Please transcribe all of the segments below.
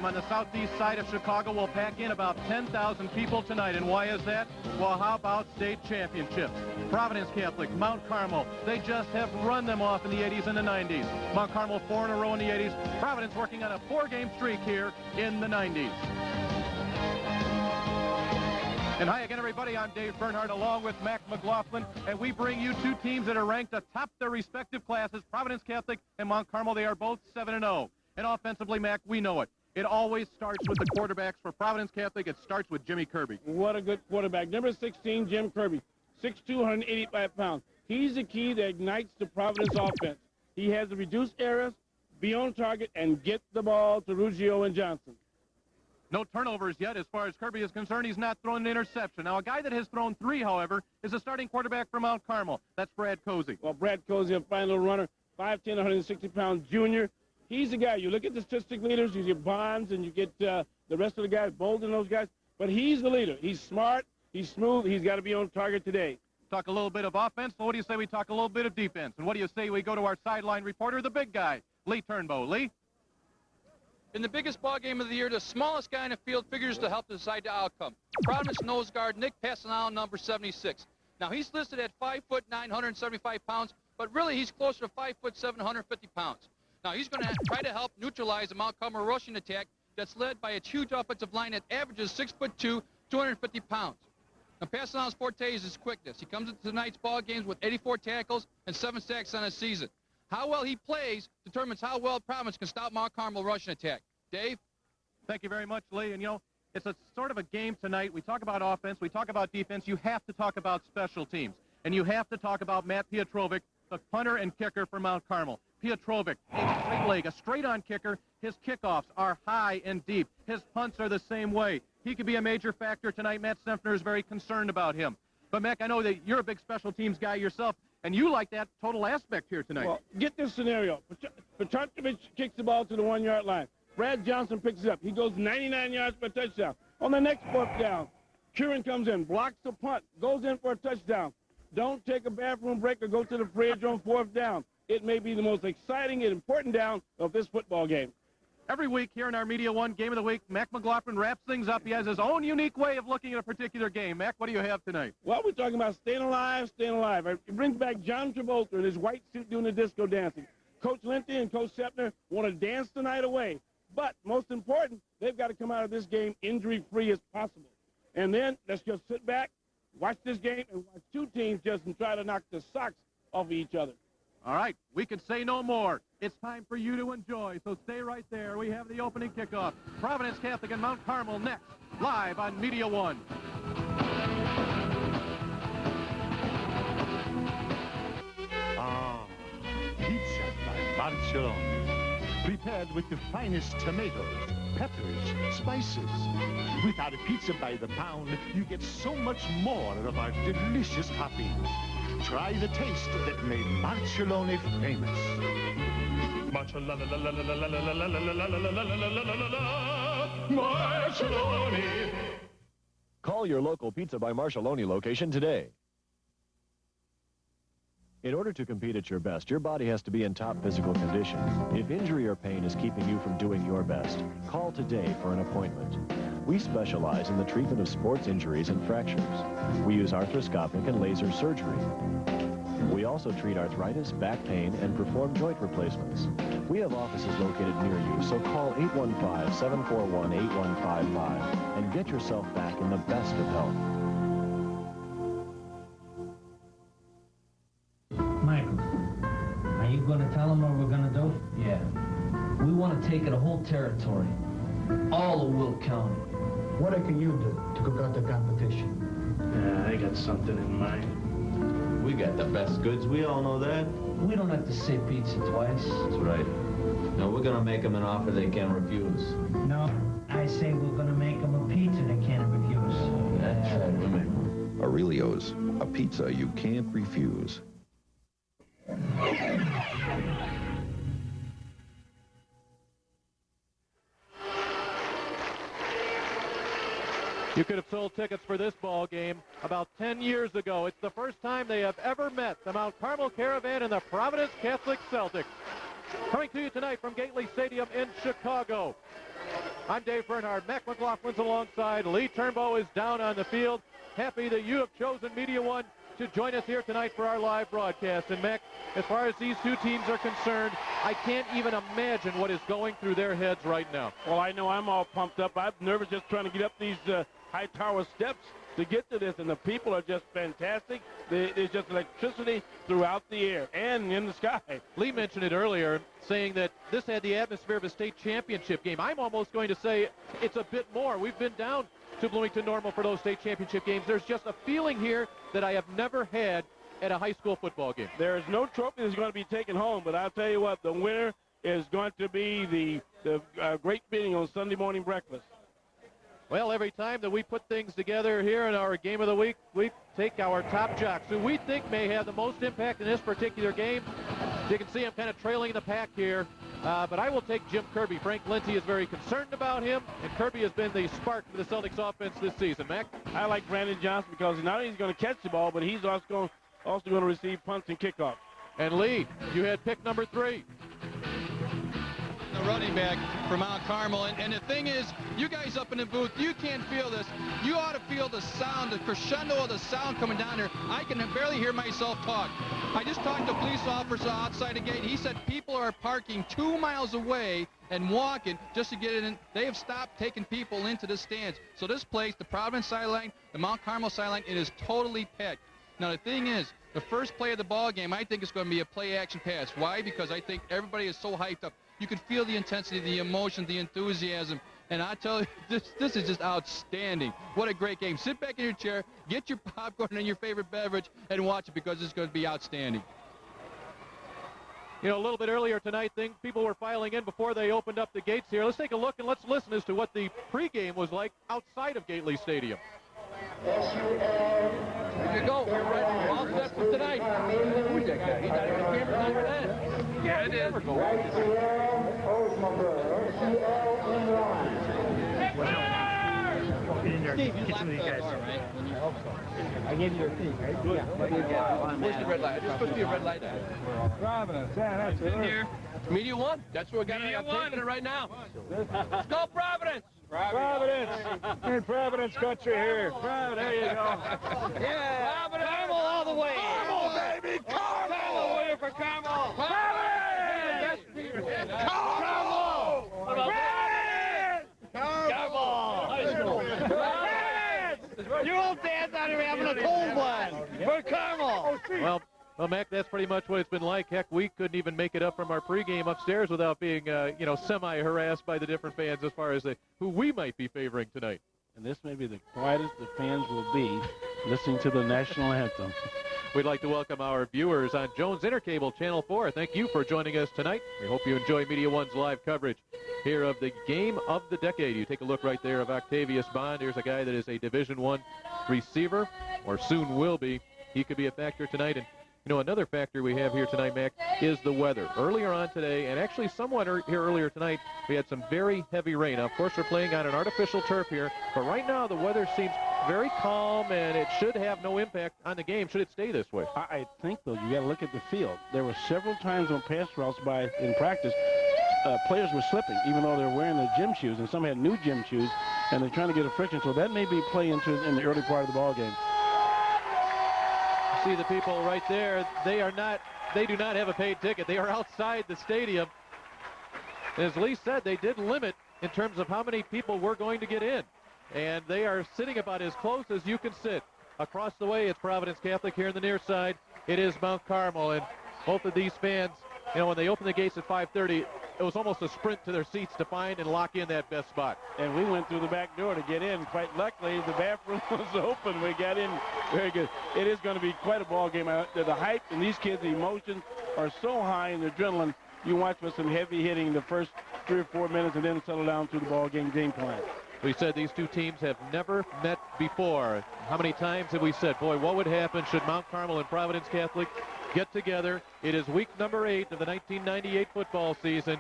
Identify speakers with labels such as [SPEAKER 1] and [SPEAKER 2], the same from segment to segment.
[SPEAKER 1] On the southeast side of Chicago will pack in about 10,000 people tonight. And why is that? Well, how about state championships? Providence Catholic, Mount Carmel, they just have run them off in the 80s and the 90s. Mount Carmel 4 in a row in the 80s. Providence working on a 4-game streak here in the 90s. And hi again, everybody. I'm Dave Bernhardt along with Mac McLaughlin, and we bring you two teams that are ranked atop their respective classes, Providence Catholic and Mount Carmel. They are both 7-0. And offensively, Mac, we know it. It always starts with the quarterbacks. For Providence Catholic, it starts with Jimmy Kirby.
[SPEAKER 2] What a good quarterback. Number 16, Jim Kirby, 6'2", 185 pounds. He's the key that ignites the Providence offense. He has to reduce errors, be on target, and get the ball to Ruggiero and Johnson.
[SPEAKER 1] No turnovers yet as far as Kirby is concerned. He's not thrown an interception. Now, a guy that has thrown 3, however, is the starting quarterback for Mount Carmel. That's Brad Cozy.
[SPEAKER 2] Well, Brad Cozy, a fine little runner, 5'10", 160-pound junior. He's the guy. You look at the statistic leaders, you get Bonds, and you get the rest of the guys, Bolden, those guys. But he's the leader. He's smart. He's smooth. He's got to be on target today.
[SPEAKER 1] Talk a little bit of offense. So what do you say we talk a little bit of defense? And what do you say we go to our sideline reporter, the big guy, Lee Turnbow. Lee?
[SPEAKER 3] In the biggest ball game of the year, the smallest guy in the field figures to help decide the outcome. Providence nose guard Nick Passanal, number 76. Now, he's listed at 5'9", 175 pounds, but really he's closer to 5'7", 150 pounds. Now, he's going to try to help neutralize the Mount Carmel rushing attack that's led by its huge offensive line that averages 6'2", 250 pounds. Now, Passanal's forte is his quickness. He comes into tonight's ball games with 84 tackles and 7 sacks on a season. How well he plays determines how well Providence can stop Mount Carmel rushing attack. Dave?
[SPEAKER 1] Thank you very much, Lee. And, you know, it's a sort of a game tonight. We talk about offense. We talk about defense. You have to talk about special teams. And you have to talk about Matt Pietrovic, the punter and kicker for Mount Carmel. Pietrovic, a straight leg, a straight-on kicker. His kickoffs are high and deep. His punts are the same way. He could be a major factor tonight. Matt Stempfner is very concerned about him. But, Mac, I know that you're a big special teams guy yourself, and you like that total aspect here tonight.
[SPEAKER 2] Well, get this scenario. Pietrovic kicks the ball to the 1-yard line. Brad Johnson picks it up. He goes 99 yards for a touchdown. On the next 4th down, Curran comes in, blocks the punt, goes in for a touchdown. Don't take a bathroom break or go to the fridge on 4th down. It may be the most exciting and important down of this football game.
[SPEAKER 1] Every week here in our Media One Game of the Week, Mac McLaughlin wraps things up. He has his own unique way of looking at a particular game. Mac, what do you have tonight?
[SPEAKER 2] Well, we're talking about staying alive, staying alive. It brings back John Travolta in his white suit doing the disco dancing. Coach Linty and Coach Stempfner want to dance the night away. But most important, they've got to come out of this game injury-free as possible. And then let's just sit back, watch this game, and watch two teams just try to knock the socks off of each other.
[SPEAKER 1] All right, we can say no more. It's time for you to enjoy, so stay right there. We have the opening kickoff. Providence Catholic and Mount Carmel next, live on Media One.
[SPEAKER 4] Ah, pizza by Marcellone. Prepared with the finest tomatoes, peppers, spices. Without a pizza by the pound, you get so much more of our delicious toppings. Try the taste that made Marcellone famous. Marcellone.
[SPEAKER 5] Call your local Pizza by Marcellone location today. In order to compete at your best, your body has to be in top physical condition. If injury or pain is keeping you from doing your best, call today for an appointment. We specialize in the treatment of sports injuries and fractures. We use arthroscopic and laser surgery. We also treat arthritis, back pain, and perform joint replacements. We have offices located near you, so call 815-741-8155 and get yourself back in the best of health.
[SPEAKER 6] Michael, are you going to tell them what we're going to do? Yeah. We want to take it a whole territory. All of Will County.
[SPEAKER 7] What can you do to cook out the competition?
[SPEAKER 2] Yeah, I got something in mind.
[SPEAKER 8] We got the best goods. We all know that.
[SPEAKER 6] We don't have to say pizza twice.
[SPEAKER 8] That's right. No, we're going to make them an offer they can't refuse.
[SPEAKER 6] No, I say we're going to make them a pizza they can't refuse.
[SPEAKER 8] That's right. We make
[SPEAKER 9] Aurelio's, a pizza you can't refuse.
[SPEAKER 1] You could have sold tickets for this ball game about 10 years ago. It's the first time they have ever met, the Mount Carmel Caravan and the Providence Catholic Celtics. Coming to you tonight from Gately Stadium in Chicago. I'm Dave Bernhardt. Mac McLaughlin's alongside. Lee Turnbow is down on the field. Happy that you have chosen Media One to join us here tonight for our live broadcast. And Mac, as far as these two teams are concerned, I can't even imagine what is going through their heads right now.
[SPEAKER 2] Well, I know I'm all pumped up. I'm nervous just trying to get up these high tower steps to get to this, and the people are just fantastic. There's just electricity throughout the air and in the sky.
[SPEAKER 1] Lee mentioned it earlier, saying that this had the atmosphere of a state championship game. I'm almost going to say it's a bit more. We've been down to Bloomington Normal for those state championship games. There's just a feeling here that I have never had at a high school football game.
[SPEAKER 2] There is no trophy that's going to be taken home, but I'll tell you what, the winner is going to be the great meeting on Sunday morning breakfast.
[SPEAKER 1] Well, every time that we put things together here in our game of the week, we take our top jocks who we think may have the most impact in this particular game. You can see I'm kind of trailing the pack here, but I will take Jim Kirby. Frank Lindsay is very concerned about him, and Kirby has been the spark for the Celtics offense this season. Mac?
[SPEAKER 2] I like Brandon Johnson because not only is he going to catch the ball, but he's also going to receive punts and kickoffs.
[SPEAKER 1] And Lee, you had pick number 3.
[SPEAKER 3] The running back for Mount Carmel. And the thing is, you guys up in the booth, you can't feel this. You ought to feel the sound, the crescendo of the sound coming down there. I can barely hear myself talk. I just talked to a police officer outside the gate. He said people are parking 2 miles away and walking just to get in. They have stopped taking people into the stands. So this place, the Providence sideline, the Mount Carmel sideline, it is totally packed. Now, the thing is, the first play of the ball game, I think it's going to be a play-action pass. Why? Because I think everybody is so hyped up. You can feel the intensity, the emotion, the enthusiasm. And I tell you, this is just outstanding. What a great game. Sit back in your chair, get your popcorn and your favorite beverage, and watch it because it's going to be outstanding.
[SPEAKER 1] You know, a little bit earlier tonight, people were filing in before they opened up the gates here. Let's take a look and let's listen as to what the pregame was like outside of Gately Stadium.
[SPEAKER 10] There you go. We're all set for tonight. Who's that guy? He's not even a camera over that. Yeah, it is.
[SPEAKER 11] Steve, you locked the door, right? I hope so. I gave you your key, right? Good. Yeah.
[SPEAKER 10] Where's the red light? There's supposed to be a red light.
[SPEAKER 11] Providence, that's it.
[SPEAKER 10] Here. Media One. That's where we got it right now. Let's go, Providence.
[SPEAKER 11] Providence. Hey, Providence country here. There you go.
[SPEAKER 10] Yeah. Providence. Carmel all the way.
[SPEAKER 11] Carmel, baby. Carmel.
[SPEAKER 10] Carmel, winner for Carmel.
[SPEAKER 11] Providence. Carmel. Carmel.
[SPEAKER 10] You old dad's out here having a cold one for Carmel.
[SPEAKER 1] Well, Mac, that's pretty much what it's been like. Heck, we couldn't even make it up from our pregame upstairs without being, semi-harassed by the different fans as far as who we might be favoring tonight.
[SPEAKER 2] And this may be the quietest the fans will be listening to the national anthem.
[SPEAKER 1] We'd like to welcome our viewers on Jones Intercable Channel 4. Thank you for joining us tonight. We hope you enjoy Media One's live coverage here of the game of the decade. You take a look right there of Octavius Bond. Here's a guy that is a Division I receiver, or soon will be. He could be a factor tonight. And another factor we have here tonight, Mac, is the weather. Earlier on today, and actually somewhat here earlier tonight, we had some very heavy rain. Now, of course, we're playing on an artificial turf here, but right now the weather seems very calm, and it should have no impact on the game should it stay this way.
[SPEAKER 2] I think, though, you got to look at the field. There were several times on pass routes in practice, players were slipping, even though they were wearing their gym shoes, and some had new gym shoes, and they're trying to get a friction, so that may be play into in the early part of the ball game.
[SPEAKER 1] See the people right there. They do not have a paid ticket. They are outside the stadium. As Lee said, they did limit in terms of how many people were going to get in. And they are sitting about as close as you can sit. Across the way, it's Providence Catholic. Here on the near side, it is Mount Carmel. And both of these fans, when they opened the gates at 5:30, it was almost a sprint to their seats to find and lock in that best spot.
[SPEAKER 2] And we went through the back door to get in. Quite luckily, the bathroom was open. We got in very good. It is going to be quite a ball game. The hype and these kids' emotions are so high in the adrenaline. You watch for some heavy hitting the first 3 or 4 minutes and then settle down to the ball game plan.
[SPEAKER 1] We said these two teams have never met before. How many times have we said, boy, what would happen should Mount Carmel and Providence Catholic get together? It is week number 8 of the 1998 football season,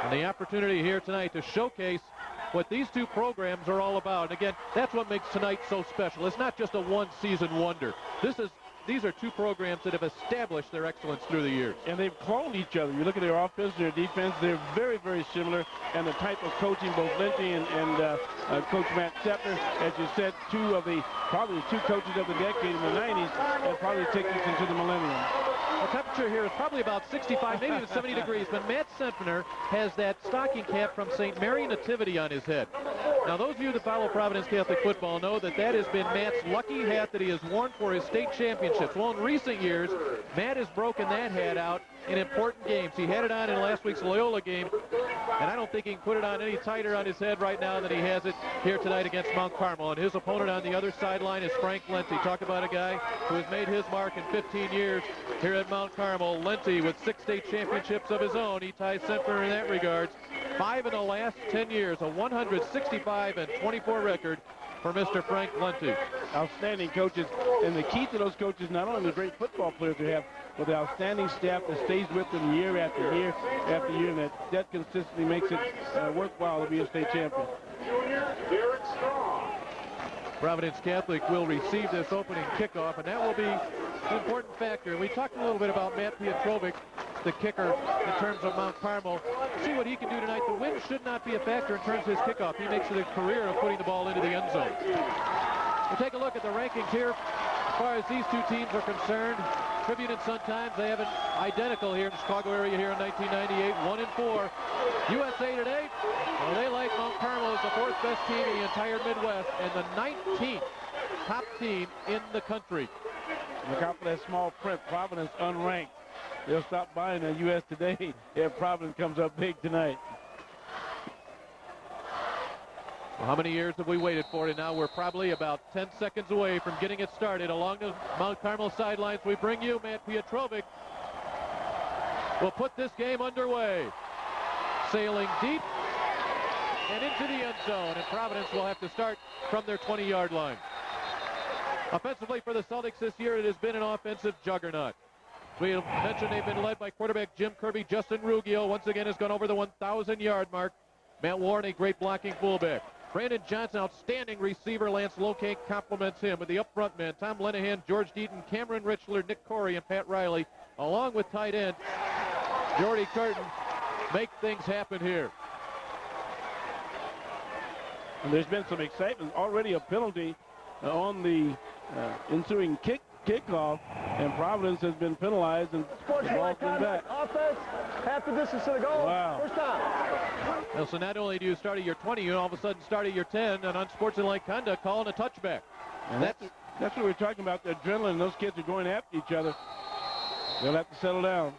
[SPEAKER 1] and the opportunity here tonight to showcase what these two programs are all about. And again, that's what makes tonight so special. It's not just a one-season wonder. This is these are two programs that have established their excellence through the years.
[SPEAKER 2] And they've cloned each other. You look at their offense, their defense, they're very, very similar. And the type of coaching, both Lindsey and Coach Matt Sepner, as you said, probably the two coaches of the decade in the 90s, and probably take us into the millennium.
[SPEAKER 1] The temperature here is probably about 65, maybe even 70 degrees, but Matt Sepner has that stocking cap from St. Mary Nativity on his head. Now, those of you that follow Providence Catholic football know that that has been Matt's lucky hat that he has worn for his state championships. Well, in recent years, Matt has broken that hat out in important games. He had it on in last week's Loyola game, and I don't think he can put it on any tighter on his head right now than he has it here tonight against Mount Carmel. And his opponent on the other sideline is Frank Lenti. Talk about a guy who has made his mark in 15 years here at Mount Carmel. Lenti with 6 state championships of his own. He ties Semper in that regards. 5 in the last 10 years, a 165-24 record for Mr. Frank Lenti.
[SPEAKER 2] Outstanding coaches, and the key to those coaches, not only the great football players they have, but the outstanding staff that stays with them year after year after year, and that consistently makes it worthwhile to be a state champion.
[SPEAKER 1] Providence Catholic will receive this opening kickoff, and that will be an important factor. We talked a little bit about Matt Piotrovic, the kicker, in terms of Mount Carmel. See what he can do tonight. The wind should not be a factor in terms of his kickoff. He makes it a career of putting the ball into the end zone. We'll take a look at the rankings here as far as these two teams are concerned. Tribune and Sun-Times, they have an identical here in the Chicago area here in 1998, 1-4. USA Today, well, they like Mount Carmel as the 4th best team in the entire Midwest and the 19th top team in the country.
[SPEAKER 2] Look out for that small print, Providence unranked. They'll stop buying the U.S. Today if Providence comes up big tonight.
[SPEAKER 1] Well, how many years have we waited for it? And now we're probably about 10 seconds away from getting it started. Along the Mount Carmel sidelines, we bring you Matt Piotrovic. We'll put this game underway. Sailing deep and into the end zone. And Providence will have to start from their 20-yard line. Offensively for the Celtics this year, it has been an offensive juggernaut. We mentioned they've been led by quarterback Jim Kirby. Justin Ruggio once again has gone over the 1,000-yard mark. Matt Warren, a great blocking fullback. Brandon Johnson, outstanding receiver. Lance Lokane compliments him with the up front men. Tom Lenahan, George Deaton, Cameron Richler, Nick Corey, and Pat Riley, along with tight end Jordy Curtin, make things happen here.
[SPEAKER 2] And there's been some excitement. Already a penalty on the ensuing kickoff, and Providence has been penalized, and the ball's been back.
[SPEAKER 11] Offense, half the distance to the goal.
[SPEAKER 2] Wow.
[SPEAKER 11] First down.
[SPEAKER 1] Well, so not only do you start at your 20, you all of a sudden start at your 10, and unsportsmanlike conduct calling a touchback.
[SPEAKER 2] And that's what we're talking about, the adrenaline. Those kids are going after each other. They'll have to settle down.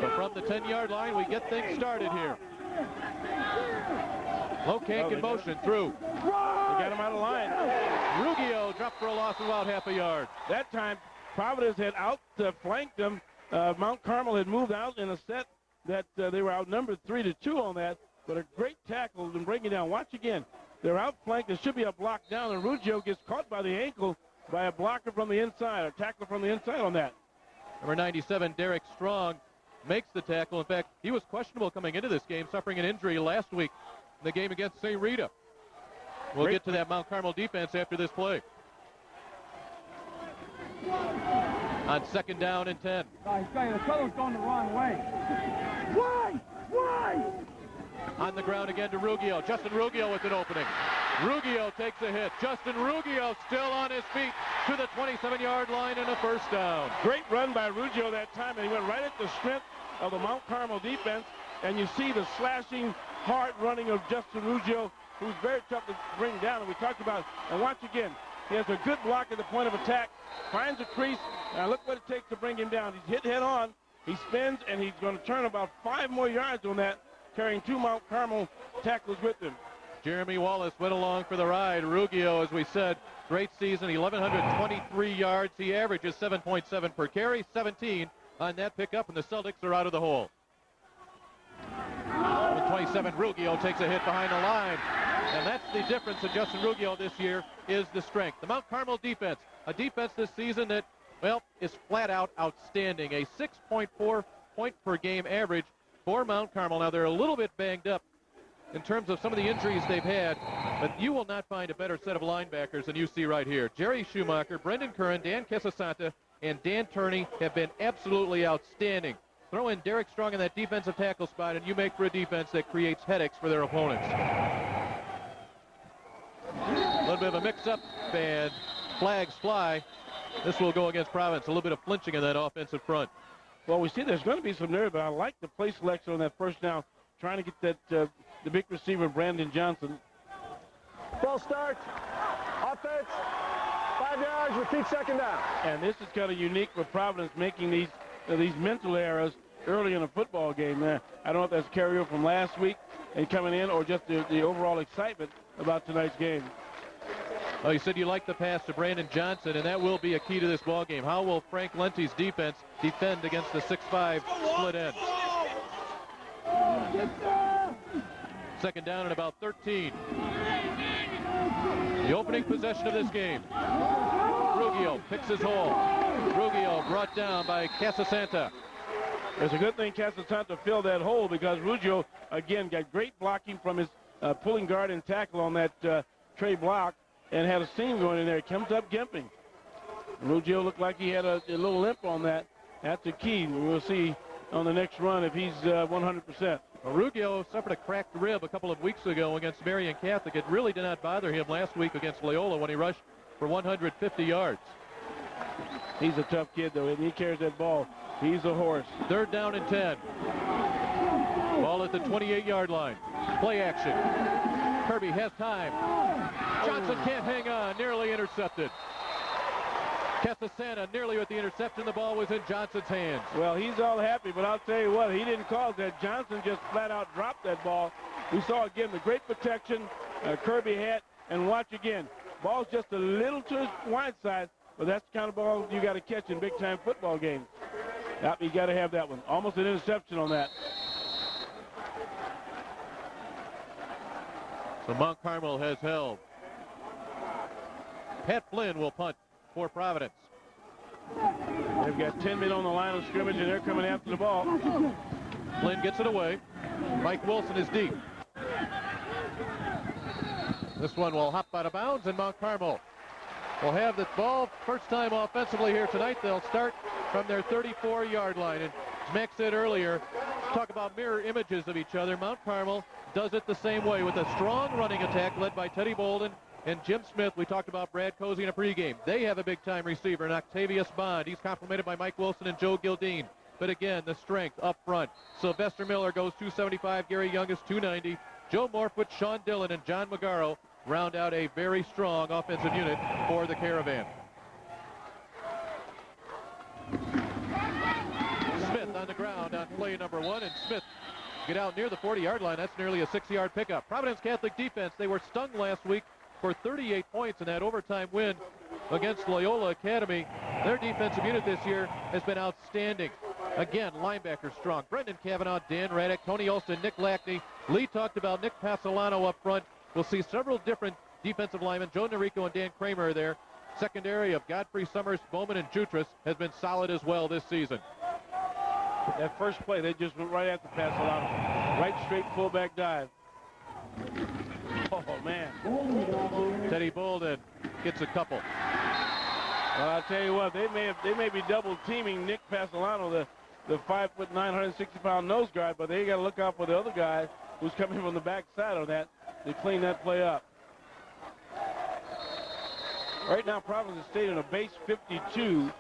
[SPEAKER 1] So from the 10-yard line, we get things started here. Lokane in motion through.
[SPEAKER 2] They got him out of line.
[SPEAKER 1] Ruggio dropped for a loss of about half a yard.
[SPEAKER 2] That time, Providence had outflanked them. Mount Carmel had moved out in a set that they were outnumbered 3-2 on that, but a great tackle and bring it down. Watch again. They're outflanked. There should be a block down, and Ruggio gets caught by the ankle by a blocker from the inside, a tackler from the inside on that.
[SPEAKER 1] Number 97, Derek Strong, makes the tackle. In fact, he was questionable coming into this game, suffering an injury last week in the game against St. Rita. We'll get to that Mount Carmel defense after this play. On 2nd down and 10.
[SPEAKER 11] The fellow's going the wrong way. Why?
[SPEAKER 1] On the ground again to Ruggio. Justin Ruggio with an opening. Ruggio takes a hit. Justin Ruggio still on his feet to the 27-yard line and a first down.
[SPEAKER 2] Great run by Ruggio that time, and he went right at the strength of the Mount Carmel defense, and you see the slashing, hard running of Justin Ruggio, who's very tough to bring down, and we talked about, and watch again. He has a good block at the point of attack, finds a crease, and look what it takes to bring him down. He's hit head on, he spins, and he's going to turn about 5 more yards on that, carrying 2 Mount Carmel tacklers with him.
[SPEAKER 1] Jeremy Wallace went along for the ride. Ruggio, as we said, great season, 1,123 yards. He averages 7.7 per carry, 17 on that pickup, and the Celtics are out of the hole. With 27, Ruggio takes a hit behind the line. And that's the difference in Justin Ruggio this year, is the strength. The Mount Carmel defense, a defense this season that, well, is flat out outstanding. A 6.4 point per game average for Mount Carmel. Now, they're a little bit banged up in terms of some of the injuries they've had, but you will not find a better set of linebackers than you see right here. Jerry Schumacher, Brendan Curran, Dan Quesasanta, and Dan Turney have been absolutely outstanding. Throw in Derek Strong in that defensive tackle spot, and you make for a defense that creates headaches for their opponents. A little bit of a mix-up, and flags fly. This will go against Providence. A little bit of flinching in that offensive front.
[SPEAKER 2] Well, we see there's going to be some nerve, but I like the play selection on that first down, trying to get that the big receiver, Brandon Johnson.
[SPEAKER 5] Ball start. Offense. 5 yards. Repeat second down.
[SPEAKER 2] And this is kind of unique for Providence, making these mental errors early in a football game. I don't know if that's carryover from last week and coming in, or just the overall excitement about tonight's game.
[SPEAKER 1] Oh, you said you like the pass to Brandon Johnson, and that will be a key to this ball game. How will Frank Lente's defense defend against the 6'5" split end? Second down and about 13. The opening possession of this game. Ruggiero picks his hole. Ruggiero brought down by Quesasanta.
[SPEAKER 2] It's a good thing Quesasanta filled that hole, because Ruggiero, again, got great blocking from his pulling guard and tackle on that tray block, and had a seam going in there. He comes up gimping. Ruggiero looked like he had a little limp on that. That's the key. We'll see on the next run if he's 100%.
[SPEAKER 1] Well, Ruggiero suffered a cracked rib a couple of weeks ago against Marian Catholic. It really did not bother him last week against Loyola when he rushed for 150 yards.
[SPEAKER 2] He's a tough kid, though, and he carries that ball. He's a horse.
[SPEAKER 1] Third down and 10. Ball at the 28-yard line. Play action. Kirby has time. Johnson can't hang on. Nearly intercepted. Quesasanta nearly with the interception. The ball was in Johnson's hands.
[SPEAKER 2] Well, he's all happy, but I'll tell you what, he didn't cause that. Johnson just flat out dropped that ball. We saw again the great protection Kirby had, and watch again. Ball's just a little to his wide side, but that's the kind of ball you got to catch in big-time football games. Yep, you got to have that one. Almost an interception on that.
[SPEAKER 1] So Mount Carmel has held. Pat Flynn will punt for Providence.
[SPEAKER 2] They've got 10 men on the line of scrimmage, and they're coming after the ball.
[SPEAKER 1] Flynn gets it away. Mike Wilson is deep. This one will hop out of bounds, and Mount Carmel will have the ball first time offensively here tonight. They'll start from their 34-yard line. And as Max said earlier, talk about mirror images of each other. Mount Carmel does it the same way with a strong running attack led by Teddy Bolden and Jim Smith. We talked about Brad Cozy in a pregame. They have a big-time receiver in Octavius Bond. He's complemented by Mike Wilson and Joe Gildine. But again, the strength up front. Sylvester Miller goes 275. Gary Young is 290. Joe Morfoot, Sean Dillon, and John Magaro round out a very strong offensive unit for the Caravan. Smith on the ground on play number 1, and Smith get out near the 40-yard line. That's nearly a 6-yard pickup. Providence Catholic defense, they were stung last week for 38 points in that overtime win against Loyola Academy. Their defensive unit this year has been outstanding. Again, linebackers strong. Brendan Cavanaugh, Dan Raddick, Tony Olson, Nick Lackney. Lee talked about Nick Pasolano up front. We'll see several different defensive linemen. Joe Narico and Dan Kramer are there. Secondary of Godfrey, Summers, Bowman, and Jutras has been solid as well this season.
[SPEAKER 2] That first play, they just went right after Pasolano. Right straight fullback dive. Oh, man.
[SPEAKER 1] Teddy Bolden gets a couple.
[SPEAKER 2] Well, I'll tell you what, they may be double teaming Nick Pasolano, the 5'9", 160-pound nose guard, but they got to look out for the other guy who's coming from the backside of that to clean that play up. Right now, Providence is staying in a base 52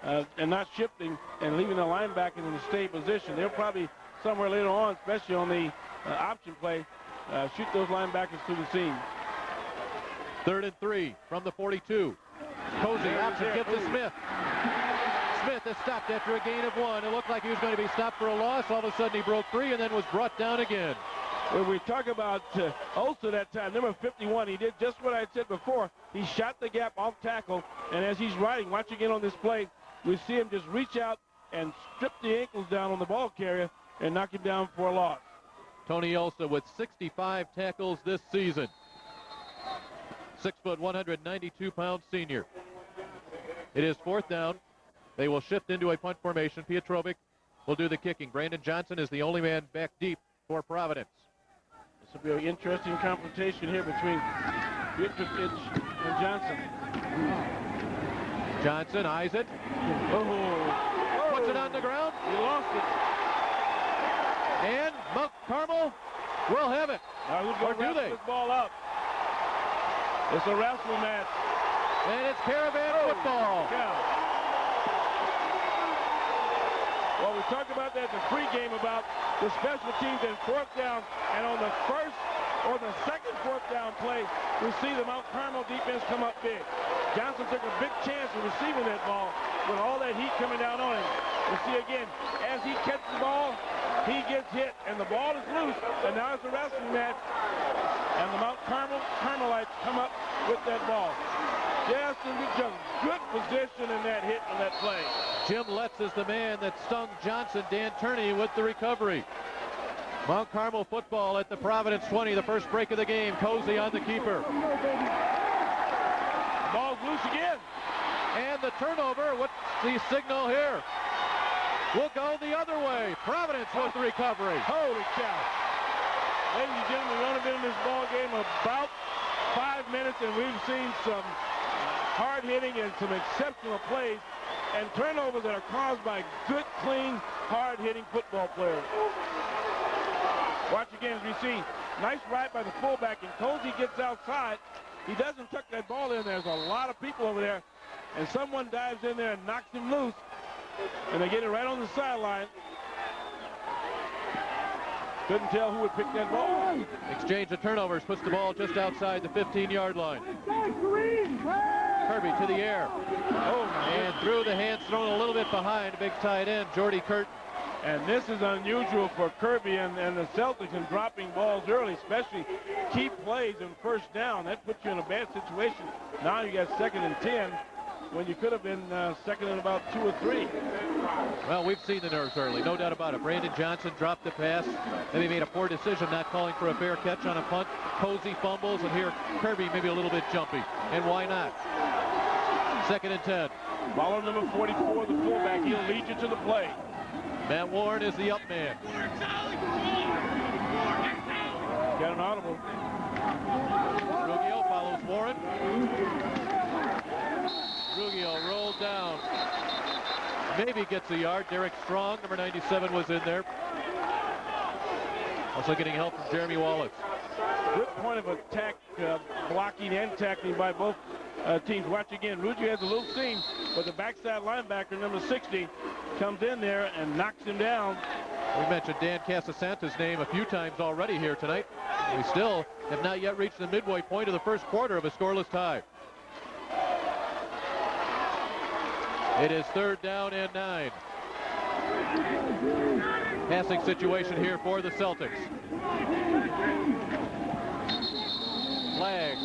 [SPEAKER 2] and not shifting and leaving the linebacker in the stay position. They'll probably somewhere later on, especially on the option play, shoot those linebackers to the seam.
[SPEAKER 1] 3rd and 3 from the 42. Cozy option gets to Smith. Smith is stopped after a gain of 1. It looked like he was going to be stopped for a loss. All of a sudden he broke free and then was brought down again.
[SPEAKER 2] When we talk about Ulster that time, number 51, he did just what I said before. He shot the gap off tackle, and as he's riding, watch again on this play, we see him just reach out and strip the ankles down on the ball carrier and knock him down for a loss.
[SPEAKER 1] Tony Ulster with 65 tackles this season. 6 foot, 192-pound senior. It is 4th down. They will shift into a punt formation. Pietrovic will do the kicking. Brandon Johnson is the only man back deep for Providence.
[SPEAKER 2] This will be an interesting confrontation here between Pietrowicz and Johnson.
[SPEAKER 1] Johnson eyes it. Puts it on the ground.
[SPEAKER 2] He lost it.
[SPEAKER 1] And Mount Carmel will have it.
[SPEAKER 2] Now who's going to wrestle this ball up? It's a wrestle match.
[SPEAKER 1] And it's Caravan football.
[SPEAKER 2] Yeah. Well, we talked about that in the pregame about the special teams in fourth down, and on the first or the second fourth down play, we see the Mount Carmel defense come up big. Johnson took a big chance of receiving that ball with all that heat coming down on him. You see again, as he catches the ball, he gets hit, and the ball is loose, and now it's a wrestling match, and the Mount Carmelites come up with that ball. Just in good position in that hit on that play.
[SPEAKER 1] Jim Letts is the man that stung Johnson. Dan Turney with the recovery. Mount Carmel football at the Providence 20, the first break of the game. Cozy on the keeper.
[SPEAKER 2] Ball's loose again.
[SPEAKER 1] And the turnover, what's the signal here? We'll go the other way. Providence with the recovery.
[SPEAKER 2] Holy cow. Ladies and gentlemen, we've only been in this ball game about 5 minutes, and we've seen some hard hitting and some exceptional plays and turnovers that are caused by good, clean, hard hitting football players. Watch again as we see nice right by the fullback, and Cozy gets outside. He doesn't tuck that ball in. There's a lot of people over there, and someone dives in there and knocks him loose, and they get it right on the sideline. Couldn't tell who would pick that ball.
[SPEAKER 1] Exchange of turnovers puts the ball just outside the 15-yard line. Kirby to the air. And through the hands, thrown a little bit behind. Big tight end, Jordy Curtin.
[SPEAKER 2] And this is unusual for Kirby and the Celtics in dropping balls early, especially key plays and first down. That puts you in a bad situation. Now you got 2nd and 10 when you could have been second and about 2 or 3.
[SPEAKER 1] Well, we've seen the nerves early, no doubt about it. Brandon Johnson dropped the pass. Maybe made a poor decision not calling for a fair catch on a punt. Cozy fumbles, and here Kirby maybe a little bit jumpy. And why not? 2nd and 10.
[SPEAKER 2] Follow number 44, the fullback. He'll lead you to the play.
[SPEAKER 1] Matt Warren is the up man.
[SPEAKER 2] Got an audible.
[SPEAKER 1] Ruggiero follows Warren. Ruggiero rolled down. Maybe gets a yard. Derek Strong, number 97, was in there. Also getting help from Jeremy Wallace.
[SPEAKER 2] Good point of attack, blocking and tackling by both teams. Watch again. Ruggiero has a little seam, but the backside linebacker, number 60, comes in there and knocks him down.
[SPEAKER 1] We mentioned Dan Casasanta's name a few times already here tonight. We still have not yet reached the midway point of the first quarter of a scoreless tie. It is 3rd down and 9. Passing situation here for the Celtics. Flags.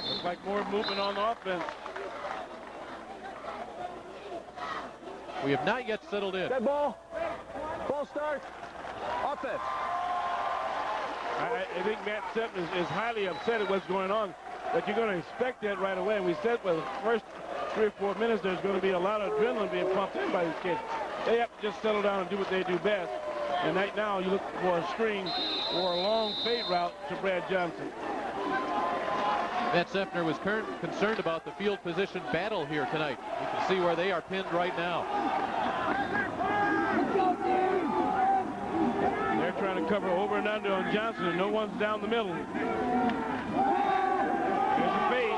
[SPEAKER 2] Looks like more movement on offense.
[SPEAKER 1] We have not yet settled in.
[SPEAKER 11] Dead ball. Ball starts. Offense.
[SPEAKER 2] I think Matt Seton is highly upset at what's going on, but you're going to expect that right away. And we said for the first 3 or 4 minutes, there's going to be a lot of adrenaline being pumped in by these kids. They have to just settle down and do what they do best. And right now, you look for a screen or a long fade route to Brad Johnson.
[SPEAKER 1] Matt Sefner was concerned about the field position battle here tonight. You can see where they are pinned right now.
[SPEAKER 2] They're trying to cover over and under on Johnson, and no one's down the middle. There's a fade.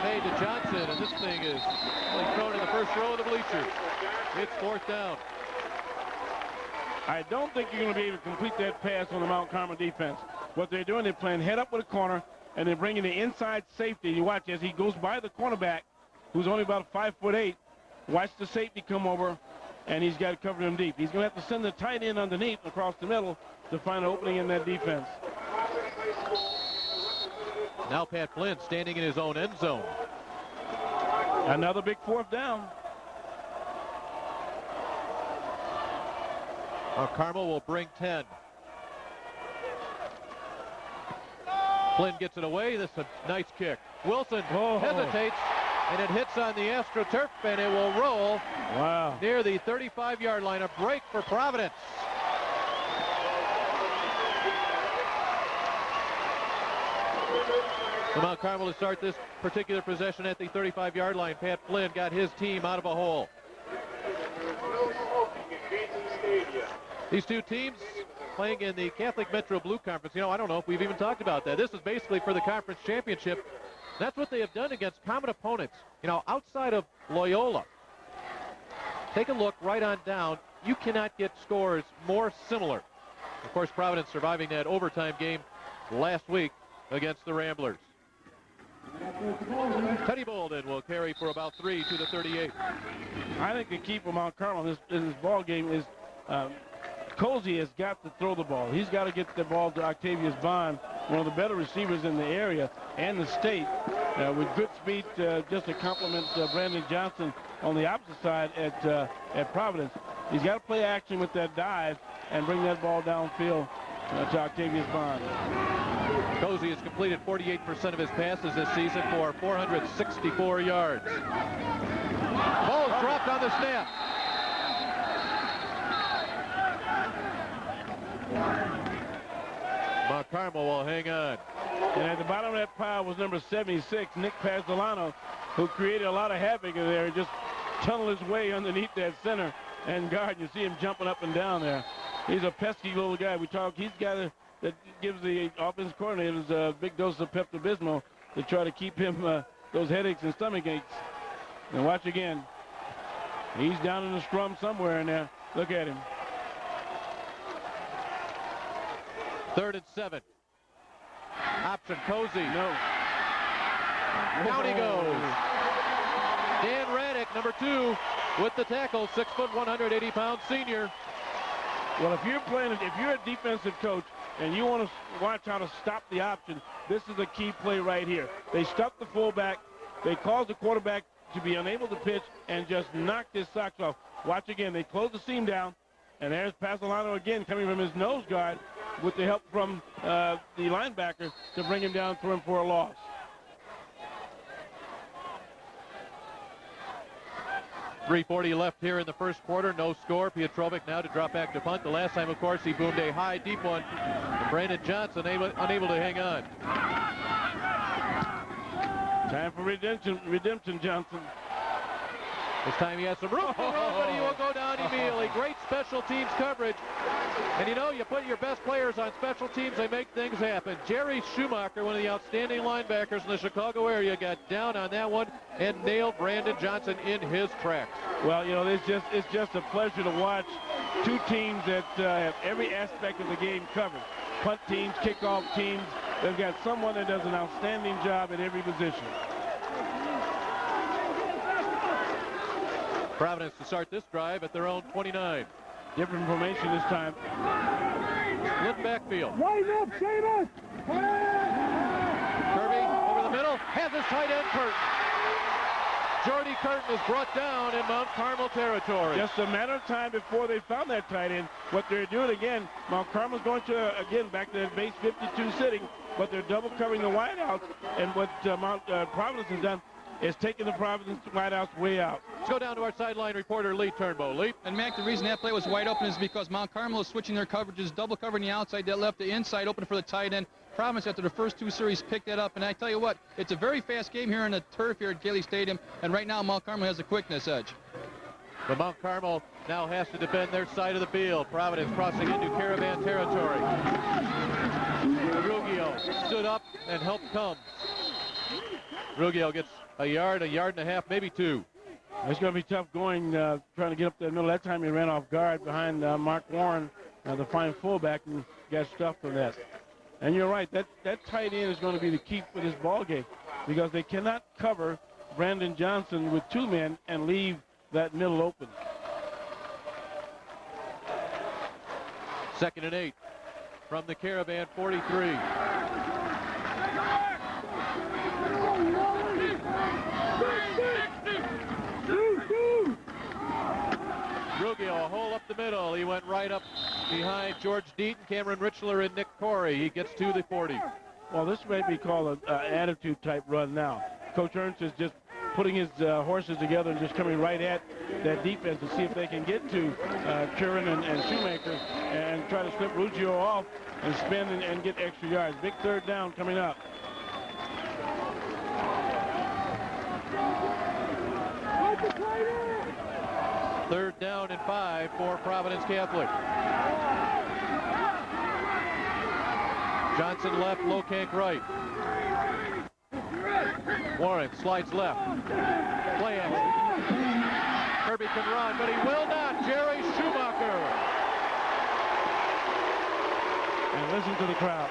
[SPEAKER 1] Fade to Johnson, and this thing is thrown in the first row of the bleachers. It's 4th down.
[SPEAKER 2] I don't think you're going to be able to complete that pass on the Mount Carmel defense. What they're doing, they're playing head up with a corner, and they're bringing the inside safety. You watch as he goes by the cornerback, who's only about 5'8". Watch the safety come over, and he's got to cover him deep. He's going to have to send the tight end underneath across the middle to find an opening in that defense.
[SPEAKER 1] Now Pat Flynn standing in his own end zone.
[SPEAKER 2] Another big 4th down.
[SPEAKER 1] Carmel will bring 10. Flynn gets it away. This is a nice kick. Wilson hesitates, and it hits on the AstroTurf, and it will roll near the 35-yard line. A break for Providence. So Mount Carmel to start this particular possession at the 35-yard line. Pat Flynn got his team out of a hole. These two teams playing in the Catholic Metro Blue Conference. You know, I don't know if we've even talked about that. This is basically for the conference championship. That's what they have done against common opponents. You know, outside of Loyola, take a look right on down. You cannot get scores more similar. Of course, Providence surviving that overtime game last week against the Ramblers. Teddy Bolden will carry for about 3 to the 38.
[SPEAKER 2] I think the key for Mount Carmel in this ball game is Cozy has got to throw the ball. He's got to get the ball to Octavius Bond, one of the better receivers in the area and the state, with good speed, just to complement Brandon Johnson on the opposite side at Providence. He's got to play action with that dive and bring that ball downfield to Octavius Bond.
[SPEAKER 1] Cozy has completed 48% of his passes this season for 464 yards. Ball is dropped on the snap. Mount Carmel will hang on.
[SPEAKER 2] And at the bottom of that pile was number 76, Nick Pazzolano, who created a lot of havoc in there. Just tunneled his way underneath that center and guard. You see him jumping up and down there. He's a pesky little guy. He's got that gives the offense coordinators a big dose of Pepto-Bismol to try to keep him those headaches and stomach aches. And watch again. He's down in the scrum somewhere in there. Look at him.
[SPEAKER 1] 3rd and 7. Option Cozy.
[SPEAKER 2] No.
[SPEAKER 1] Down he goes. Dan Raddick, number 2, with the tackle, 6 foot, 180-pound senior.
[SPEAKER 2] Well, if you're a defensive coach and you want to watch how to stop the option, this is a key play right here. They stuff the fullback. They cause the quarterback to be unable to pitch and just knock his socks off. Watch again. They close the seam down, and there's Pazzolano again coming from his nose guard with the help from the linebacker to bring him down for him for a loss.
[SPEAKER 1] .340 left here in the first quarter. No score. Pietrovic now to drop back to punt. The last time, of course, he boomed a high, deep one. And Brandon Johnson unable to hang on.
[SPEAKER 2] Time for redemption, Johnson.
[SPEAKER 1] This time he has some room to run, but he will go down immediately. Great special teams coverage. And you know, you put your best players on special teams, they make things happen. Jerry Schumacher, one of the outstanding linebackers in the Chicago area, got down on that one and nailed Brandon Johnson in his tracks.
[SPEAKER 2] Well, you know, it's just a pleasure to watch two teams that have every aspect of the game covered. Punt teams, kickoff teams. They've got someone that does an outstanding job at every position.
[SPEAKER 1] Providence to start this drive at their own 29.
[SPEAKER 2] Different formation this time.
[SPEAKER 1] Split backfield.
[SPEAKER 2] Line up, Seamus!
[SPEAKER 1] Kirby over the middle, has his tight end Curtin. Jordy Curtin is brought down in Mount Carmel territory.
[SPEAKER 2] Just a matter of time before they found that tight end. What they're doing again, Mount Carmel's going to, again, back to that base 52 sitting, but they're double covering the wideouts. And what Providence has done is taking the Providence wideouts way out.
[SPEAKER 1] Let's go down to our sideline reporter, Lee Turnbow. Lee?
[SPEAKER 3] And, Mac, the reason that play was wide open is because Mount Carmel is switching their coverages, double covering the outside. That left the inside open for the tight end. Providence, after the first two series, picked that up. And I tell you what, it's a very fast game here on the turf here at Gailey Stadium. And right now, Mount Carmel has a quickness edge.
[SPEAKER 1] But Mount Carmel now has to defend their side of the field. Providence crossing into Caravan territory. Ruggiero stood up and helped come. Ruggiero gets a yard and a half, maybe 2.
[SPEAKER 2] It's going to be tough going, trying to get up the middle. That time he ran off guard behind Mark Warren, the fine fullback, and got stuffed on that. And you're right, that tight end is going to be the key for this ball game because they cannot cover Brandon Johnson with 2 men and leave that middle open.
[SPEAKER 1] 2nd and 8 from the Caravan 43. Ruggiero, a hole up the middle. He went right up behind George Deaton, Cameron Richler, and Nick Corey. He gets to the 40.
[SPEAKER 2] Well, this may be called an attitude type run now. Coach Ernst is just putting his horses together and just coming right at that defense to see if they can get to Curran and Shoemaker and try to slip Ruggiero off and spin and get extra yards. Big 3rd down coming up.
[SPEAKER 1] Third down and 5 for Providence Catholic. Johnson left, Lokank right. Warren slides left. Play action. Kirby can run, but he will not. Jerry Schumacher.
[SPEAKER 2] And listen to the crowd.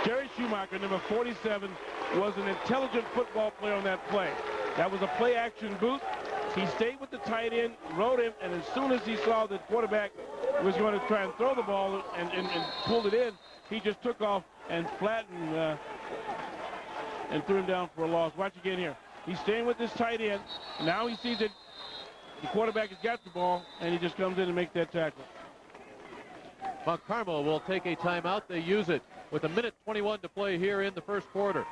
[SPEAKER 2] Jerry Schumacher, number 47, was an intelligent football player on that play. That was a play-action boot. He stayed with the tight end, rode him, and as soon as he saw the quarterback was going to try and throw the ball and pulled it in, he just took off and flattened and threw him down for a loss. Watch again here. He's staying with this tight end. Now he sees that the quarterback has got the ball, and he just comes in and makes that tackle.
[SPEAKER 1] Mount Carmel will take a timeout. They use it with 1:21 to play here in the first quarter.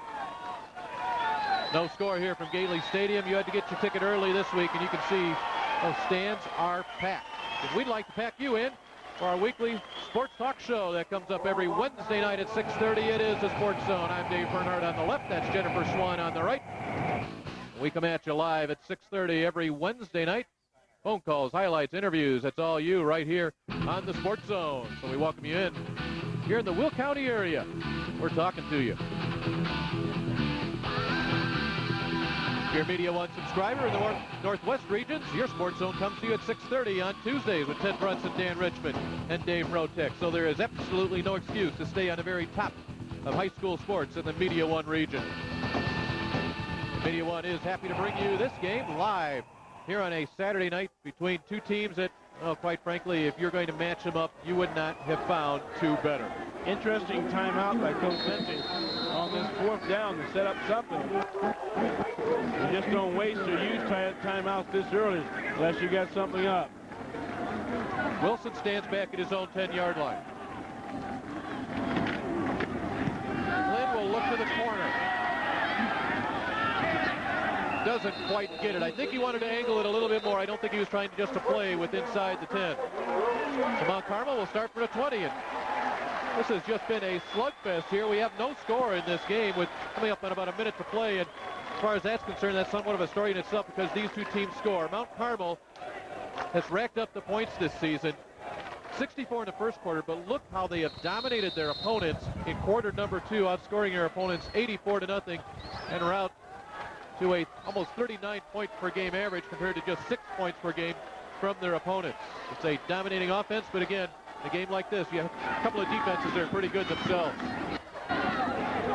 [SPEAKER 1] No score here from Gately Stadium. You had to get your ticket early this week, and you can see those stands are packed. And we'd like to pack you in for our weekly sports talk show that comes up every Wednesday night at 6:30. It is the Sports Zone. I'm Dave Bernhardt on the left. That's Jennifer Swan on the right. We come at you live at 6:30 every Wednesday night. Phone calls, highlights, interviews. That's all you right here on the Sports Zone. So we welcome you in here in the Will County area. We're talking to you. If you're a Media One subscriber in the Northwest regions, your Sports Zone comes to you at 6:30 on Tuesdays with Ted Brunson, Dan Richmond, and Dave Rotek. So there is absolutely no excuse to stay on the very top of high school sports in the Media One region. Media One is happy to bring you this game live here on a Saturday night between two teams that, well, quite frankly, if you're going to match them up, you would not have found two better.
[SPEAKER 2] Interesting timeout by Coach Lindsay on this fourth down to set up something. You just don't waste or use timeouts this early unless you got something up.
[SPEAKER 1] Wilson stands back at his own 10-yard line. Flynn will look to the corner. Doesn't quite get it. I think he wanted to angle it a little bit more. I don't think he was trying just to play with inside the 10. So Mount Carmel will start for the 20. And this has just been a slugfest here. We have no score in this game with coming up on about a minute to play. And as far as that's concerned, that's somewhat of a story in itself because these two teams score. Mount Carmel has racked up the points this season. 64 in the first quarter, but look how they have dominated their opponents in quarter number 2, outscoring their opponents 84-0 and route to a almost 39 point per game average compared to just 6 points per game from their opponents. It's a dominating offense, but again, in a game like this, you have a couple of defenses that are pretty good themselves.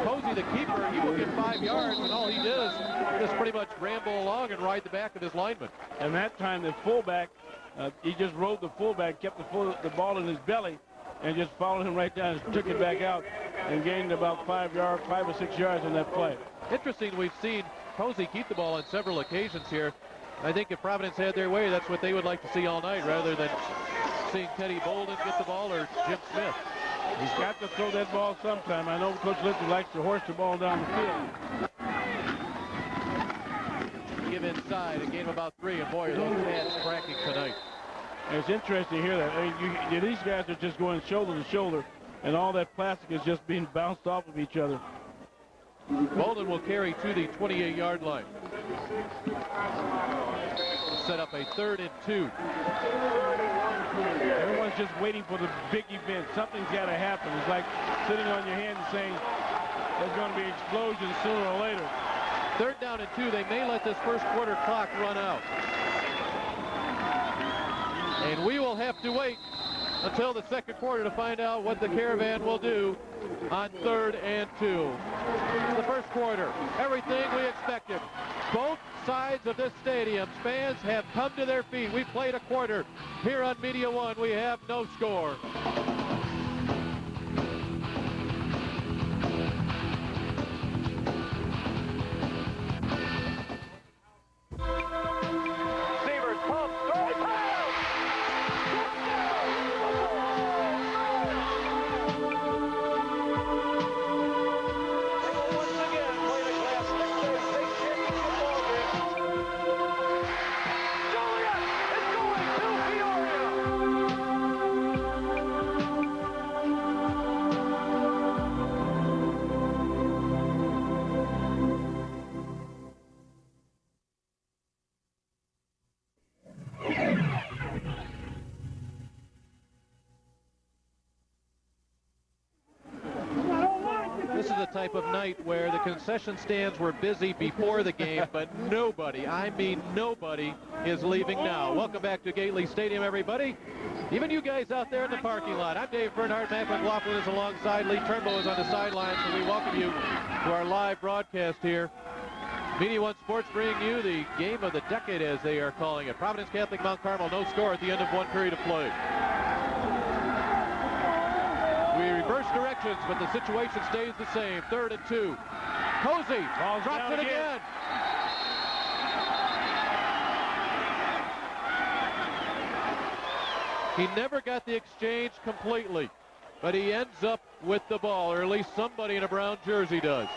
[SPEAKER 1] Posey, the keeper, he will get 5 yards, and all he does is just pretty much ramble along and ride the back of his lineman.
[SPEAKER 2] And that time, the fullback, he just rode the fullback, kept the ball in his belly, and just followed him right down and took it back out and gained about 5 or 6 yards on that play.
[SPEAKER 1] Interesting, we've seen Posey keep the ball on several occasions here. I think if Providence had their way, that's what they would like to see all night rather than seeing Teddy Bolden get the ball or Jim Smith.
[SPEAKER 2] He's got to throw that ball sometime. I know Coach Lindsay likes to horse the ball down the
[SPEAKER 1] field. Give inside, a gain of about 3, and boy, are those pads cracking tonight.
[SPEAKER 2] And it's interesting to hear that. I mean, these guys are just going shoulder to shoulder, and all that plastic is just being bounced off of each other.
[SPEAKER 1] Bolden will carry to the 28-yard line. Set up a 3rd and 2.
[SPEAKER 2] Everyone's just waiting for the big event. Something's got to happen. It's like sitting on your hand and saying there's going to be an explosion sooner or later.
[SPEAKER 1] 3rd down and 2. They may let this first quarter clock run out. And we will have to wait until the second quarter to find out what the Caravan will do on 3rd and 2. The first quarter, everything we expected. Both sides of this stadium, fans have come to their feet. We played a quarter. Here on Media One, we have no score. type of night where the concession stands were busy before the game, but nobody, I mean nobody, is leaving now. Welcome back to Gately Stadium, everybody. Even you guys out there in the parking lot. I'm Dave Bernhardt. Matt McLaughlin is alongside. Lee Turnbow is on the sidelines, and we welcome you to our live broadcast here. Media One Sports bringing you the game of the decade, as they are calling it. Providence Catholic Mount Carmel, no score at the end of one period of play. We reverse directions, but the situation stays the same. 3rd and 2. Cozy drops it again. He never got the exchange completely, but he ends up with the ball, or at least somebody in a brown jersey does.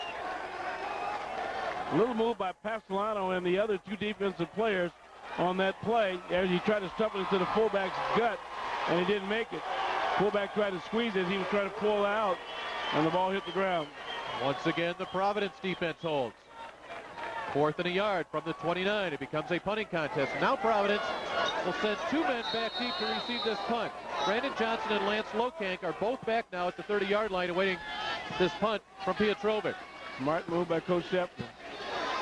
[SPEAKER 2] A little move by Pasolano and the other two defensive players on that play as he tried to stuff it into the fullback's gut, and he didn't make it. Fullback tried to squeeze it. He was trying to pull out, and the ball hit the ground.
[SPEAKER 1] Once again, the Providence defense holds. 4th and a yard from the 29. It becomes a punting contest. Now Providence will send 2 men back deep to receive this punt. Brandon Johnson and Lance Lokank are both back now at the 30-yard line awaiting this punt from Petrovic.
[SPEAKER 2] Smart move by Coach Shepton.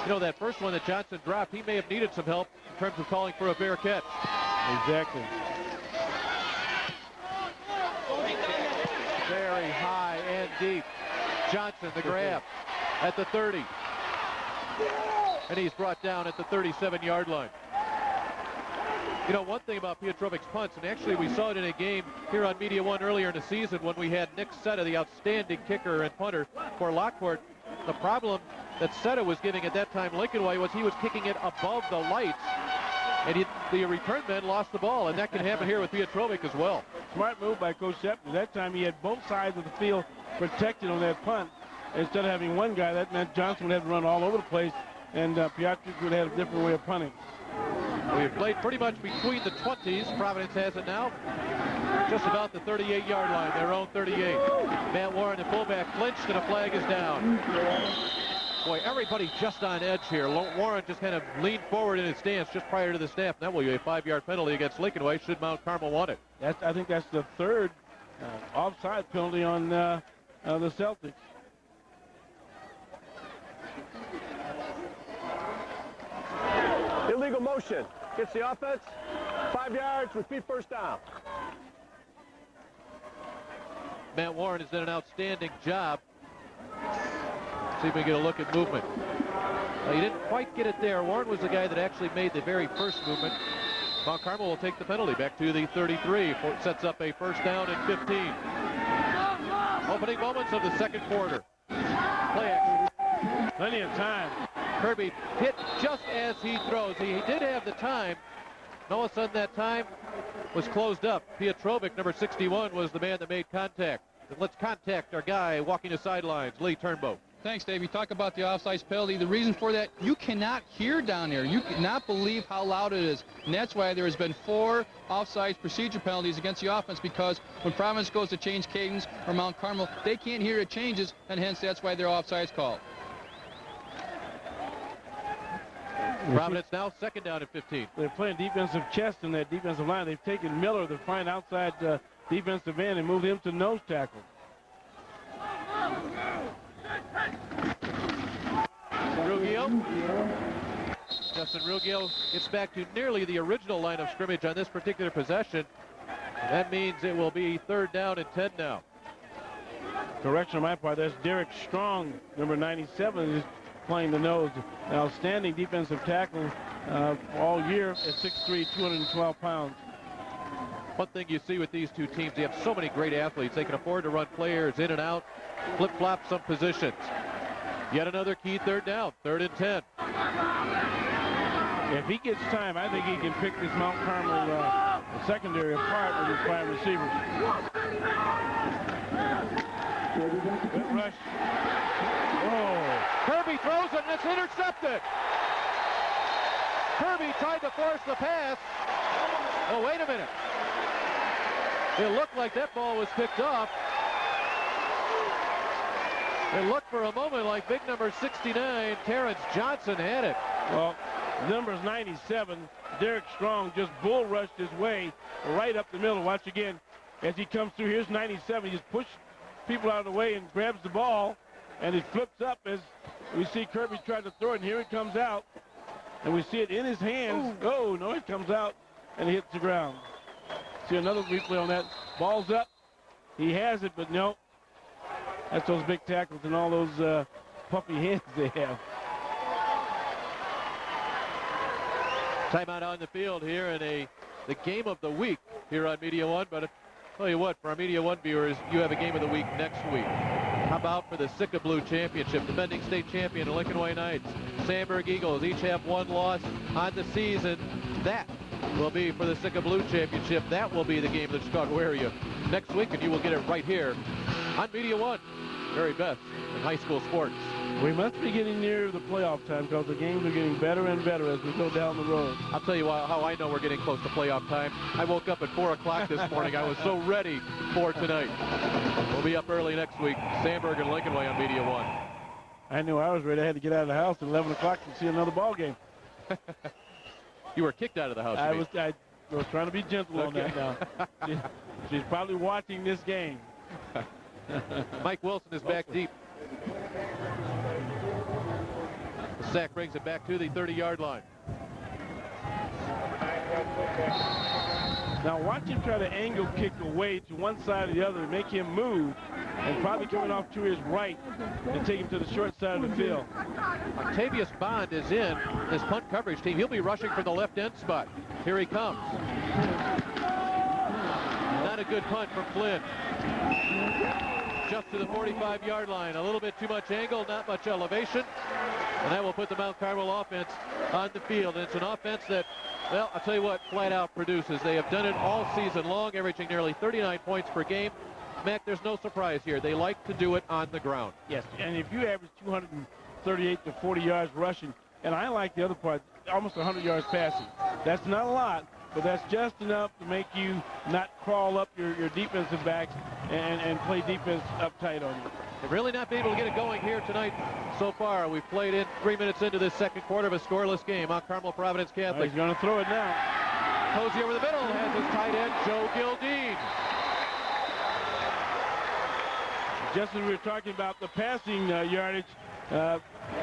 [SPEAKER 1] You know, that first one that Johnson dropped, he may have needed some help in terms of calling for a fair catch.
[SPEAKER 2] Exactly.
[SPEAKER 1] Very high and deep. Johnson, the grab at the 30. And he's brought down at the 37-yard line. You know, one thing about Petrovic's punts, and actually we saw it in a game here on Media One earlier in the season when we had Nick Setta, the outstanding kicker and punter for Lockport. The problem that Setta was giving at that time Lincoln Way was he was kicking it above the lights, and the return men lost the ball, and that can happen here with Petrovic as well.
[SPEAKER 2] Smart move by Coach Shepton. That time he had both sides of the field protected on that punt. Instead of having one guy, that meant Johnson would have to run all over the place, and Piotrowicz would have a different way of punting.
[SPEAKER 1] We've played pretty much between the 20s. Providence has it now just about the 38-yard line, their own 38. Matt Warren, the fullback, flinched, and a flag is down. Boy, everybody just on edge here. Warren just kind of leaned forward in his stance just prior to the snap. That will be a 5-yard penalty against Lincoln Way should Mount Carmel want it.
[SPEAKER 2] I think that's the 3rd offside penalty on the Celtics.
[SPEAKER 12] Illegal motion. Gets the offense. 5 yards. Repeat first down.
[SPEAKER 1] Matt Warren has done an outstanding job. See if we get a look at movement. He didn't quite get it there. Warren was the guy that actually made the very first movement. Mount Carmel will take the penalty back to the 33. Sets up a first down and 15. Opening moments of the second quarter. Play action.
[SPEAKER 2] Plenty of time.
[SPEAKER 1] Kirby hit just as he throws. He did have the time. All of a sudden that time was closed up. Petrovic, number 61, was the man that made contact. Let's contact our guy walking the sidelines, Lee Turnbow.
[SPEAKER 3] Thanks, Dave. You talk about the offsides penalty. The reason for that, you cannot hear down there. You cannot believe how loud it is. And that's why there has been 4 offsides procedure penalties against the offense, because when Providence goes to change cadence or Mount Carmel, they can't hear it changes, and hence that's why their offsides called.
[SPEAKER 1] Providence now 2nd down and 15.
[SPEAKER 2] They're playing defensive chest in that defensive line. They've taken Miller, the fine outside defensive end, and moved him to nose tackle.
[SPEAKER 1] Ruggiero. Justin Ruggiero gets back to nearly the original line of scrimmage on this particular possession. That means it will be 3rd down and 10 now.
[SPEAKER 2] Correction on my part, that's Derek Strong, number 97, is playing the nose. An outstanding defensive tackle all year at 6'3", 212 pounds.
[SPEAKER 1] One thing you see with these two teams, they have so many great athletes. They can afford to run players in and out, flip-flop some positions. Yet another key 3rd down, 3rd and 10.
[SPEAKER 2] If he gets time, I think he can pick this Mount Carmel secondary apart with his 5 receivers. Good rush.
[SPEAKER 1] Oh, Kirby throws it and it's intercepted. Kirby tried to force the pass. Oh, wait a minute. It looked like that ball was picked off. It looked for a moment like big number 69, Terrence Johnson, had it.
[SPEAKER 2] Well, numbers 97, Derek Strong just bull rushed his way right up the middle. Watch again as he comes through. Here's 97. He just pushes people out of the way and grabs the ball and it flips up as we see Kirby try to throw it, and here it comes out. And we see it in his hands. Oh, no, it comes out, and it hits the ground. See another replay on that. Ball's up. He has it, but no. That's those big tackles and all those puffy hands they have.
[SPEAKER 1] Timeout on the field here in the game of the week here on Media One. But I'll tell you what, for our Media One viewers, you have a game of the week next week. How about for the Sika Blue Championship, defending state champion, the Lincoln Way Knights, Sandburg Eagles, each have one loss on the season. That will be for the Sika Blue Championship. That will be the game of the Chicago area next week, and you will get it right here on Media One. Very best in high school sports.
[SPEAKER 2] We must be getting near the playoff time because the games are getting better and better as we go down the road.
[SPEAKER 1] I'll tell you how I know we're getting close to playoff time. I woke up at 4 o'clock this morning. I was so ready for tonight. We'll be up early next week. Sandburg and Lincoln Way on Media One.
[SPEAKER 2] I knew I was ready. I had to get out of the house at 11 o'clock to see another ball game.
[SPEAKER 1] You were kicked out of the house.
[SPEAKER 2] I was trying to be gentle on that now. She's probably watching this game.
[SPEAKER 1] Mike Wilson is back deep. The sack brings it back to the 30-yard line.
[SPEAKER 2] Now watch him try to angle kick away to one side or the other and make him move, and probably coming off to his right and take him to the short side of the field.
[SPEAKER 1] Octavius Bond is in his punt coverage team. He'll be rushing for the left end spot. Here he comes. Not a good punt from Flynn. Just to the 45-yard line. A little bit too much angle, not much elevation. And that will put the Mount Carmel offense on the field. And it's an offense that, well, I'll tell you what, flat out produces. They have done it all season long, averaging nearly 39 points per game. Mac, there's no surprise here. They like to do it on the ground.
[SPEAKER 2] Yes, and if you average 238 to 40 yards rushing, and I like the other part, almost 100 yards passing. That's not a lot, but that's just enough to make you not crawl up your defensive backs and play defense uptight on you.
[SPEAKER 1] They've really not been able to get it going here tonight so far. We've played in 3 minutes into this second quarter of a scoreless game. Mount Carmel Providence Catholic.
[SPEAKER 2] He's going to throw it now.
[SPEAKER 1] Posey over the middle has his tight end, Joe Gildine.
[SPEAKER 2] Just as we were talking about the passing yardage,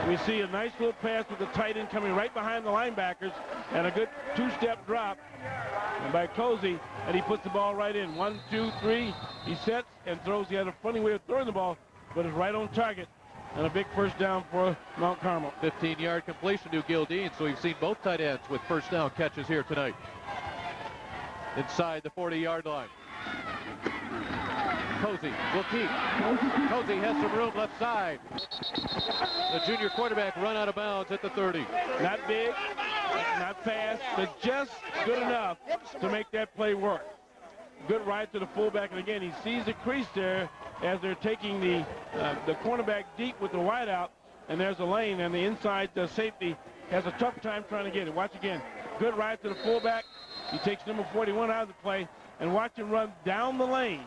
[SPEAKER 2] we see a nice little pass with the tight end coming right behind the linebackers and a good two-step drop by Cozy, and he puts the ball right in. 1, 2, 3. He sets and throws. He had a funny way of throwing the ball, but it's right on target. And a big first down for Mount Carmel.
[SPEAKER 1] 15-yard completion to Gildine, so we've seen both tight ends with first down catches here tonight. Inside the 40-yard line. Cozy will keep. Cozy has some room left side. The junior quarterback run out of bounds at the 30.
[SPEAKER 2] Not big, not fast, but just good enough to make that play work. Good ride to the fullback, and again, he sees the crease there as they're taking the cornerback deep with the wideout, and there's a lane, and the inside safety has a tough time trying to get it. Watch again. Good ride to the fullback. He takes number 41 out of the play, and watch him run down the lane.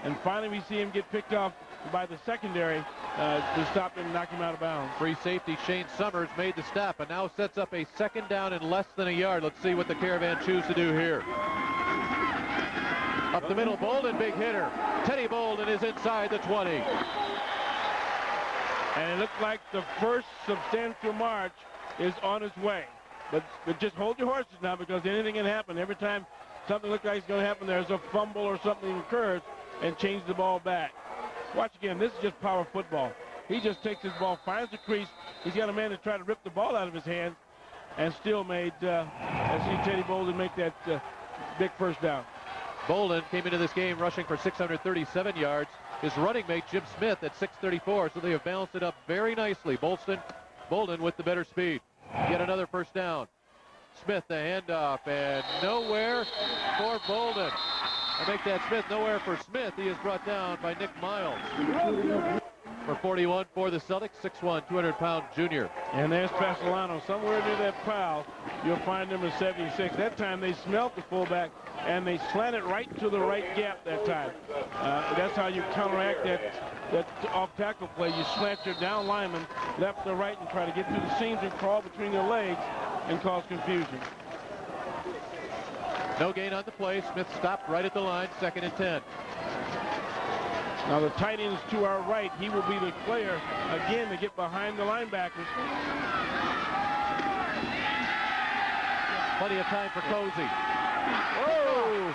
[SPEAKER 2] And finally, we see him get picked off by the secondary to stop him and knock him out of bounds.
[SPEAKER 1] Free safety Shane Summers made the stop and now sets up a second down and less than a yard. Let's see what the Caravan choose to do here. Up the middle, Bolden, big hitter. Teddy Bolden is inside the 20.
[SPEAKER 2] And it looks like the first substantial march is on its way. But just hold your horses now, because anything can happen. Every time something looks like it's going to happen, there's a fumble or something occurs, and change the ball back. Watch again. This is just power football. He just takes his ball, finds the crease. He's got a man to try to rip the ball out of his hands, and still made, I see Teddy Bolden make that big first down.
[SPEAKER 1] Bolden came into this game rushing for 637 yards. His running mate, Jim Smith, at 634, so they have balanced it up very nicely. Bolden with the better speed. Yet another first down. Smith, the handoff, and nowhere for Bolden. I make that Smith, nowhere for Smith. He is brought down by Nick Miles. For 41 for the Celtics, 6'1", 200-pound junior.
[SPEAKER 2] And there's Pasolano. Somewhere near that pile, you'll find him at 76. That time they smelt the fullback, and they slanted right to the right gap that time. That's how you counteract that off-tackle play. You slant your down lineman left to right and try to get through the seams and crawl between their legs and cause confusion.
[SPEAKER 1] No gain on the play. Smith stopped right at the line, 2nd and 10.
[SPEAKER 2] Now the tight end is to our right. He will be the player, again, to get behind the linebackers.
[SPEAKER 1] Plenty of time for Cozy. Whoa!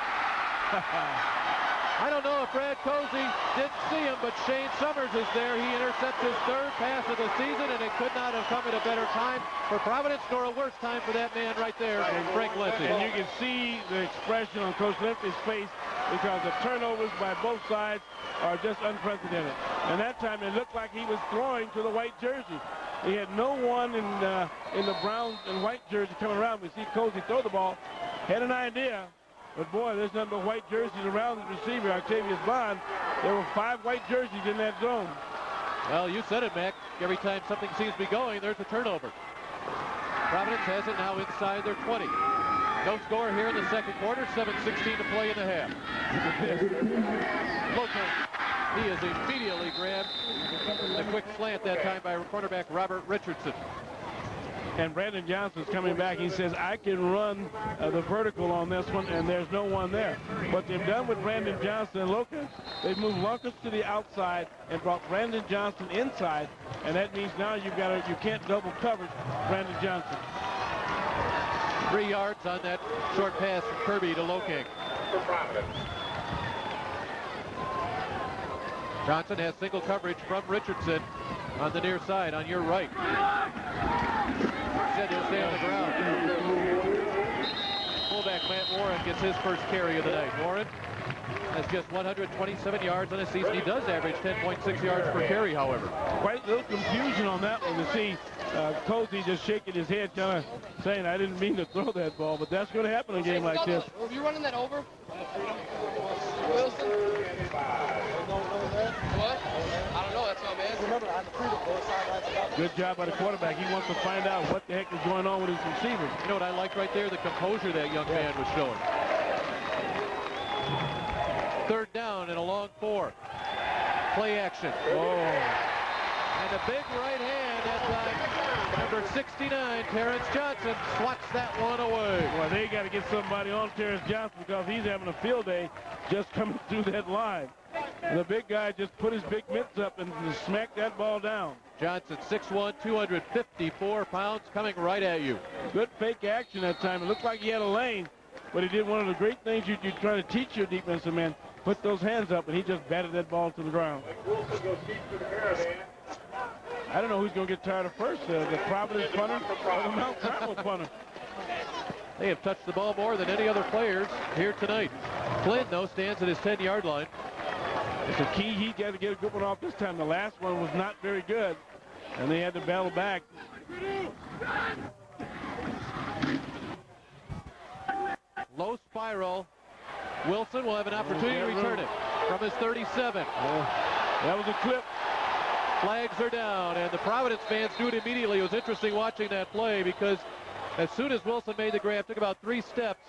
[SPEAKER 1] I don't know if Brad Cozy didn't see him, but Shane Summers is there. He intercepts his third pass of the season, and it could not have come at a better time for Providence, nor a worse time for that man right there, Frank Lindsay.
[SPEAKER 2] And you can see the expression on Coach Lindsay's face because the turnovers by both sides are just unprecedented. And that time it looked like he was throwing to the white jersey. He had no one in the brown and white jersey coming around. We see Cozy throw the ball, had an idea, but boy, there's nothing but white jerseys around the receiver, Octavius Bond. There were 5 white jerseys in that zone.
[SPEAKER 1] Well, you said it, Mac. Every time something seems to be going, there's a turnover. Providence has it now inside their 20. No score here in the second quarter, 7:16 to play in the half. He is immediately grabbed. A quick slant that time by cornerback Robert Richardson.
[SPEAKER 2] And Brandon Johnson's coming back. He says, I can run the vertical on this one, and there's no one there. What they've done with Brandon Johnson and Locust, they've moved Locust to the outside and brought Brandon Johnson inside, and that means now you can't double cover Brandon Johnson.
[SPEAKER 1] 3 yards on that short pass from Kirby to Lokeng. Johnson has single coverage from Richardson on the near side, on your right. Said he'll stay on the ground. Fullback Matt Warren gets his first carry of the night. Warren has just 127 yards on the season. He does average 10.6 yards per carry, however.
[SPEAKER 2] Quite a little confusion on that one to see Cozy just shaking his head, kind of saying, I didn't mean to throw that ball, but that's going to happen in a game like this.
[SPEAKER 10] Are you running that over? Wilson? What? I don't know. That's what I'm asking. Remember, I'm the
[SPEAKER 2] Good job by the quarterback. He wants to find out what the heck is going on with his receivers.
[SPEAKER 1] You know what I liked right there? The composure that young man was showing. Third down and a long 4. Play action. And a big right hand that time. Number 69, Terrence Johnson, swats that one away.
[SPEAKER 2] Well, they got to get somebody on Terrence Johnson because he's having a field day just coming through that line. And the big guy just put his big mitts up and just smacked that ball down.
[SPEAKER 1] Johnson, 6'1", 254 pounds, coming right at you.
[SPEAKER 2] Good fake action that time. It looked like he had a lane, but he did one of the great things you try to teach your defensive man. Put those hands up, and he just batted that ball to the ground. I don't know who's going to get tired of first, the Providence punter or the Mount Carmel punter.
[SPEAKER 1] They have touched the ball more than any other players here tonight. Flynn, though, stands at his 10-yard line.
[SPEAKER 2] It's a key. He got to get a good one off this time. The last one was not very good, and they had to battle back.
[SPEAKER 1] Low spiral. Wilson will have an opportunity to return it from his 37.
[SPEAKER 2] That was a clip.
[SPEAKER 1] Flags are down, and the Providence fans do it immediately. It was interesting watching that play because as soon as Wilson made the grab, took about 3 steps,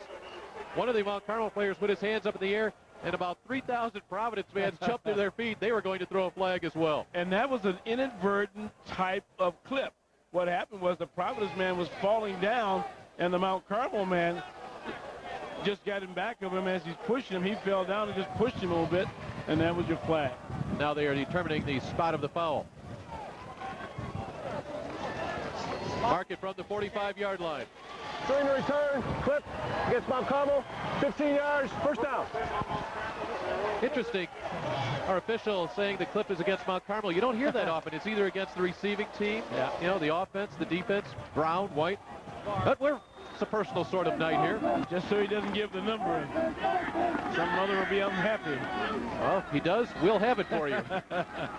[SPEAKER 1] one of the Mount Carmel players put his hands up in the air, and about 3,000 Providence fans jumped to their feet. They were going to throw a flag as well.
[SPEAKER 2] And that was an inadvertent type of clip. What happened was the Providence man was falling down, and the Mount Carmel man just got in back of him as he's pushing him. He fell down and just pushed him a little bit, and that was your flag.
[SPEAKER 1] Now they are determining the spot of the foul. Mark it from the 45-yard line.
[SPEAKER 12] During the return, clip against Mount Carmel, 15 yards, first down.
[SPEAKER 1] Interesting. Our official saying the clip is against Mount Carmel. You don't hear that often. It's either against the receiving team, you know, the offense, the defense, brown, white. But it's a personal sort of night here.
[SPEAKER 2] Just so he doesn't give the number. Some mother will be unhappy.
[SPEAKER 1] Well, if he does, we'll have it for you.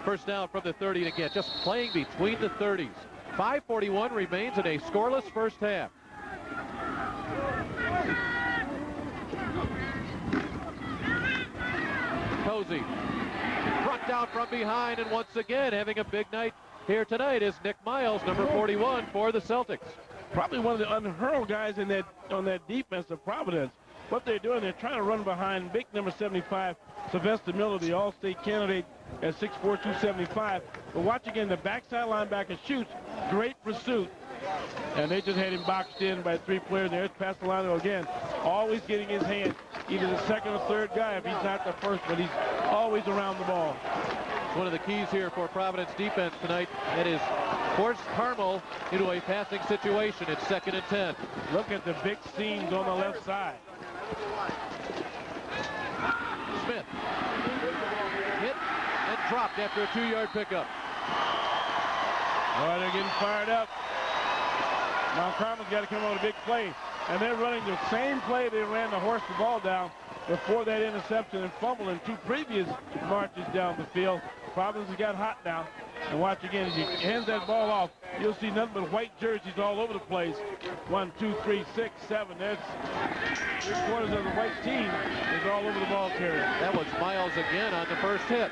[SPEAKER 1] First down from the 30 again, just playing between the 30s. 5:41 remains in a scoreless first half. Cozy brought down from behind, and once again having a big night here tonight is Nick Miles, number 41 for the Celtics.
[SPEAKER 2] Probably one of the unhurled guys on that defense of Providence. What they're doing, they're trying to run behind big number 75, Sylvester Miller, the All-State candidate at 6'4", 275. But watch again, the backside linebacker shoots, great pursuit. And they just had him boxed in by 3 players. There's Pastelano again, always getting his hand, either the second or third guy if he's not the first, but he's always around the ball.
[SPEAKER 1] One of the keys here for Providence defense tonight, that is force Carmel into a passing situation. It's 2nd and 10.
[SPEAKER 2] Look at the big seams on the left side.
[SPEAKER 1] Smith hit and dropped after a 2-yard pickup.
[SPEAKER 2] Oh, they're getting fired up. Mount Carmel's got to come on a big play. And they're running the same play they ran to horse the ball down before that interception and fumble in 2 previous marches down the field. Providence has got hot now. And watch again, as he hands that ball off, you'll see nothing but white jerseys all over the place. 1, 2, 3, 6, 7. That's 3/4 of the white team is all over the ball carrier.
[SPEAKER 1] That was Miles again on the first hit.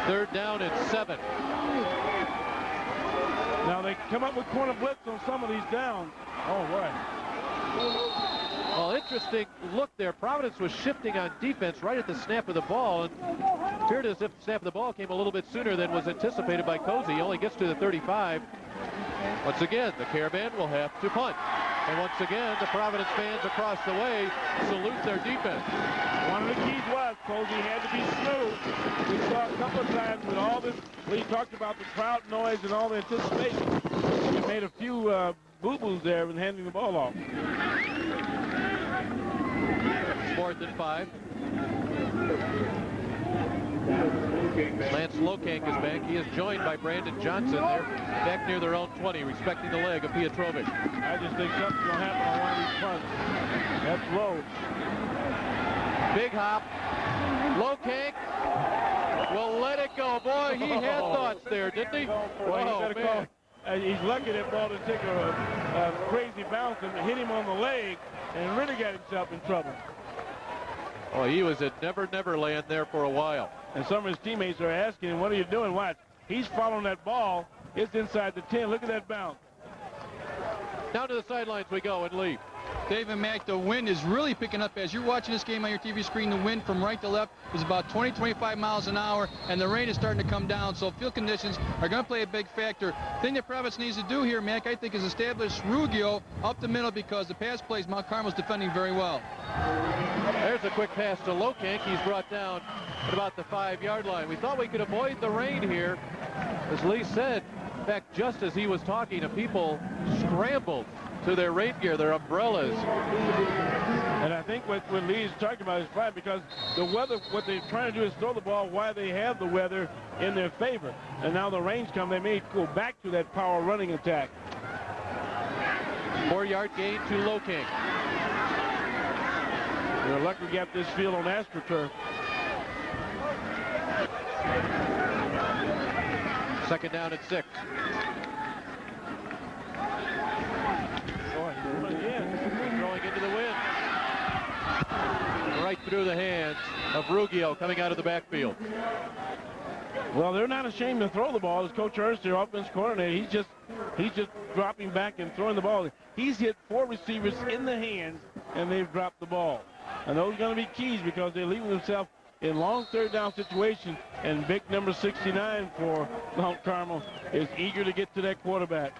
[SPEAKER 1] 3rd down and 7.
[SPEAKER 2] Now they come up with corner blitz on some of these downs. Oh, boy.
[SPEAKER 1] Well, interesting look there. Providence was shifting on defense right at the snap of the ball. And it appeared as if the snap of the ball came a little bit sooner than was anticipated by Cozy. He only gets to the 35. Once again, the Caravan will have to punt. And once again, the Providence fans across the way salute their defense.
[SPEAKER 2] One of the keys was Cozy had to be smooth. We saw a couple of times with all this, when he talked about the crowd noise and all the anticipation. He made a few boo-boos there when handing the ball off.
[SPEAKER 1] 4th and 5. Lance Lokank is back. He is joined by Brandon Johnson. They're back near their own 20, respecting the leg of Pietrovic.
[SPEAKER 2] I just think something's going to happen on one of these punts. That's low.
[SPEAKER 1] Big hop. Lokank will let it go. Boy, he had thoughts there, didn't he?
[SPEAKER 2] Well, he man. He's lucky that ball didn't take a crazy bounce and hit him on the leg and really got himself in trouble.
[SPEAKER 1] Oh, he was at Never Never Land there for a while.
[SPEAKER 2] And some of his teammates are asking him, what are you doing? Watch. He's following that ball. It's inside the 10. Look at that bounce.
[SPEAKER 1] Down to the sidelines we go and leave.
[SPEAKER 3] Dave and Mac, the wind is really picking up. As you're watching this game on your TV screen, the wind from right to left is about 20, 25 miles an hour, and the rain is starting to come down, so field conditions are going to play a big factor. The thing that Providence needs to do here, Mac, I think, is establish Ruggio up the middle, because the pass plays Mount Carmel's defending very well.
[SPEAKER 1] There's a quick pass to Lokank. He's brought down at about the 5-yard line. We thought we could avoid the rain here. As Lee said, in fact, just as he was talking, people scrambled to their rain gear, their umbrellas.
[SPEAKER 2] And I think what Lee is talking about is right, because the weather, what they're trying to do is throw the ball while they have the weather in their favor. And now the rain's come, they may go back to that power running attack.
[SPEAKER 1] 4-yard gain to Lokank.
[SPEAKER 2] They're lucky to get this field on AstroTurf.
[SPEAKER 1] 2nd down and 6. Throwing into the wind. Right through the hands of Ruggio coming out of the backfield.
[SPEAKER 2] Well, they're not ashamed to throw the ball. As Coach Ernst, their offense coordinator, he's just dropping back and throwing the ball. He's hit 4 receivers in the hands, and they've dropped the ball. And those are going to be keys, because they're leaving themselves in long 3rd down situation, and big number 69 for Mount Carmel is eager to get to that quarterback.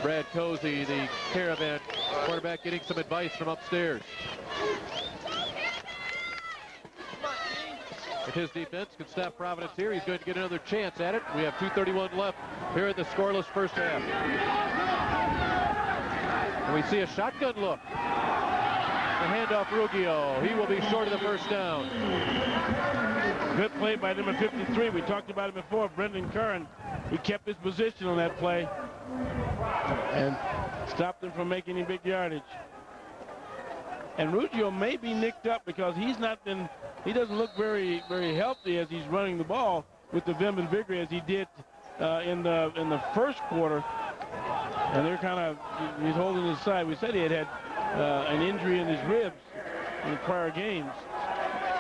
[SPEAKER 1] Brad Cozy, the Caravan quarterback, getting some advice from upstairs. If his defense can stop Providence here, he's going to get another chance at it. We have 2:31 left here in the scoreless first half. And we see a shotgun look. The handoff Ruggio. He will be short of the first down.
[SPEAKER 2] Good play by number 53. We talked about it before. Brendan Curran. He kept his position on that play and stopped him from making any big yardage. And Ruggio may be nicked up, because he doesn't look very, very healthy as he's running the ball with the vim and vigor as he did in the first quarter. And they're he's holding his side. We said he had an injury in his ribs in prior games.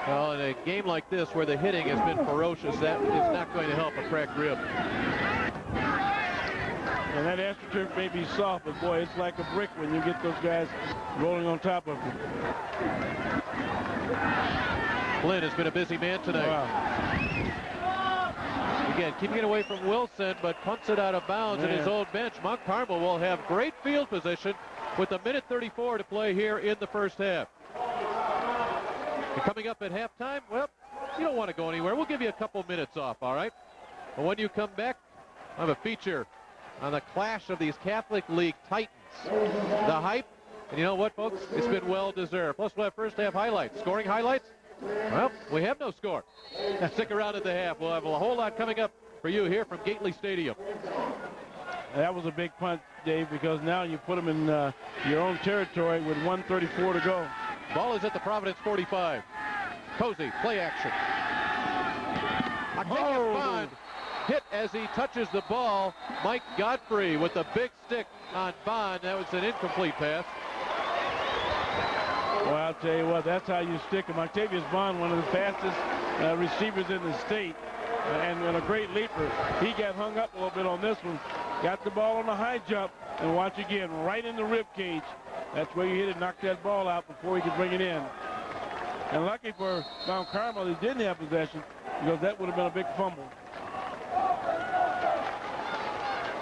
[SPEAKER 1] Well, in a game like this where the hitting has been ferocious, that is not going to help a cracked rib.
[SPEAKER 2] And that AstroTurf may be soft, but boy, it's like a brick when you get those guys rolling on top of you.
[SPEAKER 1] Flynn has been a busy man tonight.
[SPEAKER 2] Wow.
[SPEAKER 1] Again, keeping it away from Wilson, but punts it out of bounds at his own bench. Mount Carmel will have great field position with 1:34 to play here in the first half.
[SPEAKER 13] And coming up at halftime, well, you don't want to go anywhere. We'll give you a couple minutes off, all right? But when you come back, I have a feature on the clash of these Catholic League Titans. The hype, and you know what, folks? It's been well-deserved. Plus, we'll have first-half highlights. Scoring highlights? Well, we have no score. Stick around at the half. We'll have a whole lot coming up for you here from Gately Stadium.
[SPEAKER 2] That was a big punt, Dave, because now you put them in your own territory with 1:34 to go.
[SPEAKER 13] Ball is at the Providence 45. Cozy, play action. Bond hit as he touches the ball. Mike Godfrey with the big stick on Bond. That was an incomplete pass.
[SPEAKER 2] Well, I'll tell you what, that's how you stick him. Octavius Bond, one of the fastest receivers in the state, and a great leaper. He got hung up a little bit on this one. Got the ball on the high jump, and watch again, right in the rib cage. That's where you hit it, knock that ball out before he could bring it in. And lucky for Mount Carmel, he didn't have possession, because that would have been a big fumble.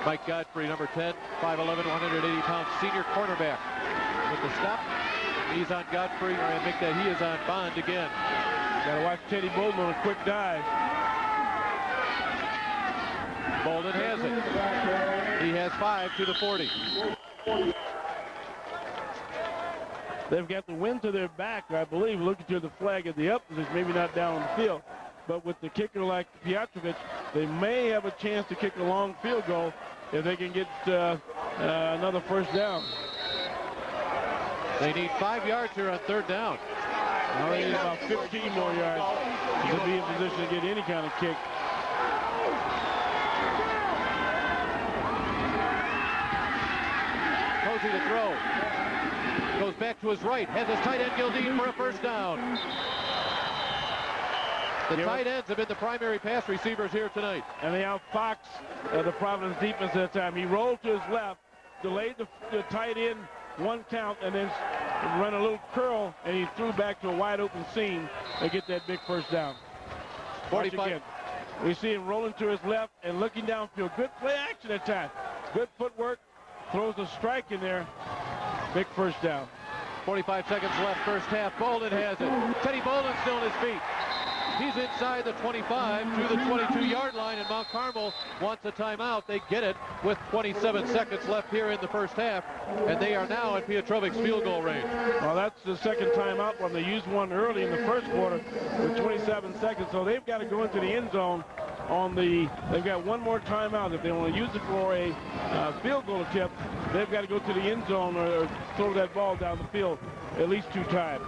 [SPEAKER 13] Mike Godfrey, number 10, 5'11", 180-pound senior cornerback. With the stop, he's on Godfrey, and make that he is on Bond again.
[SPEAKER 2] Got to watch Teddy Bolden on a quick dive.
[SPEAKER 13] Bolden has it. He has 5 to the 40.
[SPEAKER 2] They've got the wind to their back, I believe, looking to the flag at the up position, maybe not down on the field. But with the kicker like Piotrovic, they may have a chance to kick a long field goal if they can get another first down.
[SPEAKER 13] They need 5 yards here on third down.
[SPEAKER 2] Now they need about 15 more yards to be in position to get any kind of kick.
[SPEAKER 13] Cozy to throw. Goes back to his right. Has his tight end Gildine for a first down. The tight ends have been the primary pass receivers here tonight.
[SPEAKER 2] And they outfox the Providence defense at that time. He rolled to his left, delayed the tight end one count, and then run a little curl, and he threw back to a wide open seam to get that big first down.
[SPEAKER 13] 45.
[SPEAKER 2] Again. We see him rolling to his left and looking downfield. Good play action at time. Good footwork. Throws a strike in there. Big first down.
[SPEAKER 13] 45 seconds left, first half. Bolden has it. Teddy Bolden still on his feet. He's inside the 25 to the 22-yard line, and Mount Carmel wants a timeout. They get it with 27 seconds left here in the first half, and they are now in Piotrovic's field goal range.
[SPEAKER 2] Well, that's the second timeout one. They used one early in the first quarter with 27 seconds, so they've got to go into the end zone on the, they've got one more timeout. If they want to use it for a field goal attempt, they've got to go to the end zone or throw that ball down the field at least 2 times.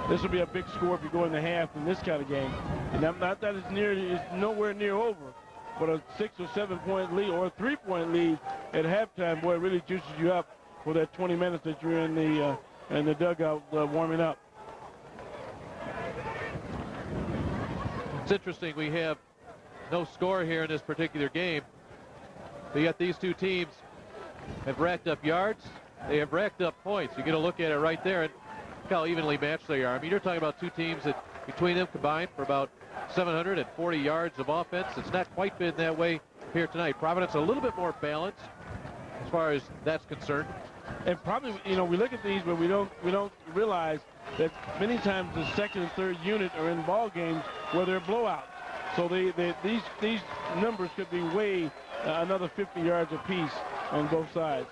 [SPEAKER 2] This will be a big score if you go in the half in this kind of game. And not that it's nowhere near over, but a 6 or 7 point lead or a 3-point lead at halftime, boy, it really juices you up for that 20 minutes that you're in the dugout warming up.
[SPEAKER 13] It's interesting, we have no score here in this particular game, but yet these two teams have racked up yards, they have racked up points. You get a look at it right there, and look how evenly matched they are. I mean, you're talking about two teams that between them combined for about 740 yards of offense. It's not quite been that way here tonight. Providence a little bit more balanced as far as that's concerned.
[SPEAKER 2] And probably, you know, we look at these, but we don't realize that many times the second and third unit are in ball games where they're blowouts. So these numbers could be way another 50 yards apiece on both sides.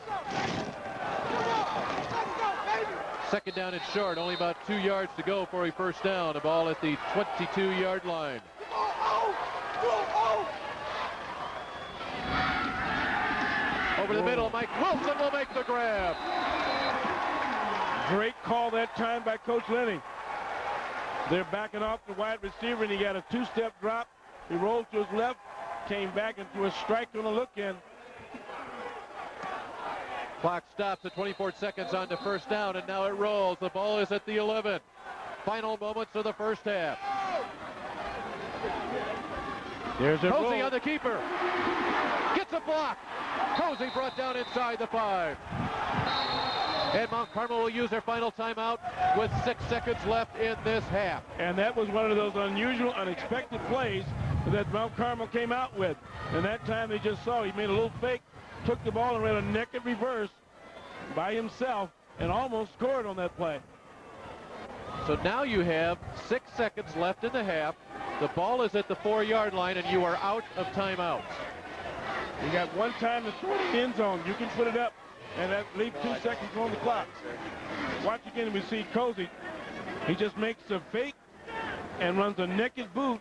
[SPEAKER 13] Second down and short, only about 2 yards to go for a first down. The ball at the 22-yard line. Over the middle, Mike Wilson will make the grab.
[SPEAKER 2] Great call that time by Coach Lenny. They're backing off the wide receiver, and he got a 2-step drop. He rolled to his left, came back and threw a strike on the look-in.
[SPEAKER 13] Clock stops at 24 seconds on the first down, and now it rolls. The ball is at the 11. Final moments of the first half.
[SPEAKER 2] There's a
[SPEAKER 13] Cozy on the keeper. Gets a block. Cozy brought down inside the 5. And Mount Carmel will use their final timeout with 6 seconds left in this half.
[SPEAKER 2] And that was one of those unusual, unexpected plays that Mount Carmel came out with. And that time they just saw he made a little fake, took the ball and ran a naked reverse by himself and almost scored on that play.
[SPEAKER 13] So now you have 6 seconds left in the half. The ball is at the 4-yard line, and you are out of timeouts.
[SPEAKER 2] You got one time to throw it in the end zone. You can put it up, and that leave 2 seconds on the clock. Watch again. We see Cozy. He just makes a fake and runs a naked boot.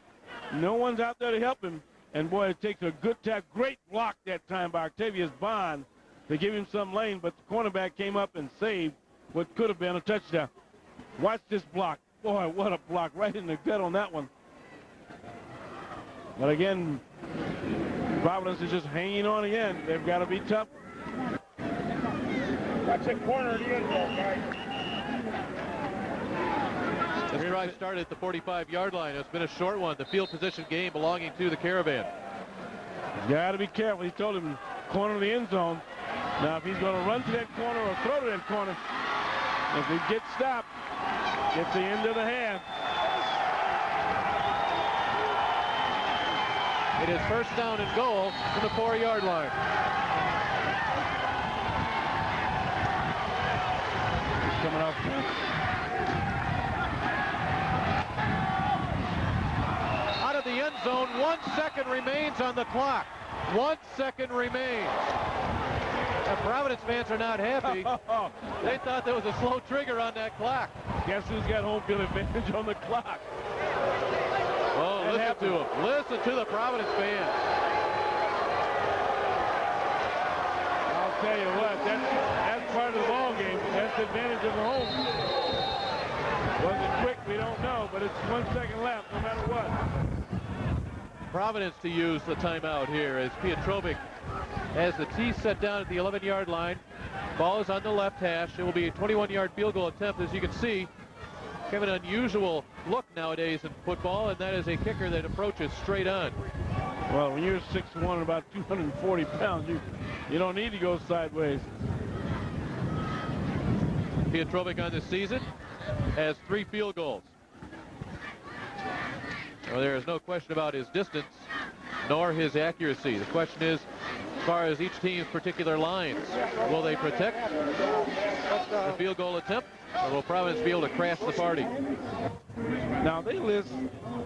[SPEAKER 2] No one's out there to help him. And, boy, it takes a good tap. Great block that time by Octavius Bond to give him some lane, but the cornerback came up and saved what could have been a touchdown. Watch this block. Boy, what a block. Right in the gut on that one. But, again, Providence is just hanging on again. They've got to be tough.
[SPEAKER 12] Watch that corner of the end zone, guys.
[SPEAKER 13] This drive started at the 45-yard line. It's been a short one. The field position game belonging to the Caravan.
[SPEAKER 2] He's got to be careful. He told him corner of the end zone. Now, if he's going to run to that corner or throw to that corner, if he gets stopped, gets the end of the half.
[SPEAKER 13] It is first down and goal from the 4-yard line.
[SPEAKER 2] He's coming off.
[SPEAKER 13] Out of the end zone, 1 second remains on the clock. 1 second remains. The Providence fans are not happy. They thought there was a slow trigger on that clock.
[SPEAKER 2] Guess who's got home field advantage on the clock?
[SPEAKER 13] Oh, listen to him. Listen to the Providence fans.
[SPEAKER 2] I'll tell you what, that's part of the ball game. That's the advantage of the home. Was it quick? We don't know, but it's 1 second left no matter what.
[SPEAKER 13] Providence to use the timeout here as Piotrovic has the tee set down at the 11-yard line. Ball is on the left hash. It will be a 21-yard field goal attempt. As you can see, kind of an unusual look nowadays in football, and that is a kicker that approaches straight on.
[SPEAKER 2] Well, when you're 6'1" and about 240 pounds, you don't need to go sideways.
[SPEAKER 13] Piotrovic on this season has 3 field goals. Well, there is no question about his distance nor his accuracy. The question is, as far as each team's particular lines, will they protect the field goal attempt, or will Providence be able to crash the party?
[SPEAKER 2] Now, they list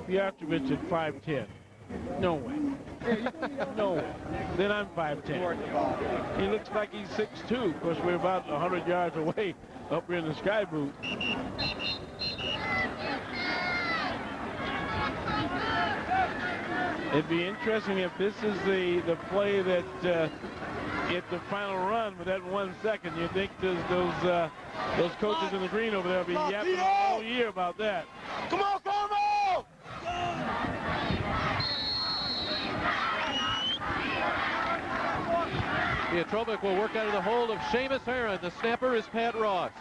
[SPEAKER 2] Piotrovic at 5'10". No way. No way. Then I'm 5'10". He looks like he's 6'2". Of course, we're about 100 yards away up here in the sky booth. It'd be interesting if this is the play that at the final run with that 1 second. You think those coaches in the green over there will be yapping all year about that.
[SPEAKER 12] Come on, Carmel!
[SPEAKER 13] Piotrovic will work out of the hold of Seamus Heron. The snapper is Pat Ross.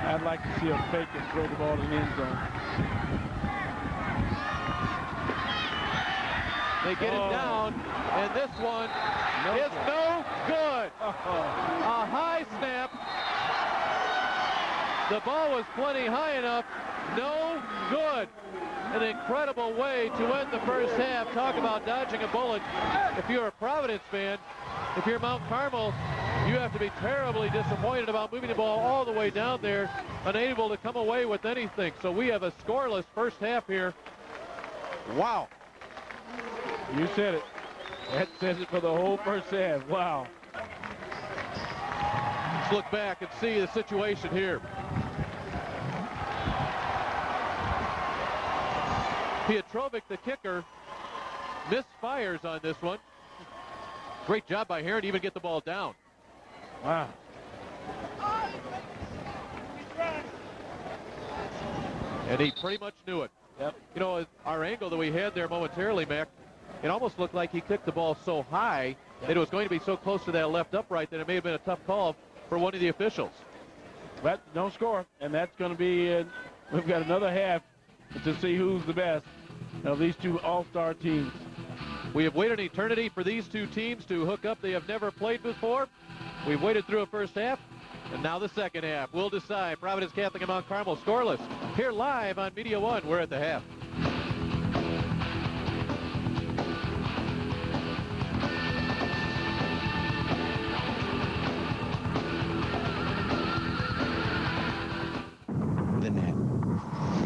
[SPEAKER 2] I'd like to see a fake and throw the ball in the end zone.
[SPEAKER 13] They get him down, and this one is no good. A high snap. The ball was plenty high enough. No good. An incredible way to end the first half. Talk about dodging a bullet. If you're a Providence fan, if you're Mount Carmel, you have to be terribly disappointed about moving the ball all the way down there, unable to come away with anything. So we have a scoreless first half here. Wow.
[SPEAKER 2] You said it. That says it for the whole first half. Wow.
[SPEAKER 13] Let's look back and see the situation here. Piotrovic, the kicker, misfires on this one. Great job by Heron to even get the ball down.
[SPEAKER 2] Wow.
[SPEAKER 13] And he pretty much knew it.
[SPEAKER 2] Yep.
[SPEAKER 13] You know, our angle that we had there momentarily, Mac, it almost looked like he kicked the ball so high that it was going to be so close to that left upright that it may have been a tough call for one of the officials.
[SPEAKER 2] But no score, and that's going to be, we've got another half to see who's the best of these two all-star teams.
[SPEAKER 13] We have waited an eternity for these two teams to hook up. They have never played before. We've waited through a first half, and now the second half. We'll decide. Providence Catholic and Mount Carmel scoreless. Here live on Media One, we're at the half.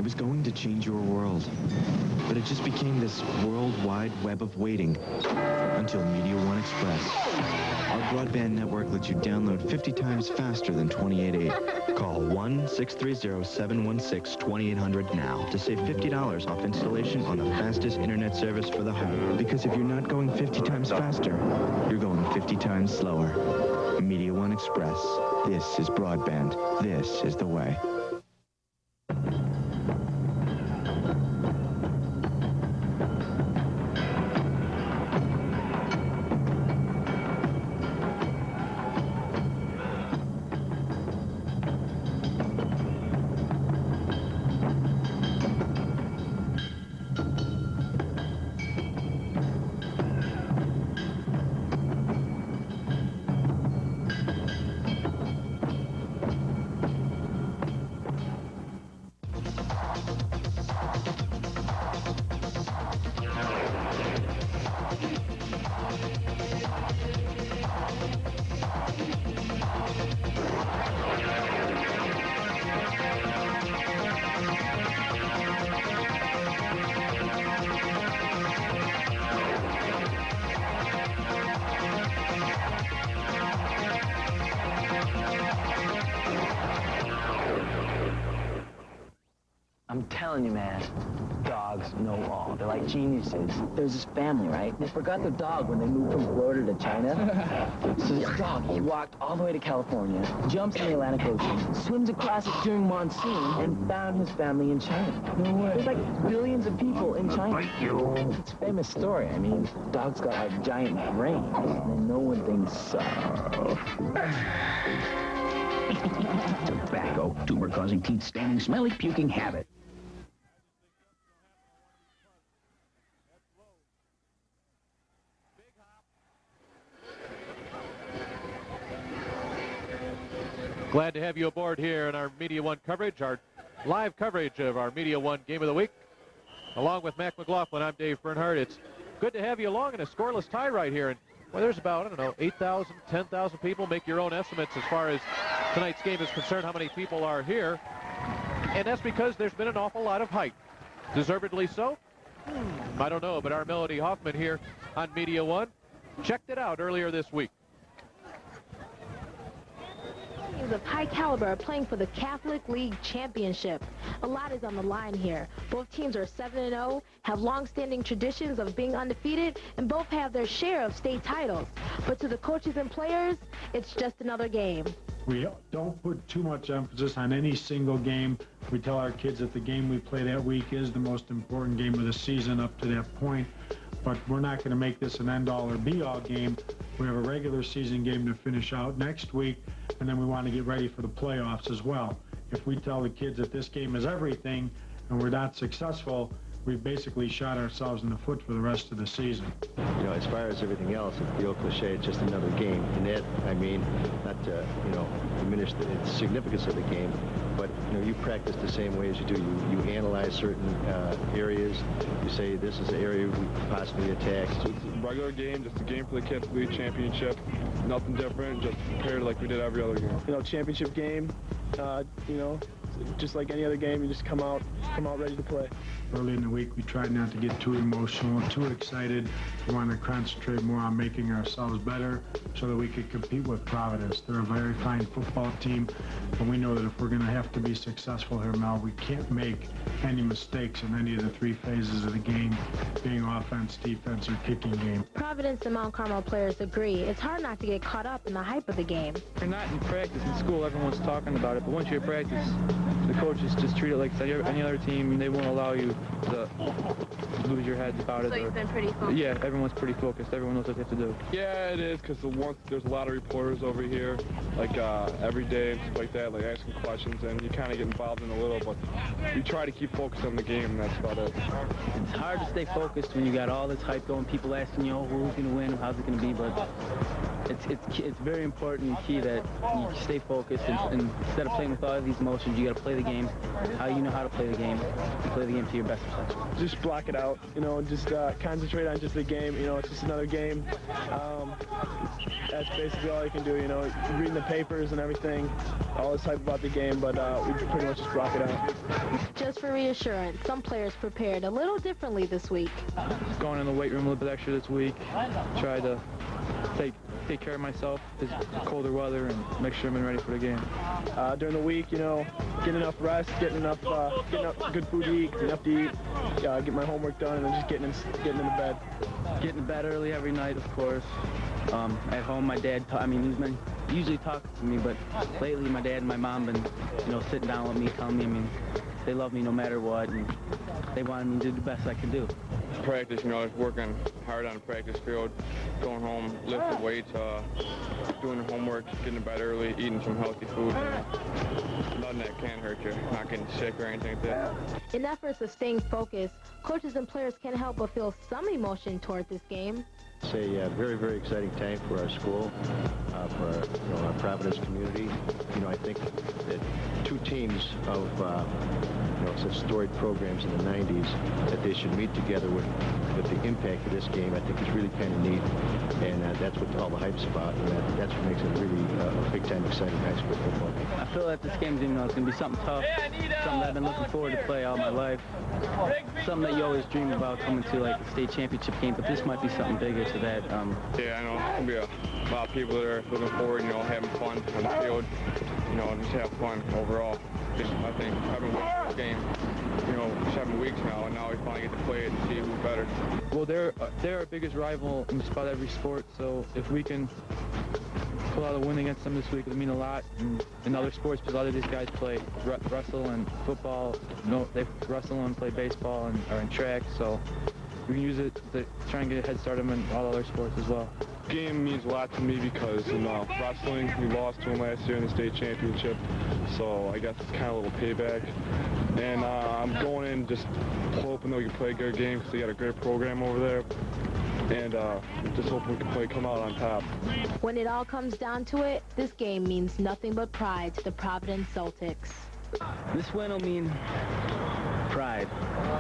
[SPEAKER 14] was going to change your world. But it just became this worldwide web of waiting until Media One Express. Our broadband network lets you download 50 times faster than 28.8. Call 1-630-716-2800 now to save $50 off installation on the fastest internet service for the home. Because if you're not going 50 times faster, you're going 50 times slower. Media One Express. This is broadband. This is the way.
[SPEAKER 15] I'm telling you, man, dogs know all. They're like geniuses. There's this family, right? They forgot their dog when they moved from Florida to China. So this dog, he walked all the way to California, jumps in the Atlantic Ocean, swims across it during monsoon, and found his family in China. No way. There's like billions of people in China. It's a famous story. I mean, dogs got like giant brains, and no one thinks so.
[SPEAKER 16] Tobacco, tumor-causing, teeth-staining, smelly, puking habit.
[SPEAKER 13] Glad to have you aboard here in our Media One coverage, our live coverage of our Media One Game of the Week. Along with Mac McLaughlin, I'm Dave Bernhardt. It's good to have you along in a scoreless tie right here. And well, there's about, I don't know, 8,000, 10,000 people. Make your own estimates as far as tonight's game is concerned, how many people are here. And that's because there's been an awful lot of hype. Deservedly so? I don't know, but our Melody Hoffman here on Media One checked it out earlier this week.
[SPEAKER 17] Of high caliber are playing for the Catholic League Championship. A lot is on the line here. Both teams are 7-0, have long-standing traditions of being undefeated, and both have their share of state titles. But to the coaches and players, it's just another game.
[SPEAKER 18] We don't put too much emphasis on any single game. We tell our kids that the game we play that week is the most important game of the season up to that point. But we're not going to make this an end-all or be-all game. We have a regular season game to finish out next week, and then we want to get ready for the playoffs as well. If we tell the kids that this game is everything and we're not successful, we've basically shot ourselves in the foot for the rest of the season.
[SPEAKER 5] You know, as far as everything else, it's the old cliche, it's just another game. And that, I mean, not to, you know, diminish the significance of the game, but, you know, you practice the same way as you do. You analyze certain areas. You say, this is the area we could possibly attack.
[SPEAKER 19] So it's a regular game, just a game for the Catholic League Championship. Nothing different, just prepared like we did every other game.
[SPEAKER 20] You know, championship game, you know, just like any other game, you just come out ready to play.
[SPEAKER 18] Early in the week, we tried not to get too emotional, too excited. We want to concentrate more on making ourselves better so that we could compete with Providence. They're a very fine football team, and we know that if we're going to have to be successful here, Mel, we can't make any mistakes in any of the three phases of the game, being offense, defense, or kicking game.
[SPEAKER 17] Providence and Mount Carmel players agree. It's hard not to get caught up in the hype of the game.
[SPEAKER 11] You're not in practice in school, everyone's talking about it, but once you're in practice, the coaches just treat it like any other team, and they won't allow you to lose your heads about it.
[SPEAKER 17] So you've been pretty focused?
[SPEAKER 11] Yeah, everyone's pretty focused. Everyone knows what they have to do.
[SPEAKER 19] Yeah, it is, because there's a lot of reporters over here, like every day and stuff like that, like asking questions, and you kind of get involved in a little, but we try to keep focused on the game, and that's about it.
[SPEAKER 11] It's hard to stay focused when you got all this hype going, people asking you, oh, who's going to win, how's it going to be, but it's very important and key that you stay focused, and instead of playing with all of these emotions, you got to play
[SPEAKER 6] play the game, how you know how to play the game, and play the game to your best potential.
[SPEAKER 20] Just block it out, you know, just concentrate on just the game. You know, it's just another game. That's basically all you can do, you know, reading the papers and everything, all this hype about the game, but we pretty much just block it out.
[SPEAKER 17] Just for reassurance, some players prepared a little differently this week.
[SPEAKER 11] Going in the weight room a little bit extra this week, try to take care of myself, it's colder weather, and make sure I'm ready for the game.
[SPEAKER 20] During the week, you know, getting enough rest, getting enough good food to eat, enough to eat, get my homework done, and then just getting into bed.
[SPEAKER 6] Getting to bed early every night, of course. At home, my dad, he's been usually talking to me, but lately my dad and my mom been, you know, sitting down with me, telling me, they love me no matter what, and they wanted me to do the best I can do.
[SPEAKER 19] Practice, you know, working hard on the practice field, going home, lifting weights, doing the homework, getting to bed early, eating some healthy food. Nothing that can hurt you, not getting sick or anything like that.
[SPEAKER 17] In efforts of staying focused, coaches and players can't help but feel some emotion toward this game.
[SPEAKER 5] It's a very, very exciting time for our school, for our Providence community. You know, I think that two teams of such storied programs in the 90s, that they should meet together with the impact of this game, I think is really kind of neat, and that's what all the hype's about, and that's what makes it really a big-time exciting high school football game.
[SPEAKER 6] I feel that this game, you know, it's going to be something tough, something that I've been looking forward to play all my life, something that you always dream about coming to, like the state championship game, but this might be something bigger to that.
[SPEAKER 19] Yeah, I know there's going to be a lot of people that are looking forward, you know, having fun on the field, you know, just have fun overall. I think I've been waiting for this game, you know, 7 weeks now, and now we finally get to play it and see who's better.
[SPEAKER 11] Well, they're our biggest rival in just about every sport, so if we can pull out a win against them this week, it would mean a lot. In other sports, because a lot of these guys play wrestle and football, they wrestle and play baseball and are in track, so we can use it to try and get a head start on them in all other sports as well.
[SPEAKER 19] Game means a lot to me because in wrestling, we lost to them last year in the state championship, so I guess it's kind of a little payback. And I'm going in just hoping that we can play a good game because they got a great program over there, and just hoping we can come out on top.
[SPEAKER 17] When it all comes down to it, this game means nothing but pride to the Providence Celtics.
[SPEAKER 6] This win will mean pride.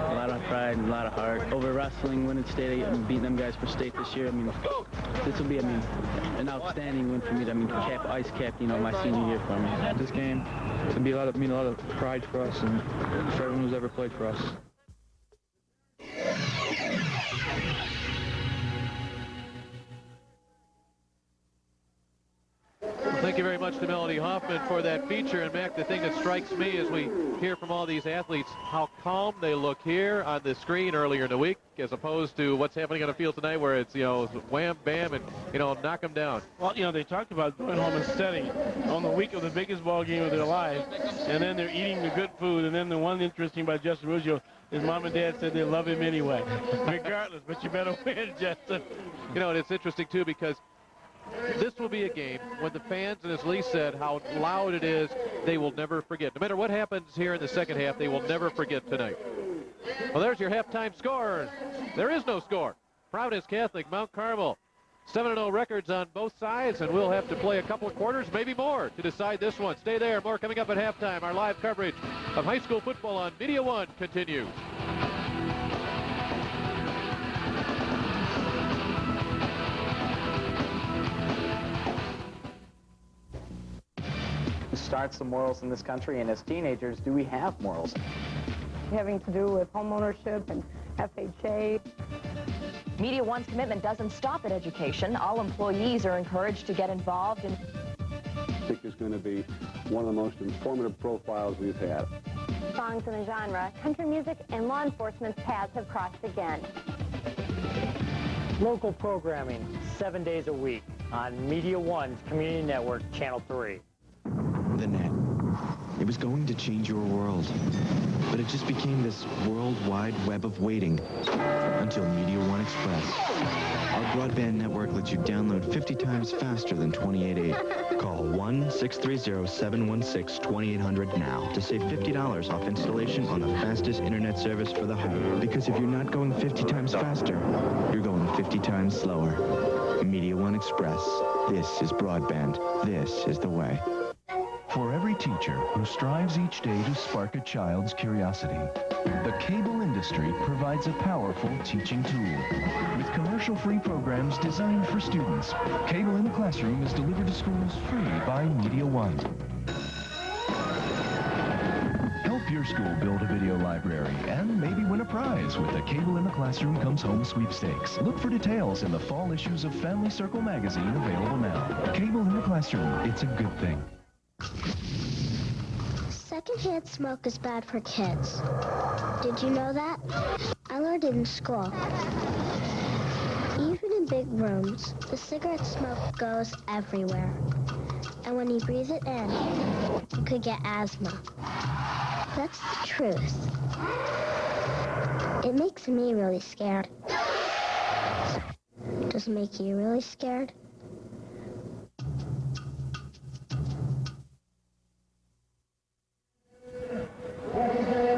[SPEAKER 6] A lot of pride and a lot of heart. Over wrestling, winning state, beating them guys for state this year, this will be, an outstanding win for me. Ice cap, you know, my senior year for me.
[SPEAKER 11] This game will be mean a lot of pride for us and for everyone who's ever played for us.
[SPEAKER 13] Thank you very much to Melody Hoffman for that feature. And Mac, the thing that strikes me as we hear from all these athletes, how calm they look here on the screen earlier in the week, as opposed to what's happening on the field tonight, where it's, you know, wham, bam, and, you know, knock them down.
[SPEAKER 2] Well, you know, they talked about going home and studying on the week of the biggest ball game of their life, and then they're eating the good food. And then the one interesting about Justin Ruggiero, his mom and dad said they love him anyway, regardless. But you better win, Justin.
[SPEAKER 13] You know, and it's interesting, too, because this will be a game when the fans, and as Lee said, how loud it is, they will never forget. No matter what happens here in the second half, they will never forget tonight. Well, there's your halftime score. There is no score. Providence Catholic, Mount Carmel, 7-0 records on both sides, and we'll have to play a couple of quarters, maybe more, to decide this one. Stay there. More coming up at halftime. Our live coverage of high school football on Media One continues.
[SPEAKER 21] Starts the morals in this country, and as teenagers, do we have morals?
[SPEAKER 22] Having to do with home ownership and FHA.
[SPEAKER 23] Media One's commitment doesn't stop at education. All employees are encouraged to get involved in...
[SPEAKER 24] I think it's going to be one of the most informative profiles we've had.
[SPEAKER 25] Songs in the genre, country music and law enforcement's paths have crossed again.
[SPEAKER 26] Local programming, 7 days a week on Media One's Community Network, Channel 3.
[SPEAKER 14] The net. It was going to change your world. But it just became this worldwide web of waiting until Media One Express. Our broadband network lets you download 50 times faster than 28.8. Call 1-630-716-2800 now to save $50 off installation on the fastest internet service for the home. Because if you're not going 50 times faster, you're going 50 times slower. Media One Express. This is broadband. This is the way.
[SPEAKER 3] For every teacher who strives each day to spark a child's curiosity, the cable industry provides a powerful teaching tool. With commercial-free programs designed for students, Cable in the Classroom is delivered to schools free by Media One. Help your school build a video library and maybe win a prize with the Cable in the Classroom Comes Home sweepstakes. Look for details in the fall issues of Family Circle magazine, available now. Cable in the Classroom, it's a good thing.
[SPEAKER 4] Secondhand smoke is bad for kids. Did you know that? I learned it in school. Even in big rooms, the cigarette smoke goes everywhere. And when you breathe it in, you could get asthma. That's the truth. It makes me really scared. Does it make you really scared?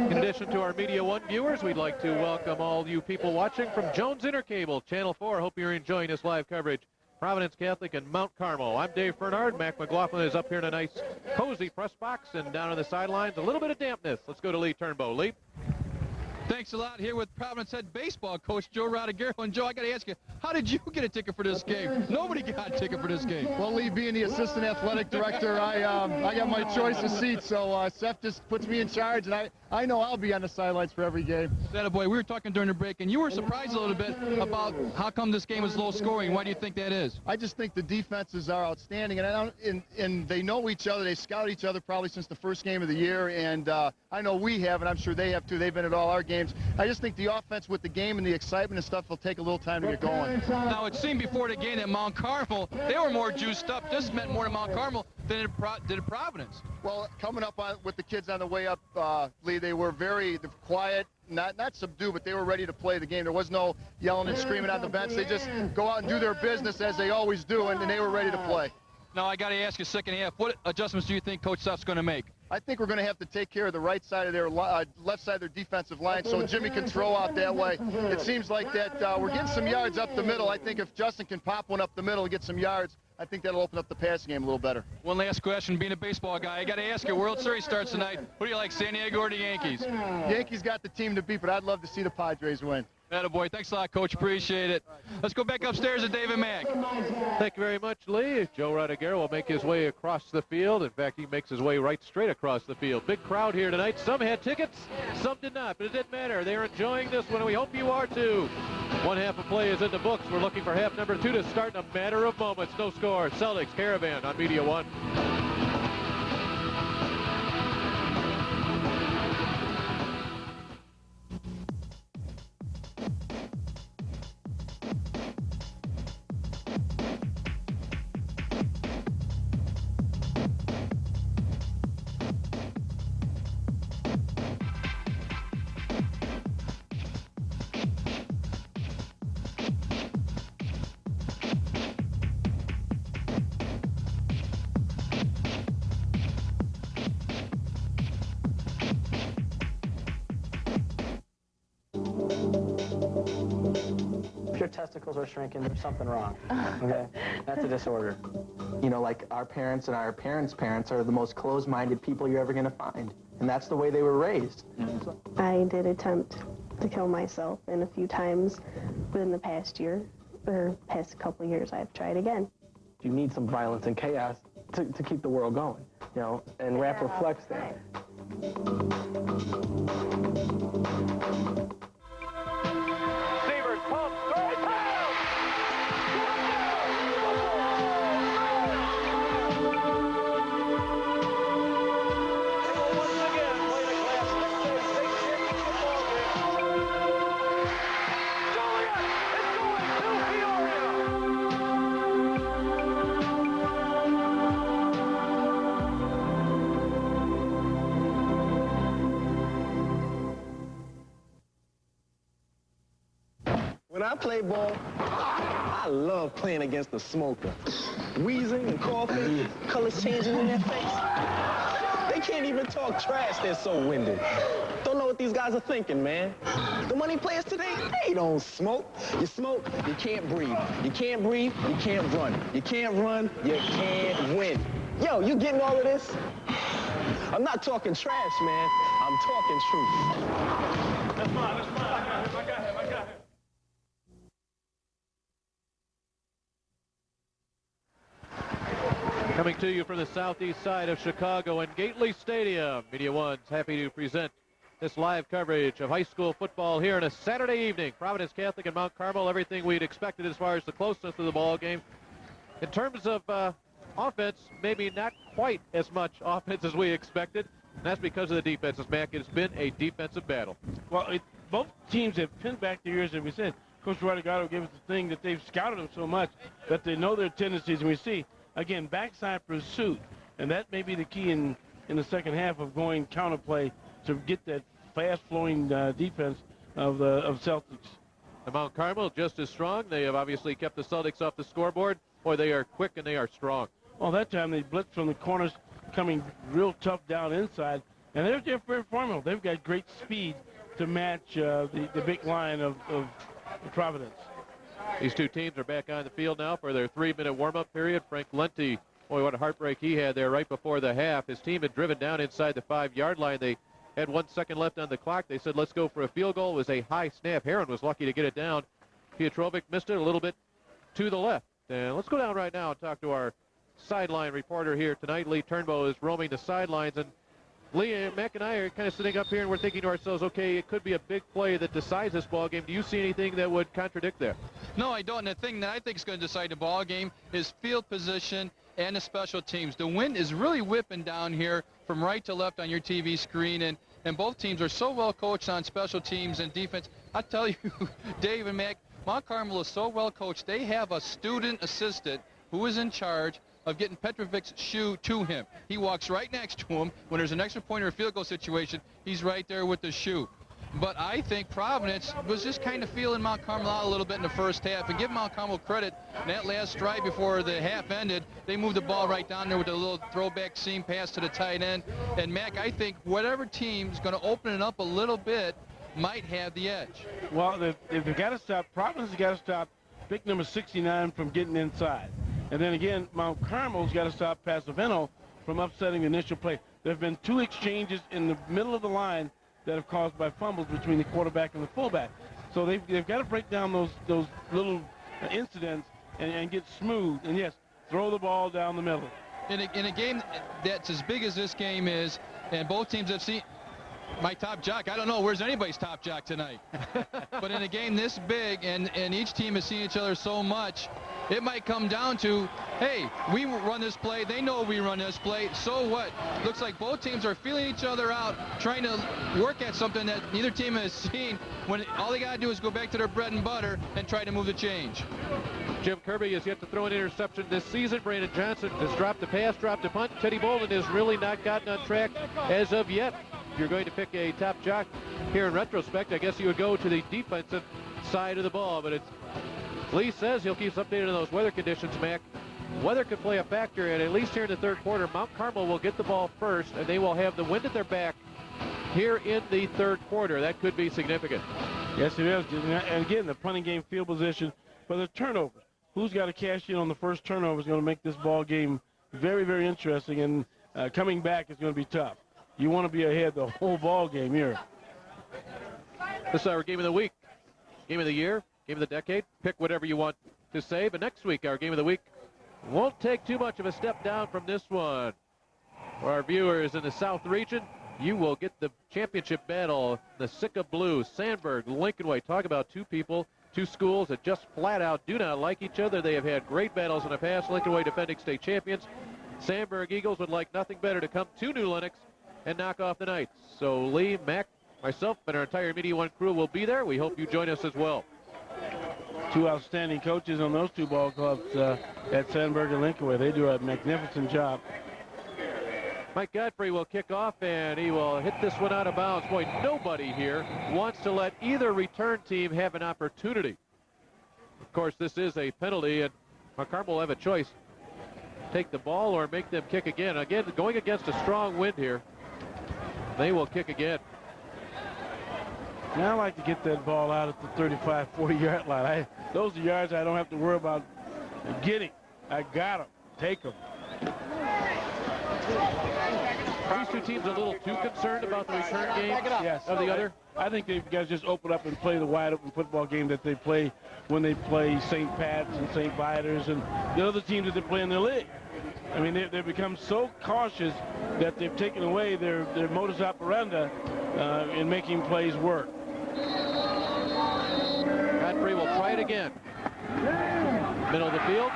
[SPEAKER 13] In addition to our Media One viewers, we'd like to welcome all you people watching from Jones Intercable, Channel 4. Hope you're enjoying this live coverage. Providence Catholic and Mount Carmel. I'm Dave Bernard. Mac McLaughlin is up here in a nice, cozy press box, and down on the sidelines, a little bit of dampness. Let's go to Lee Turnbow. Lee?
[SPEAKER 7] Thanks a lot. Here with Providence head baseball coach Joe Rodriguez. And Joe, I got to ask you, how did you get a ticket for this game? Nobody got a ticket for this game.
[SPEAKER 8] Well, Lee, being the assistant athletic director, I got my choice of seats, so Seth just puts me in charge, and I know I'll be on the sidelines for every game.
[SPEAKER 7] That boy, we were talking during the break, and you were surprised a little bit about how come this game was low scoring. Why do you think that is?
[SPEAKER 8] I just think the defenses are outstanding, and they know each other. They scout each other probably since the first game of the year, and I know we have, and I'm sure they have too. They've been at all our games. I just think the offense with the game and the excitement and stuff will take a little time to get going.
[SPEAKER 7] Now, it seemed before the game that Mount Carmel, they were more juiced up. This meant more to Mount Carmel than it did Providence.
[SPEAKER 8] Well, coming up with the kids on the way up, Lee, they were very quiet, not subdued, but they were ready to play the game. There was no yelling and screaming on the bench. They just go out and do their business as they always do, and they were ready to play.
[SPEAKER 7] Now, I got to ask you, second half, what adjustments do you think Coach Seth's going to make?
[SPEAKER 8] I think we're going to have to take care of the right side of their left side of their defensive line, so Jimmy can throw out that way. It seems like that we're getting some yards up the middle. I think if Justin can pop one up the middle and get some yards, I think that'll open up the passing game a little better.
[SPEAKER 7] One last question, being a baseball guy, I got to ask you, World Series starts tonight. Who do you like, San Diego or the Yankees?
[SPEAKER 8] Yankees got the team to beat, but I'd love to see the Padres win.
[SPEAKER 7] Attaboy. Thanks a lot, Coach. Appreciate it. Let's go back upstairs to David Mack.
[SPEAKER 13] Thank you very much, Lee. Joe Rodriguez will make his way across the field. In fact, he makes his way right straight across the field. Big crowd here tonight. Some had tickets, some did not, but it didn't matter. They're enjoying this one, and we hope you are too. One half of play is in the books. We're looking for half number 2 to start in a matter of moments. No score. Celtics Caravan on Media One.
[SPEAKER 21] If your testicles are shrinking, there's something wrong. Okay? That's a disorder.
[SPEAKER 9] You know, like our parents and our parents' parents are the most closed-minded people you're ever going to find. And that's the way they were raised.
[SPEAKER 10] I did attempt to kill myself, and a few times within the past year, or past couple of years, I've tried again.
[SPEAKER 21] You need some violence and chaos to keep the world going, you know, and rap reflects that.
[SPEAKER 27] When I play ball, I love playing against the smoker. Wheezing and coughing, colors changing in their face. They can't even talk trash, they're so winded. Don't know what these guys are thinking, man. The money players today, they don't smoke. You smoke, you can't breathe. You can't breathe, you can't run. You can't run, you can't win. Yo, you getting all of this? I'm not talking trash, man. I'm talking truth.
[SPEAKER 2] That's fine. I got him.
[SPEAKER 13] Coming to you from the southeast side of Chicago and Gately Stadium, Media One's happy to present this live coverage of high school football here on a Saturday evening. Providence Catholic and Mount Carmel, everything we'd expected as far as the closeness of the ball game. In terms of offense, maybe not quite as much offense as we expected. And that's because of the defenses, Mac. It's been a defensive battle.
[SPEAKER 2] Well, both teams have pinned back their ears, as we said. Coach Rodriguez gave us the thing that they've scouted them so much that they know their tendencies. And we see, again, backside pursuit. And that may be the key in the second half of going counterplay to get that fast-flowing defense of Celtics.
[SPEAKER 13] And Mount Carmel just as strong. They have obviously kept the Celtics off the scoreboard. Boy, they are quick and they are strong.
[SPEAKER 2] Well, that time they blitzed from the corners, coming real tough down inside. And they're very formidable. They've got great speed to match the big line of Providence.
[SPEAKER 13] These two teams are back on the field now for their 3-minute warm-up period. Frank Lenti, boy, what a heartbreak he had there right before the half. His team had driven down inside the 5-yard line. They had 1 second left on the clock. They said, let's go for a field goal. It was a high snap. Heron was lucky to get it down. Pietrovic missed it a little bit to the left. And let's go down right now and talk to our sideline reporter here tonight. Lee Turnbow is roaming the sidelines. And Lee, Mac and I are kind of sitting up here and we're thinking to ourselves, okay, it could be a big play that decides this ball game. Do you see anything that would contradict that?
[SPEAKER 7] No, I don't. And the thing that I think is going to decide the ball game is field position and the special teams. The wind is really whipping down here from right to left on your TV screen, and both teams are so well coached on special teams and defense. I tell you, Dave and Mac, Mount Carmel is so well coached. They have a student assistant who is in charge of getting Petrovic's shoe to him. He walks right next to him. When there's an extra point or a field goal situation, he's right there with the shoe. But I think Providence was just kind of feeling Mount Carmel out a little bit in the first half. And give Mount Carmel credit, that last drive before the half ended, they moved the ball right down there with a little throwback seam pass to the tight end. And, Mac, I think whatever team's going to open it up a little bit might have the edge.
[SPEAKER 2] Well, they've got to stop. Providence has got to stop big number 69 from getting inside. And then again, Mount Carmel's got to stop Pasavento from upsetting the initial play. There have been 2 exchanges in the middle of the line that have caused by fumbles between the quarterback and the fullback. So they've got to break down those little incidents and get smooth. And, yes, throw the ball down the middle.
[SPEAKER 7] In a game that's as big as this game is, and both teams have seen my top jock, I don't know, where's anybody's top jock tonight? But in a game this big and each team has seen each other so much, it might come down to, hey, we run this play, they know we run this play, so what? Looks like both teams are feeling each other out, trying to work at something that neither team has seen, when all they got to do is go back to their bread and butter and try to move the change.
[SPEAKER 13] Jim Kirby has yet to throw an interception this season. Brandon Johnson has dropped a pass, dropped a punt. Teddy Bolden has really not gotten on track as of yet. If you're going to pick a top jock here in retrospect, I guess you would go to the defensive side of the ball. But Lee says he'll keep us updated on those weather conditions, Mac. Weather could play a factor, and at least here in the third quarter, Mount Carmel will get the ball first, and they will have the wind at their back here in the third quarter. That could be significant.
[SPEAKER 2] Yes, it is. And again, the punting game, field position, but the turnovers. Who's got to cash in on the first turnover is going to make this ball game very, very interesting, and coming back is going to be tough. You want to be ahead the whole ball game here.
[SPEAKER 13] This is our game of the week, game of the year, game of the decade. Pick whatever you want to say. But next week, our game of the week won't take too much of a step down from this one. For our viewers in the South region, you will get the championship battle, the Sika Blue, Sandburg, Lincoln Way. Talk about two people, two schools that just flat out do not like each other. They have had great battles in the past. Lincoln Way defending state champions. Sandburg Eagles would like nothing better to come to New Lenox and knock off the Knights. So Lee, Mac, myself, and our entire Media One crew will be there. We hope you join us as well.
[SPEAKER 2] 2 outstanding coaches on those 2 ball clubs at Sandburg and Lincoln Way. They do a magnificent job.
[SPEAKER 13] Mike Godfrey will kick off, and he will hit this one out of bounds. Boy, nobody here wants to let either return team have an opportunity. Of course, this is a penalty, and Mount Carmel will have a choice. Take the ball or make them kick again. Again, going against a strong wind here. They will kick again.
[SPEAKER 2] Now I like to get that ball out at the 35, 40-yard line. Those are yards I don't have to worry about getting. I got them. Take them.
[SPEAKER 13] Are these two teams a little too concerned about the return game of the other?
[SPEAKER 2] I think they've got to just open up and play the wide-open football game that they play when they play St. Pat's and St. Vitus and the other teams that they play in their league. I mean, they've become so cautious that they've taken away their modus operandi in making plays work.
[SPEAKER 13] Godfrey will try it again. Middle of the field.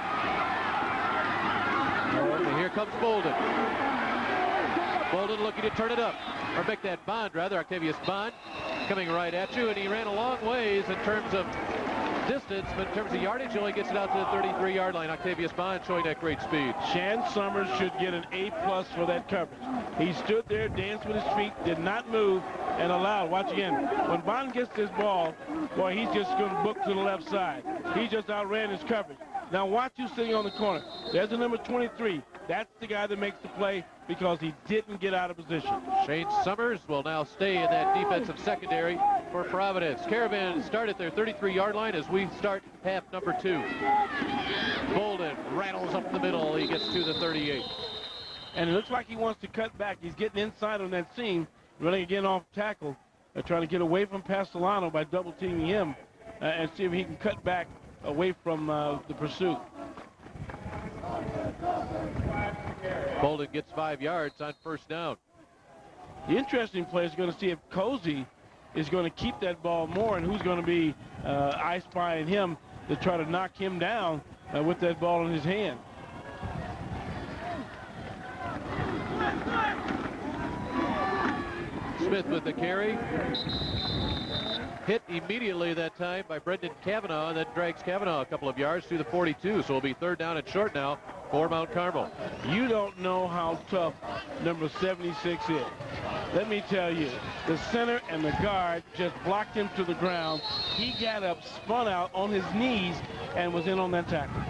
[SPEAKER 13] And here comes Bolden. Bolden looking to turn it up, or make that Bond, rather, Octavius Bond, coming right at you, and he ran a long ways in terms of distance, but in terms of yardage, he only gets it out to the 33-yard line. Octavius Bond showing that great speed.
[SPEAKER 2] Shan Summers should get an A+ for that coverage. He stood there, danced with his feet, did not move, and allowed. Watch again. When Bond gets this ball, boy, he's just going to book to the left side. He just outran his coverage. Now watch you sitting on the corner. There's the number 23. That's the guy that makes the play because he didn't get out of position.
[SPEAKER 13] Shane Summers will now stay in that defensive secondary for Providence. Caravan start at their 33-yard line as we start half number 2. Bolden rattles up the middle. He gets to the 38.
[SPEAKER 2] And it looks like he wants to cut back. He's getting inside on that seam, running again off tackle, trying to get away from Pastellano by double-teaming him and see if he can cut back away from the pursuit.
[SPEAKER 13] Bolden gets 5 yards on first down.
[SPEAKER 2] The interesting play is going to see if Cozy is going to keep that ball more and who's going to be I-spying him to try to knock him down with that ball in his hand.
[SPEAKER 13] Smith with the carry. Hit immediately that time by Brendan Cavanaugh, and then drags Cavanaugh a couple of yards to the 42. So it'll be 3rd down and short now for Mount Carmel.
[SPEAKER 2] You don't know how tough number 76 is. Let me tell you, the center and the guard just blocked him to the ground. He got up, spun out on his knees, and was in on that tackle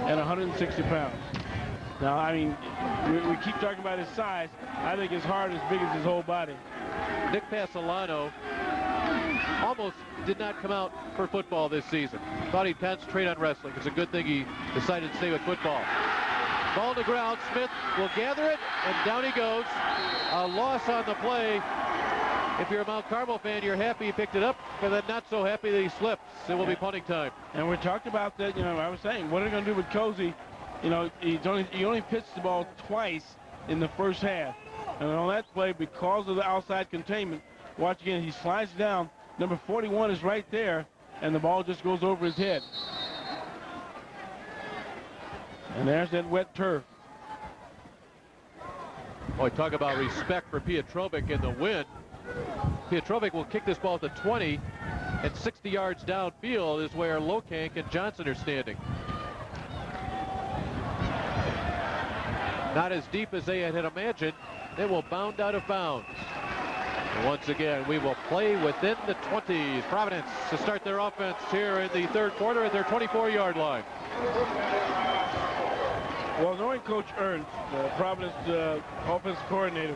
[SPEAKER 2] at 160 pounds. Now, I mean, we keep talking about his size. I think his heart is big as his whole body.
[SPEAKER 13] Nick Pasolano almost did not come out for football this season. Thought he'd concentrate on wrestling. It's a good thing he decided to stay with football. Ball on the ground. Smith will gather it, and down he goes. A loss on the play. If you're a Mount Carmel fan, you're happy he picked it up, but then not so happy that he slipped. It will be punting time.
[SPEAKER 2] And we talked about that, you know, I was saying, what are they going to do with Cozy? You know, he only pitched the ball twice in the first half. And on that play, because of the outside containment, watch again, he slides down. Number 41 is right there, and the ball just goes over his head. And there's that wet turf.
[SPEAKER 13] Boy, talk about respect for Pietrovic in the win. Pietrovic will kick this ball to 20, and 60 yards downfield is where Lokank and Johnson are standing. Not as deep as they had imagined. They will bound out of bounds. And once again, we will play within the 20s. Providence to start their offense here in the 3rd quarter at their 24-yard line.
[SPEAKER 2] Well, knowing Coach Ernst, Providence offense coordinator,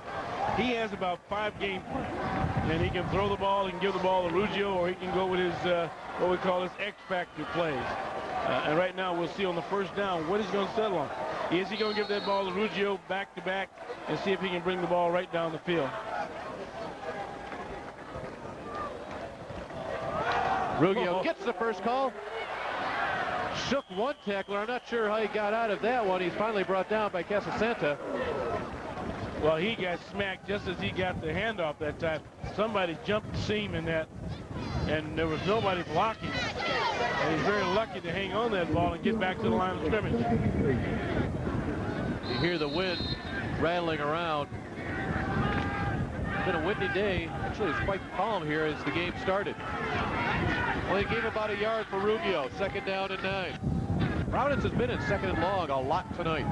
[SPEAKER 2] he has about 5 game plans. And he can throw the ball, he can give the ball to Ruggio, or he can go with his, what we call his X-factor plays. And right now, we'll see on the first down what he's going to settle on. Is he going to give that ball to Ruggio back-to-back and see if he can bring the ball right down the field?
[SPEAKER 13] Ruggio gets the first call. Shook one tackler. I'm not sure how he got out of that one. He's finally brought down by Casasanta.
[SPEAKER 2] Well, he got smacked just as he got the handoff that time. Somebody jumped the seam in that, and there was nobody blocking. And he's very lucky to hang on that ball and get back to the line of scrimmage.
[SPEAKER 13] You hear the wind rattling around. It's been a windy day. Actually, it's quite calm here as the game started. Well, they gave about a yard for Ruggio. 2nd down and 9. Providence has been in 2nd and long a lot tonight.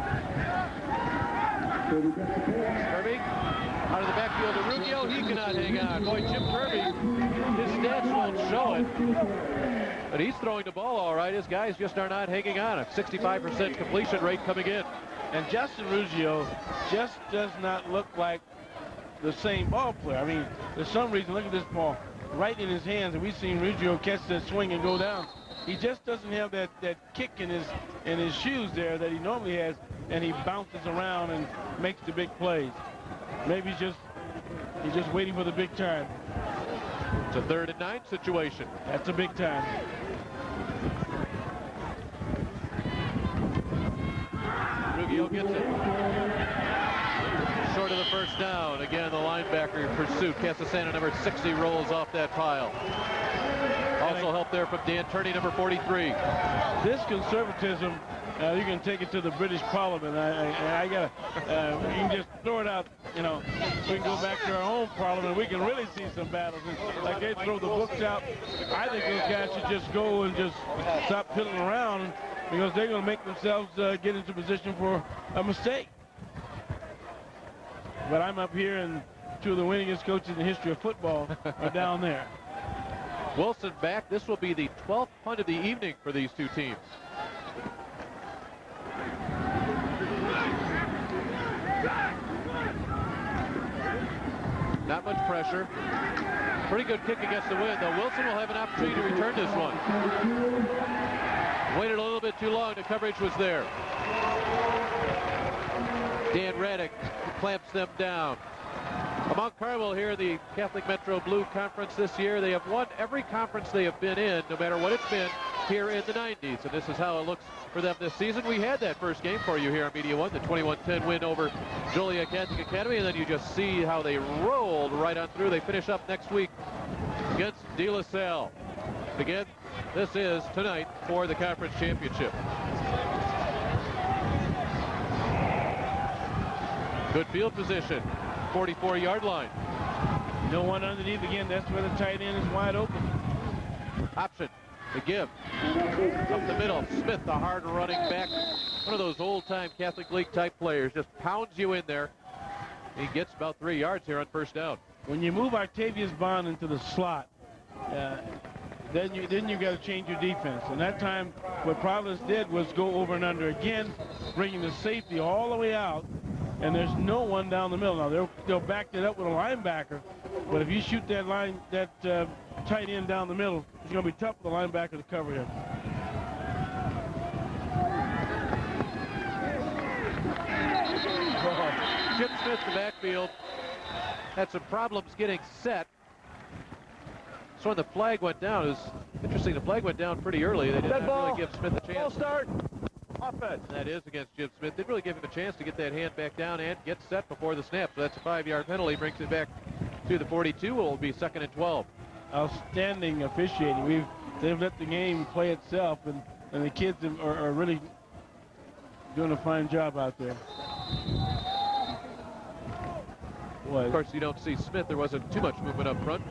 [SPEAKER 13] Kirby out of the backfield to Ruggio. He cannot hang on. Boy, Jim Kirby, his stats won't show it. But he's throwing the ball all right. His guys just are not hanging on. A 65% completion rate coming in.
[SPEAKER 2] And Justin Ruggio just does not look like the same ball player. I mean, there's some reason, look at this ball, right in his hands, and we've seen Ruggio catch that swing and go down. He just doesn't have that kick in his shoes there that he normally has. and he bounces around and makes the big plays. Maybe he's just waiting for the big time.
[SPEAKER 13] It's a 3rd and 9 situation.
[SPEAKER 2] That's a big time.
[SPEAKER 13] Ruggiero gets it. Short of the first down. Again, the linebacker in pursuit. Casasana, number 60, rolls off that pile. Also help there from Dan Turney, number 43.
[SPEAKER 2] This conservatism, you can take it to the British Parliament. I gotta, you can just throw it out, you know. We can go back to our own Parliament. We can really see some battles. And like they throw the books out, I think those guys should just go and just stop piddling around, because they're going to make themselves get into position for a mistake. But I'm up here, and two of the winningest coaches in the history of football are down there.
[SPEAKER 13] Wilson back. This will be the 12th punt of the evening for these two teams. Not much pressure. Pretty good kick against the wind, though. Wilson will have an opportunity to return this one. Waited a little bit too long. The coverage was there. Dan Raddick clamps them down. Mount Carmel here in the Catholic Metro Blue Conference this year. They have won every conference they have been in, no matter what it's been, here in the 90s. And this is how it looks for them this season. We had that first game for you here on Media One, the 21-10 win over Joliet Catholic Academy. And then you just see how they rolled right on through. They finish up next week against De La Salle. Again, this is tonight for the conference championship. Good field position. 44-yard line.
[SPEAKER 2] No one underneath again. That's where the tight end is wide open.
[SPEAKER 13] Option to give. Up the middle. Smith, the hard-running back. One of those old-time Catholic League type players. Just pounds you in there. He gets about 3 yards here on first down.
[SPEAKER 2] When you move Octavius Bond into the slot, then you got to change your defense. And that time, what Providence did was go over and under again, bringing the safety all the way out. And there's no one down the middle. Now they'll back it up with a linebacker, but if you shoot that tight end down the middle, it's going to be tough for the linebacker to cover him.
[SPEAKER 13] Chip Smith, the backfield, had some problems getting set. So when the flag went down, it was interesting. The flag went down pretty early. They didn't really give Smith a chance.
[SPEAKER 27] Ball start. Offense.
[SPEAKER 13] That is against Jim Smith. Didn't really give him a chance to get that hand back down and get set before the snap. So that's a 5-yard penalty. Brings it back to the 42. It will be 2nd and 12.
[SPEAKER 2] Outstanding officiating. They've let the game play itself, and the kids are really doing a fine job out there.
[SPEAKER 13] Of course, you don't see Smith. There wasn't too much movement up front.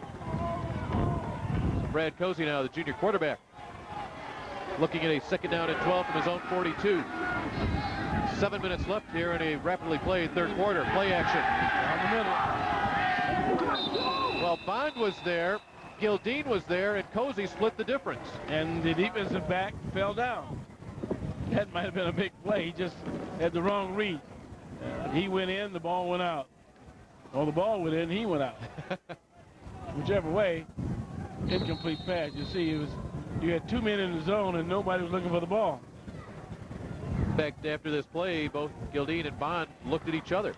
[SPEAKER 13] Brad Cozy now, the junior quarterback, looking at a 2nd down and 12 from his own 42. 7 minutes left here in a rapidly played third quarter. Play action. Down the middle. Well, Bond was there, Gildine was there, and Cozy split the difference.
[SPEAKER 2] And the defensive back fell down. That might have been a big play. He just had the wrong read. He went in, the ball went out. Well, the ball went in, he went out. Whichever way, incomplete pass. You see, you had 2 men in the zone and nobody was looking for the ball.
[SPEAKER 13] In fact, after this play, both Gildine and Bond looked at each other.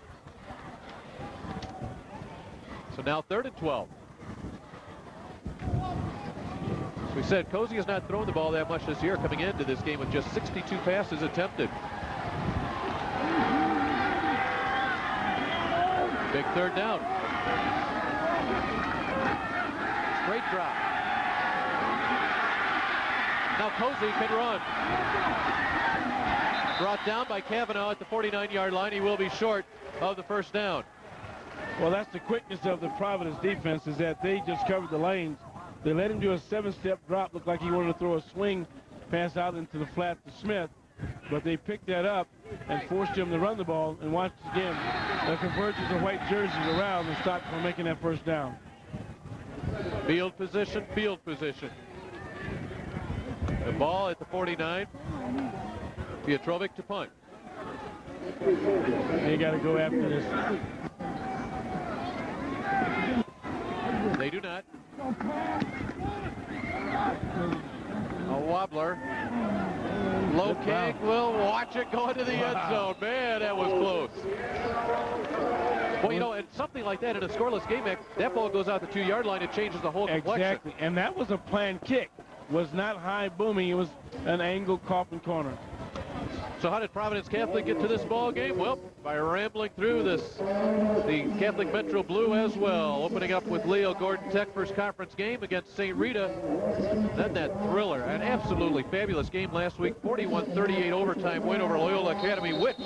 [SPEAKER 13] So now 3rd and 12. As we said, Cozy has not thrown the ball that much this year, coming into this game with just 62 passes attempted. Big 3rd down. Straight drop. Now Cozy can run. Brought down by Cavanaugh at the 49-yard line. He will be short of the 1st down.
[SPEAKER 2] Well, that's the quickness of the Providence defense, is that they just covered the lanes. They let him do a 7-step drop. Looked like he wanted to throw a swing pass out into the flat to Smith. But they picked that up and forced him to run the ball. And watch again the convergence of white jerseys around and stop from making that 1st down.
[SPEAKER 13] Field position, field position. The ball at the 49. Pietrovic to punt.
[SPEAKER 2] They got to go after this.
[SPEAKER 13] They do not. A wobbler. Lokang will watch it go into the end zone. Man, that was close. Well, you know, and something like that in a scoreless game, that ball goes out the 2-yard line, it changes the whole complexion.
[SPEAKER 2] Exactly, and that was a planned kick. Was not high booming, it was an angled coffin corner.
[SPEAKER 13] So how did Providence Catholic get to this ball game? Well, by rambling through the Catholic Metro Blue as well. Opening up with Leo Gordon Tech first conference game against St. Rita. Then that thriller, an absolutely fabulous game last week. 41-38 overtime win over Loyola Academy, which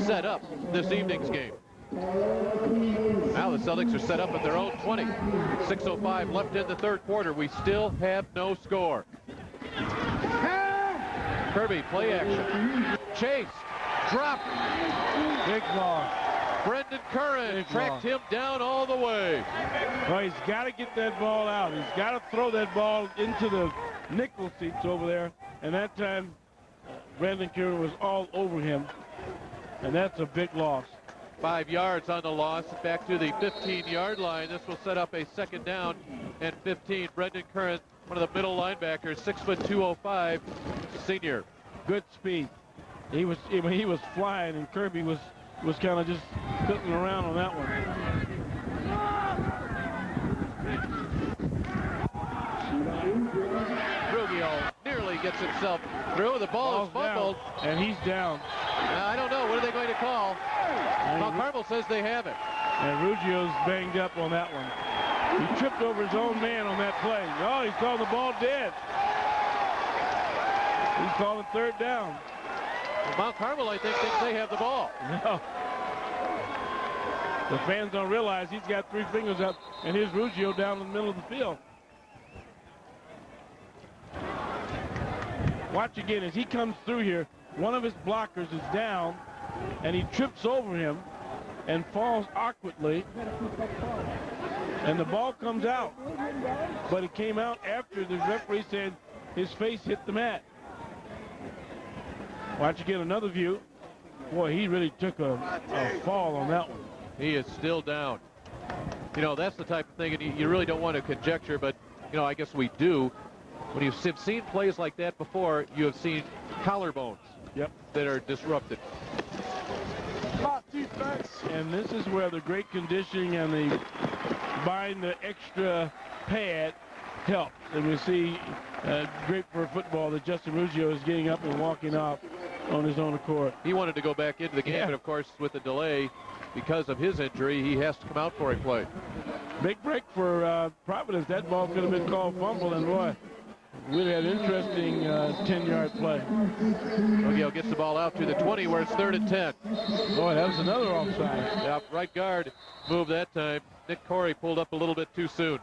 [SPEAKER 13] set up this evening's game. Now the Celtics are set up at their own 20. 6:05 left in the third quarter. We still have no score. Kirby, play action. Chase, drop.
[SPEAKER 2] Big ball.
[SPEAKER 13] Brendan Curran tracked him down all the way.
[SPEAKER 2] Well, he's got to get that ball out. He's got to throw that ball into the nickel seats over there. And that time, Brendan Curran was all over him. And that's a big loss.
[SPEAKER 13] 5 yards on the loss, back to the 15-yard line. This will set up a second down and 15. Brendan Curran, one of the middle linebackers, 6'2", 205, senior.
[SPEAKER 2] Good speed. He was flying, and Kirby was kind of just sitting around on that one.
[SPEAKER 13] Ruggiero nearly gets himself through. The ball is fumbled.
[SPEAKER 2] Down, and he's down.
[SPEAKER 13] I don't know. What are they going to call? Mount Carmel says they have it.
[SPEAKER 2] And Ruggio's banged up on that one. He tripped over his own man on that play. Oh, he's calling the ball dead. He's calling third down.
[SPEAKER 13] Well, Mount Carmel, I think, thinks they have the ball.
[SPEAKER 2] No. The fans don't realize he's got 3 fingers up, and here's Ruggio down in the middle of the field. Watch again as he comes through here. One of his blockers is down, and he trips over him and falls awkwardly. And the ball comes out. But it came out after the referee said his face hit the mat. Watch you get another view. Boy, he really took a fall on that one.
[SPEAKER 13] He is still down. You know, that's the type of thing, and you really don't want to conjecture, but, you know, I guess we do. When you've seen plays like that before, you have seen collarbones that are disrupted.
[SPEAKER 2] And this is where the great conditioning and the buying the extra pad help. And we see great for football that Justin Ruggio is getting up and walking off on his own accord.
[SPEAKER 13] He wanted to go back into the game, but of course with the delay because of his injury, he has to come out for a play.
[SPEAKER 2] Big break for Providence. That ball could have been called fumble, and boy, really had an interesting 10-yard play.
[SPEAKER 13] Ruggiero gets the ball out to the 20 where it's 3rd and 10.
[SPEAKER 2] Boy, that was another offside.
[SPEAKER 13] Yeah, right guard moved that time. Nick Corey pulled up a little bit too soon.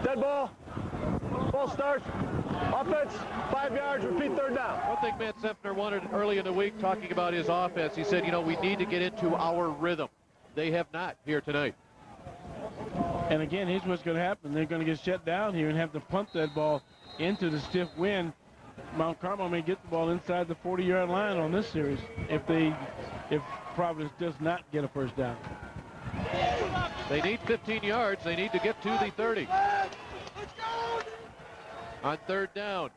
[SPEAKER 27] Dead ball. Ball starts. Offense, 5 yards, repeat 3rd down.
[SPEAKER 13] One thing Matt Sefner wanted early in the week talking about his offense, he said, you know, we need to get into our rhythm. They have not here tonight.
[SPEAKER 2] And again, here's what's going to happen. They're going to get shut down here and have to punt that ball into the stiff wind. Mount Carmel may get the ball inside the 40-yard line on this series if Providence does not get a first down.
[SPEAKER 13] They need 15 yards. They need to get to the 30. On 3rd down.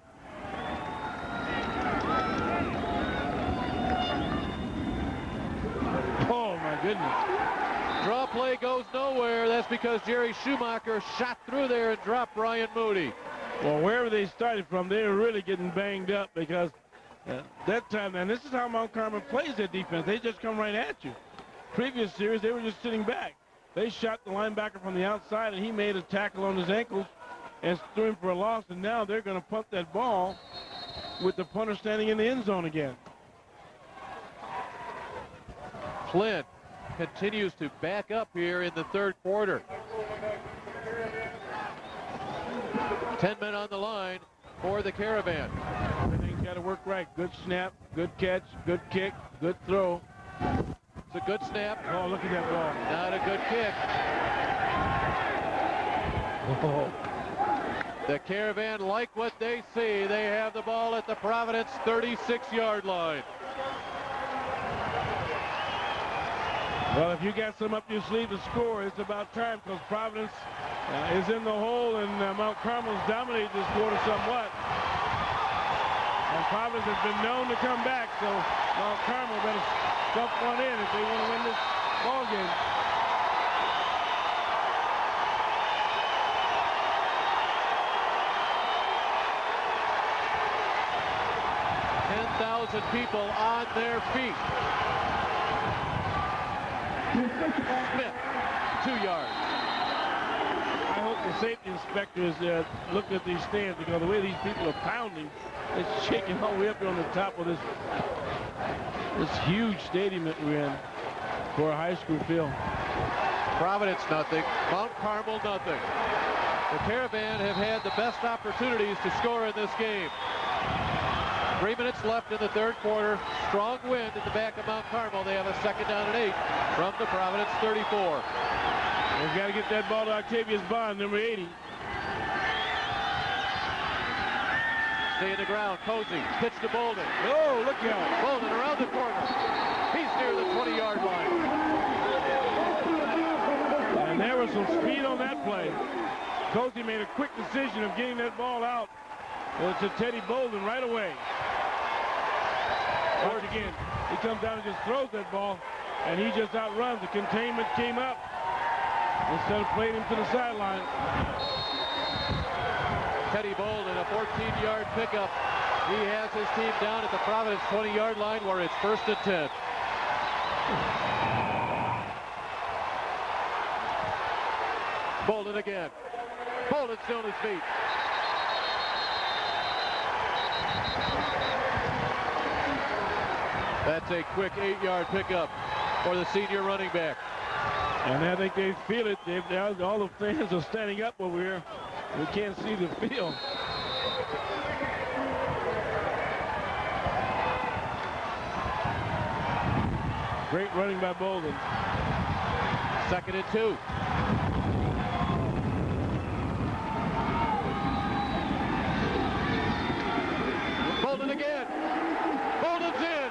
[SPEAKER 2] Oh, my goodness.
[SPEAKER 13] Draw play goes nowhere. That's because Jerry Schumacher shot through there and dropped Ryan Moody.
[SPEAKER 2] Well, wherever they started from, they were really getting banged up because that time, and this is how Mount Carmel plays their defense. They just come right at you. Previous series, they were just sitting back. They shot the linebacker from the outside, and he made a tackle on his ankles and threw him for a loss, and now they're going to punt that ball with the punter standing in the end zone again.
[SPEAKER 13] Flynn continues to back up here in the 3rd quarter. 10 men on the line for the Caravan.
[SPEAKER 2] Everything's got to work right. Good snap, good catch, good kick, good throw.
[SPEAKER 13] It's a good snap.
[SPEAKER 2] Oh, look at that ball.
[SPEAKER 13] Not a good kick.
[SPEAKER 2] Oh.
[SPEAKER 13] The Caravan like what they see. They have the ball at the Providence 36-yard line.
[SPEAKER 2] Well, if you got some up your sleeve to score, it's about time because Providence is in the hole, and Mount Carmel's dominated this quarter somewhat. And Providence has been known to come back, so Carmel better stuff one in if they want to win this ball game.
[SPEAKER 13] People on their feet. Smith, 2 yards.
[SPEAKER 2] I hope the safety inspectors look at these stands, because the way these people are pounding, it's shaking all the way up here on the top of this huge stadium that we're in for a high school field.
[SPEAKER 13] Providence nothing. Mount Carmel nothing. The Caravan have had the best opportunities to score in this game. 3 minutes left in the third quarter. Strong wind at the back of Mount Carmel. They have a 2nd down and 8 from the Providence 34.
[SPEAKER 2] They've got to get that ball to Octavius Bond, number 80.
[SPEAKER 13] Stay in the ground. Cozy. Pitch to Bolden.
[SPEAKER 2] Oh, look out.
[SPEAKER 13] Bolden around the corner. He's near the 20-yard line.
[SPEAKER 2] And there was some speed on that play. Cozy made a quick decision of getting that ball out to Teddy Bolden right away. Once again, he comes down and just throws that ball, and he just outruns. The containment came up instead of playing him to the sideline.
[SPEAKER 13] Teddy Bolden, a 14-yard pickup. He has his team down at the Providence 20-yard line where it's 1st and 10. Bolden again. Bolden still on his feet. That's a quick 8-yard pickup for the senior running back.
[SPEAKER 2] And I think they feel it. All the fans are standing up over here. We can't see the field. Great running by Bolden.
[SPEAKER 13] 2nd and 2. Bolden again. Bolden's in.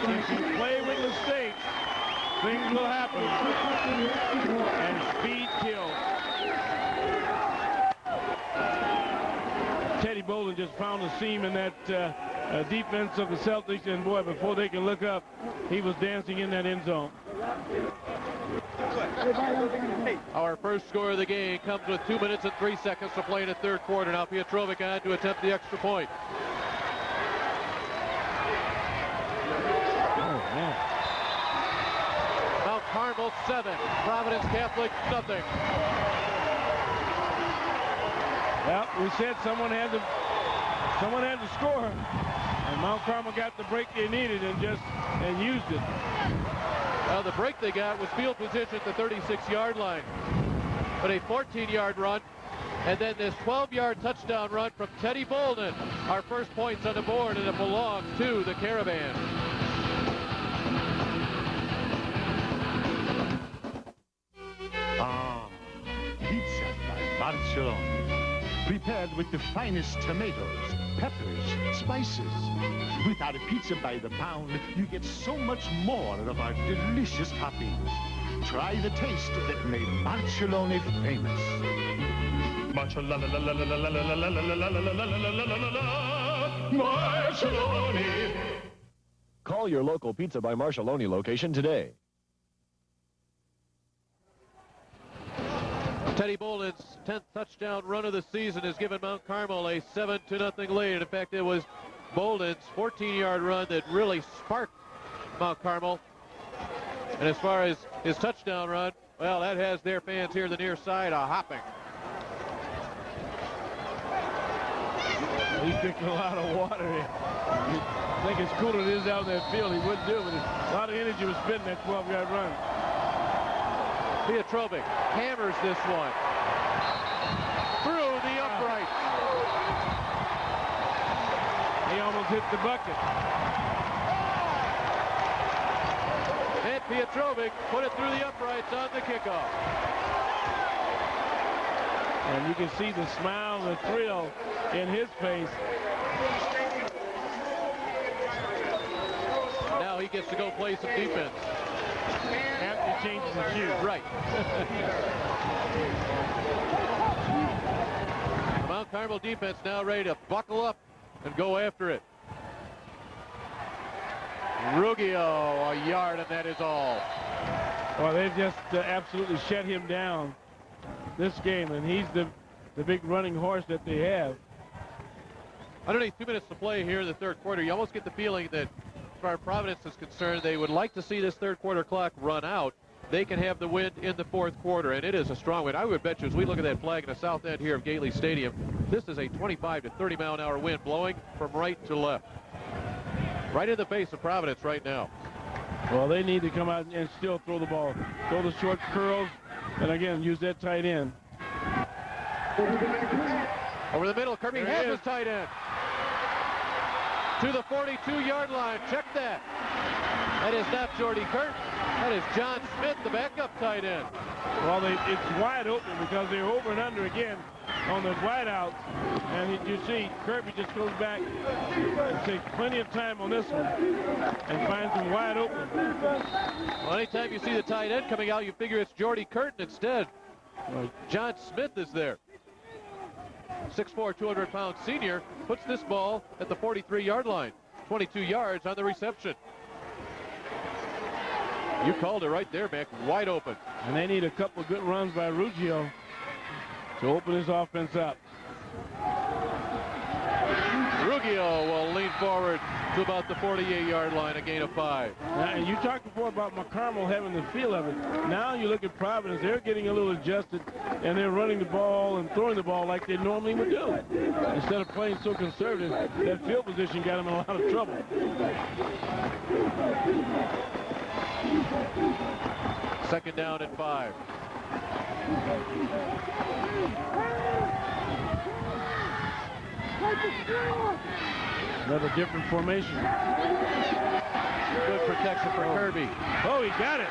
[SPEAKER 2] If you play with mistakes, things will happen. And speed kills. Teddy Bolden just found a seam in that defense of the Celtics, and boy, before they can look up, he was dancing in that end zone.
[SPEAKER 13] Our first score of the game comes with 2 minutes and 3 seconds to play in the third quarter. Now Pietrovic on to attempt the extra point. Mount Carmel 7, Providence Catholic nothing.
[SPEAKER 2] Well, we said someone had to score, and Mount Carmel got the break they needed and used it.
[SPEAKER 13] The break they got was field position at the 36-yard line, but a 14-yard run, and then this 12-yard touchdown run from Teddy Bolden. Our first points on the board, and it belongs to the Caravan.
[SPEAKER 1] Pizza by Barcelona. Prepared with the finest tomatoes, peppers, spices. With our pizza by the pound, you get so much more of our delicious toppings. Try the taste that made Barcelona famous. Barcelona.
[SPEAKER 5] Call your local Pizza by Marshaloni location today.
[SPEAKER 13] Teddy Bolden's 10th touchdown run of the season has given Mount Carmel a 7-0 lead. In fact, it was Bolden's 14-yard run that really sparked Mount Carmel. And as far as his touchdown run, well, that has their fans here the near side hopping.
[SPEAKER 2] He's drinking a lot of water here. I think as cool as it is out in that field, he wouldn't do it, but a lot of energy was spent in that 12-yard run.
[SPEAKER 13] Pietrovic hammers this one through the upright.
[SPEAKER 2] He almost hit the bucket.
[SPEAKER 13] And Pietrovic put it through the uprights on the kickoff.
[SPEAKER 2] And you can see the smile and the thrill in his face.
[SPEAKER 13] Now he gets to go play some defense.
[SPEAKER 2] After he changes his shoes.
[SPEAKER 13] Right. Mount Carmel defense now ready to buckle up and go after it. Ruggio, a yard, and that is all.
[SPEAKER 2] Well, they've just absolutely shut him down this game, and he's the big running horse that they have.
[SPEAKER 13] Underneath 2 minutes to play here in the third quarter, you almost get the feeling that, as far as Providence is concerned, they would like to see this third quarter clock run out. They can have the win in the fourth quarter, and it is a strong win. I would bet you, as we look at that flag in the south end here of Gately Stadium, this is a 25 to 30 mile an hour wind blowing from right to left. Right in the face of Providence right now.
[SPEAKER 2] Well, they need to come out and still throw the ball. Throw the short curls, and again, use that tight end.
[SPEAKER 13] Over the middle, Kirby has his tight end. To the 42-yard line. Check that. That is not Jordy Curtin. That is John Smith, the backup tight end.
[SPEAKER 2] Well, it's wide open because they're over and under again on the wideouts. And you see Kirby just goes back and takes plenty of time on this one and finds him wide open.
[SPEAKER 13] Well, anytime you see the tight end coming out, you figure it's Jordy Curtin instead. John Smith is there. 6'4", 200-pound senior puts this ball at the 43-yard line. 22 yards on the reception. You called it right there, Mick. Wide open.
[SPEAKER 2] And they need a couple of good runs by Ruggio to open his offense up.
[SPEAKER 13] Ruggio will lean forward to about the 48-yard line, a gain of 5.
[SPEAKER 2] And you talked before about Carmel having the feel of it. Now you look at Providence, they're getting a little adjusted, and they're running the ball and throwing the ball like they normally would do. Instead of playing so conservative, that field position got them in a lot of trouble.
[SPEAKER 13] Second down and 5.
[SPEAKER 2] Another different formation.
[SPEAKER 13] Good protection for Kirby.
[SPEAKER 2] Oh, he got it.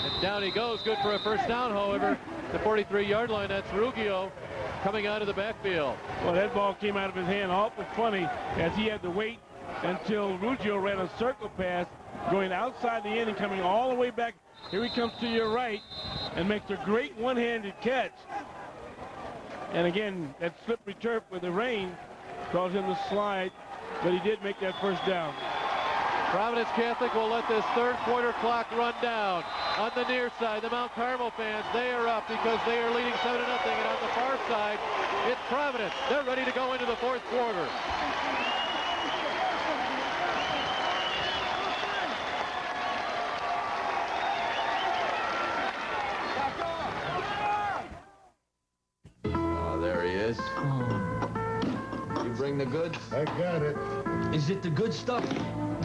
[SPEAKER 13] And down he goes. Good for a first down, however. The 43-yard line, that's Ruggio coming out of the backfield.
[SPEAKER 2] Well, that ball came out of his hand awful funny as he had to wait until Ruggio ran a circle pass going outside the end and coming all the way back. Here he comes to your right and makes a great one-handed catch. And again, that slippery turf with the rain caused him to slide, but he did make that first down.
[SPEAKER 13] Providence Catholic will let this third quarter clock run down. On the near side, the Mount Carmel fans, they are up because they are leading 7-0. And on the far side, it's Providence. They're ready to go into the fourth quarter.
[SPEAKER 12] There he is. You bring the goods?
[SPEAKER 15] I got it.
[SPEAKER 12] Is it the good stuff?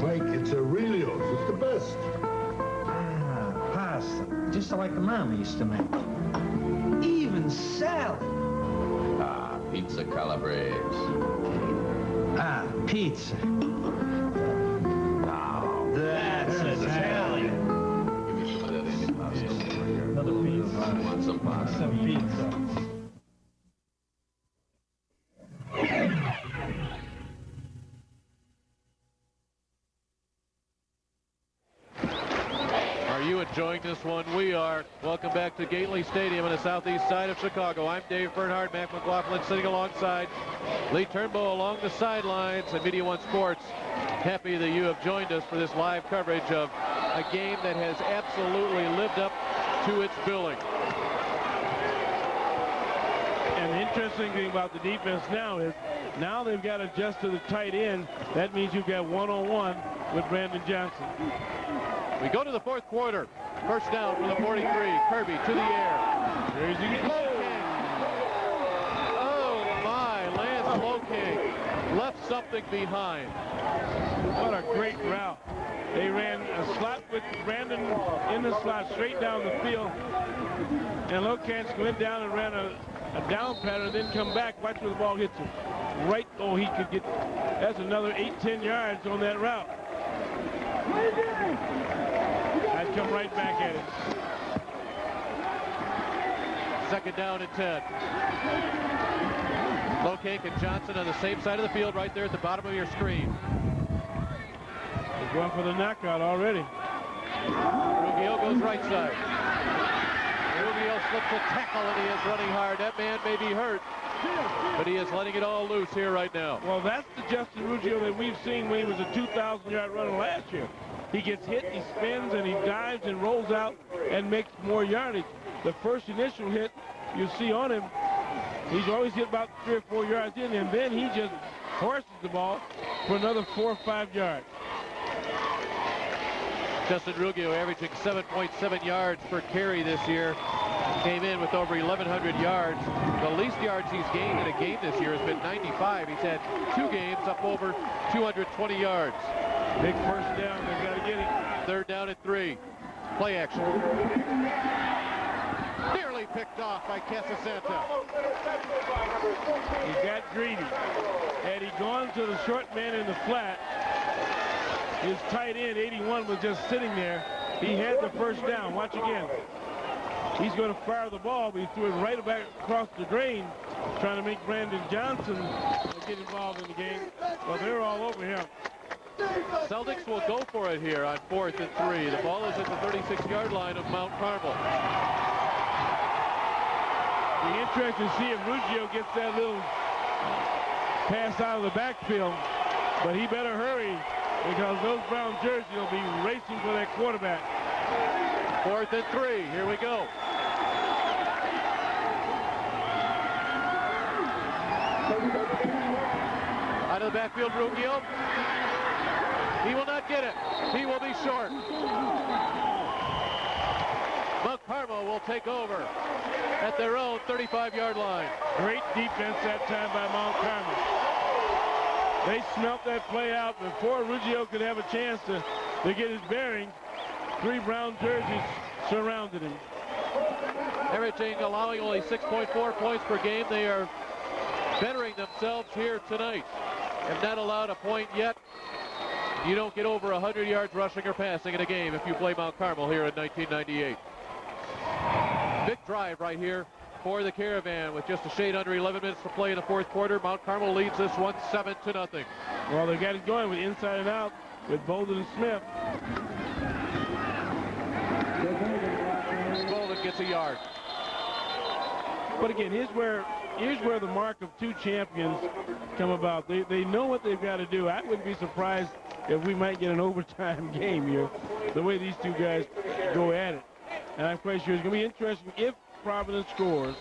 [SPEAKER 15] Mike, it's Aurelio's. It's the best.
[SPEAKER 16] Ah, pasta. Just like the Mama used to make. Even salad.
[SPEAKER 12] Ah, pizza calabrese.
[SPEAKER 16] Ah, pizza. Now, that's Italian.
[SPEAKER 12] Give me some of that Indian pasta.
[SPEAKER 16] Another pizza.
[SPEAKER 12] Want some pasta?
[SPEAKER 16] Some pizza.
[SPEAKER 13] Enjoying this one? We are. Welcome back to Gately Stadium on the southeast side of Chicago. I'm Dave Bernhardt. Matt McLaughlin sitting alongside Lee Turnbow along the sidelines. And Media One Sports, happy that you have joined us for this live coverage of a game that has absolutely lived up to its billing.
[SPEAKER 2] And the interesting thing about the defense now is now they've got to adjust to the tight end. That means you've got one-on-one with Brandon Johnson.
[SPEAKER 13] We go to the fourth quarter. First down for the 43. Kirby to the air.
[SPEAKER 2] There's the
[SPEAKER 13] Oh my, Lance Loking left something behind.
[SPEAKER 2] What a great route. They ran a slot with Brandon in the slot straight down the field. And Lokans went down and ran a down pattern, then come back. Watch where the ball hits him. Right, oh, he could get, that's another 8-10 yards on that route. I'd come right back at it.
[SPEAKER 13] Second down and 10. Lokek and Johnson on the same side of the field right there at the bottom of your screen.
[SPEAKER 2] He's going for the knockout already.
[SPEAKER 13] Ruggiero goes right side. Ruggiero slips a tackle and he is running hard. That man may be hurt, but he is letting it all loose here right now.
[SPEAKER 2] Well, that's the Justin Ruggiero that we've seen when he was a 2,000-yard runner last year. He gets hit, he spins, and he dives and rolls out and makes more yardage. The first initial hit you see on him, he's always hit about 3 or 4 yards in, and then he just horses the ball for another 4 or 5 yards.
[SPEAKER 13] Justin Ruggiero averaging 7.7 yards per carry this year. Came in with over 1,100 yards. The least yards he's gained in a game this year has been 95. He's had 2 games up over 220 yards.
[SPEAKER 2] Big first down. They've got to get him.
[SPEAKER 13] Third down and 3. Play action. Nearly picked off by Casasanta.
[SPEAKER 2] He got greedy. Had he gone to the short man in the flat, his tight end, 81, was just sitting there. He had the first down. Watch again. He's going to fire the ball, but he threw it right back across the drain, trying to make Brandon Johnson get involved in the game. Well, they're all over him.
[SPEAKER 13] Celtics will go for it here on 4th and 3. The ball is at the 36-yard line of Mount Carmel.
[SPEAKER 2] Be interesting to see if Ruggiero gets that little pass out of the backfield, but he better hurry because those brown jerseys will be racing for that quarterback.
[SPEAKER 13] 4th and 3. Here we go. Out of the backfield, Ruggiero. He will not get it. He will be short. Mount Carmel will take over at their own 35-yard line.
[SPEAKER 2] Great defense that time by Mount Carmel. They smelt that play out before Ruggiero could have a chance to get his bearings. 3 brown jerseys surrounded him.
[SPEAKER 13] Averaging, allowing only 6.4 points per game. They are bettering themselves here tonight. Have not allowed a point yet. You don't get over 100 yards rushing or passing in a game if you play Mount Carmel here in 1998. Big drive right here for the Caravan with just a shade under 11 minutes to play in the 4th quarter. Mount Carmel leads this one 7-0.
[SPEAKER 2] Well, they got it going with inside and out with Bolden and Smith.
[SPEAKER 13] Bolden gets a yard.
[SPEAKER 2] But again, here's where the mark of 2 champions come about. They know what they've got to do. I wouldn't be surprised if we might get an overtime game here, the way these 2 guys go at it. And I'm quite sure it's going to be interesting if Providence scores,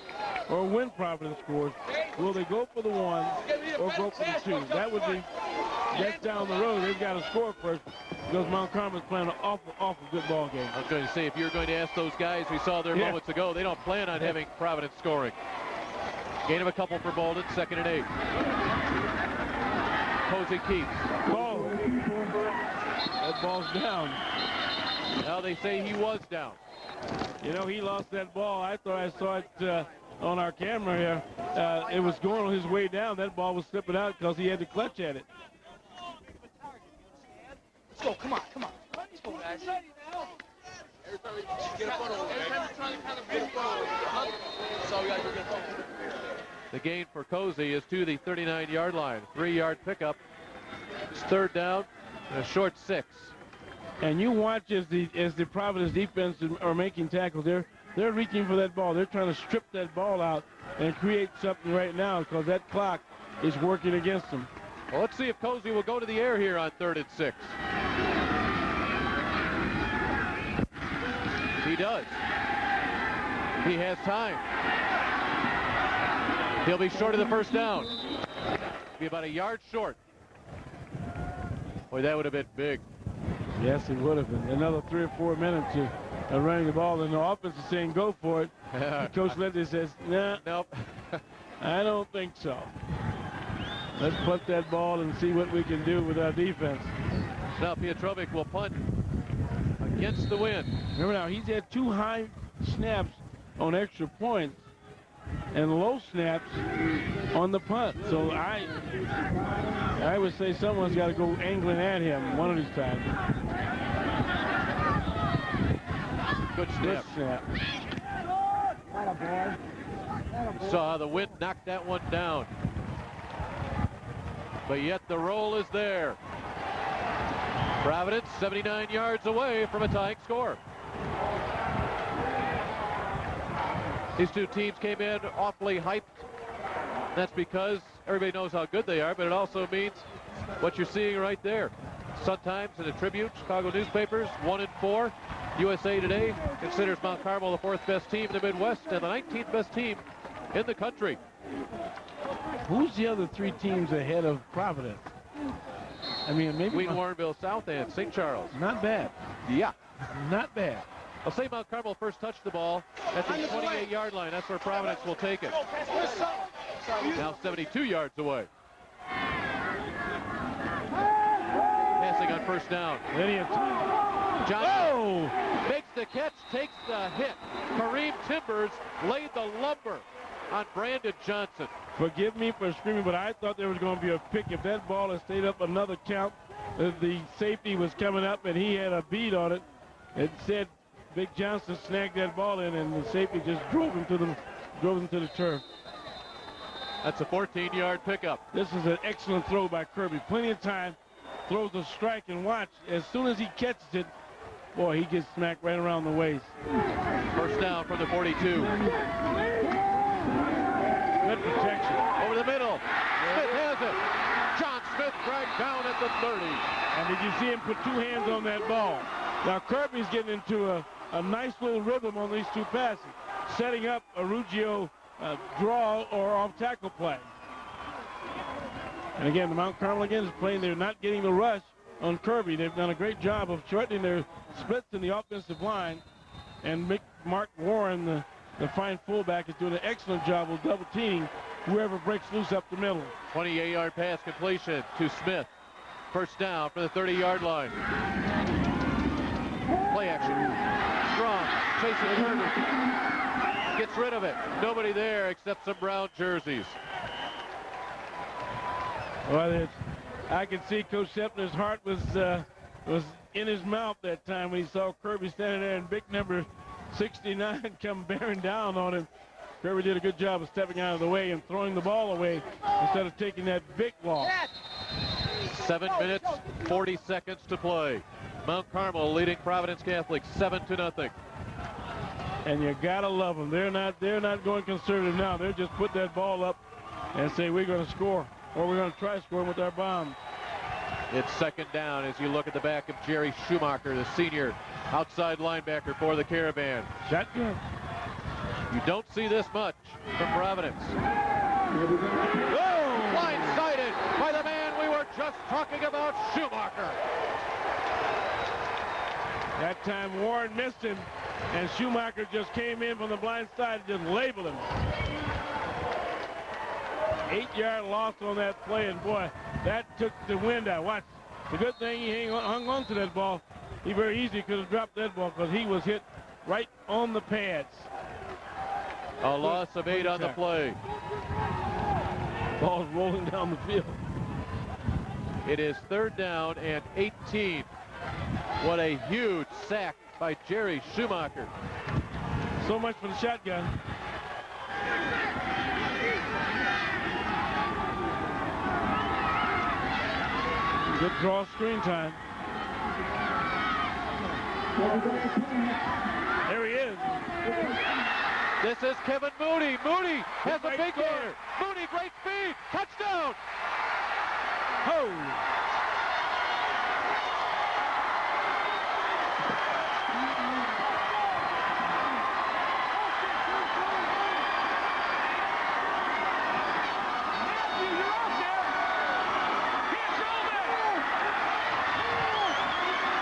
[SPEAKER 2] or when Providence scores. Will they go for the 1 or go for the 2? That's down the road. They've got to score first because Mount Carmel's playing an awful good ball game.
[SPEAKER 13] I was going to say, if you're going to ask those guys, we saw there moments ago, they don't plan on having Providence scoring. Gain of a couple for Bolden, 2nd and 8. Posey keeps.
[SPEAKER 2] Ball. That ball's down.
[SPEAKER 13] Now they say he was down.
[SPEAKER 2] You know, he lost that ball. I thought I saw it on our camera here. It was going on his way down. That ball was slipping out because he had to clutch at it.
[SPEAKER 6] Let's go. Come on. Let's go, guys.
[SPEAKER 13] The gain for Cozy is to the 39-yard line. 3-yard pickup. It's 3rd down and a short 6.
[SPEAKER 2] And you watch as the Providence defense are making tackles. They're reaching for that ball. They're trying to strip that ball out and create something right now because that clock is working against them.
[SPEAKER 13] Well, let's see if Cozy will go to the air here on 3rd and 6. He does. He has time. He'll be short of the 1st down. Be about a yard short. Boy, that would have been big.
[SPEAKER 2] Yes, it would have been. Another 3 or 4 minutes of running the ball, and the offense is saying go for it. Coach Lindsay says, nah,
[SPEAKER 13] nope.
[SPEAKER 2] I don't think so. Let's put that ball and see what we can do with our defense.
[SPEAKER 13] Now Pietrovic will punt against the wind.
[SPEAKER 2] Remember now, he's had 2 high snaps on extra points and low snaps on the punt. So I would say someone's got to go angling at him one of these times.
[SPEAKER 13] Good snap.
[SPEAKER 2] Not a bad.
[SPEAKER 13] You saw how the wind knocked that one down. But yet the roll is there. Providence 79 yards away from a tying score. These two teams came in awfully hyped. That's because everybody knows how good they are, but it also means what you're seeing right there. Sun-Times and the Tribune, Chicago newspapers, 1-4. USA Today considers Mount Carmel the 4th best team in the Midwest and the 19th best team in the country.
[SPEAKER 2] Who's the other 3 teams ahead of Providence? I mean, maybe
[SPEAKER 13] Wayne, Warrenville, South End, St. Charles.
[SPEAKER 2] Not bad.
[SPEAKER 13] Yeah.
[SPEAKER 2] Not bad.
[SPEAKER 13] I'll say Mount Carmel first touched the ball at the 28-yard line. That's where Providence will take it. Now 72 yards away. Passing on first down. John makes the catch, takes the hit. Kareem Timbers laid the lumber on Brandon Johnson.
[SPEAKER 2] Forgive me for screaming, but I thought there was going to be a pick. If that ball had stayed up another count, the safety was coming up and he had a beat on it. It said Big Johnson snagged that ball in, and the safety just drove him to the turf.
[SPEAKER 13] That's a 14-yard pickup.
[SPEAKER 2] This is an excellent throw by Kirby. Plenty of time. Throws a strike, and watch. As soon as he catches it, boy, he gets smacked right around the waist.
[SPEAKER 13] First down from the 42.
[SPEAKER 2] Good protection.
[SPEAKER 13] Over the middle. Smith has it. John Smith dragged down at the 30.
[SPEAKER 2] And did you see him put 2 hands on that ball? Now Kirby's getting into a nice little rhythm on these 2 passes, setting up a Ruggio draw or off tackle play. And again, the Mount Carmel again is playing. They're not getting the rush on Kirby. They've done a great job of shortening their splits in the offensive line. And Mark Warren, the fine fullback, is doing an excellent job of double teaming whoever breaks loose up the middle.
[SPEAKER 13] 28-yard pass completion to Smith. First down for the 30-yard line. Play action. Strong. Chasing Kirby. Gets rid of it. Nobody there except some brown jerseys.
[SPEAKER 2] Well, I could see Coach Shepner's heart was in his mouth that time when he saw Kirby standing there and big number 69 come bearing down on him. Kirby did a good job of stepping out of the way and throwing the ball away instead of taking that big loss.
[SPEAKER 13] 7 minutes, 40 seconds to play. Mount Carmel leading Providence Catholic 7-0.
[SPEAKER 2] And you gotta love them. They're not going conservative now. They're just put that ball up and say we're going to score, or we're going to try scoring with our bombs.
[SPEAKER 13] It's second down as you look at the back of Jerry Schumacher, the senior outside linebacker for the Caravan.
[SPEAKER 2] Shotgun.
[SPEAKER 13] You don't see this much from Providence. Blindsided by the man we were just talking about, Schumacher.
[SPEAKER 2] That time Warren missed him, and Schumacher just came in from the blind side and just labeled him. 8-yard loss on that play, and boy, that took the wind out. Watch. The good thing he hung on to that ball. He very easily could have dropped that ball because he was hit right on the pads.
[SPEAKER 13] A loss of 8 on the play.
[SPEAKER 2] Ball's rolling down the field.
[SPEAKER 13] It is third down and 18. What a huge sack by Jerry Schumacher.
[SPEAKER 2] So much for the shotgun. Good draw screen time. There he is.
[SPEAKER 13] This is Kevin Mooney. Mooney has a big gainer. Mooney, great speed. Touchdown.
[SPEAKER 2] Oh.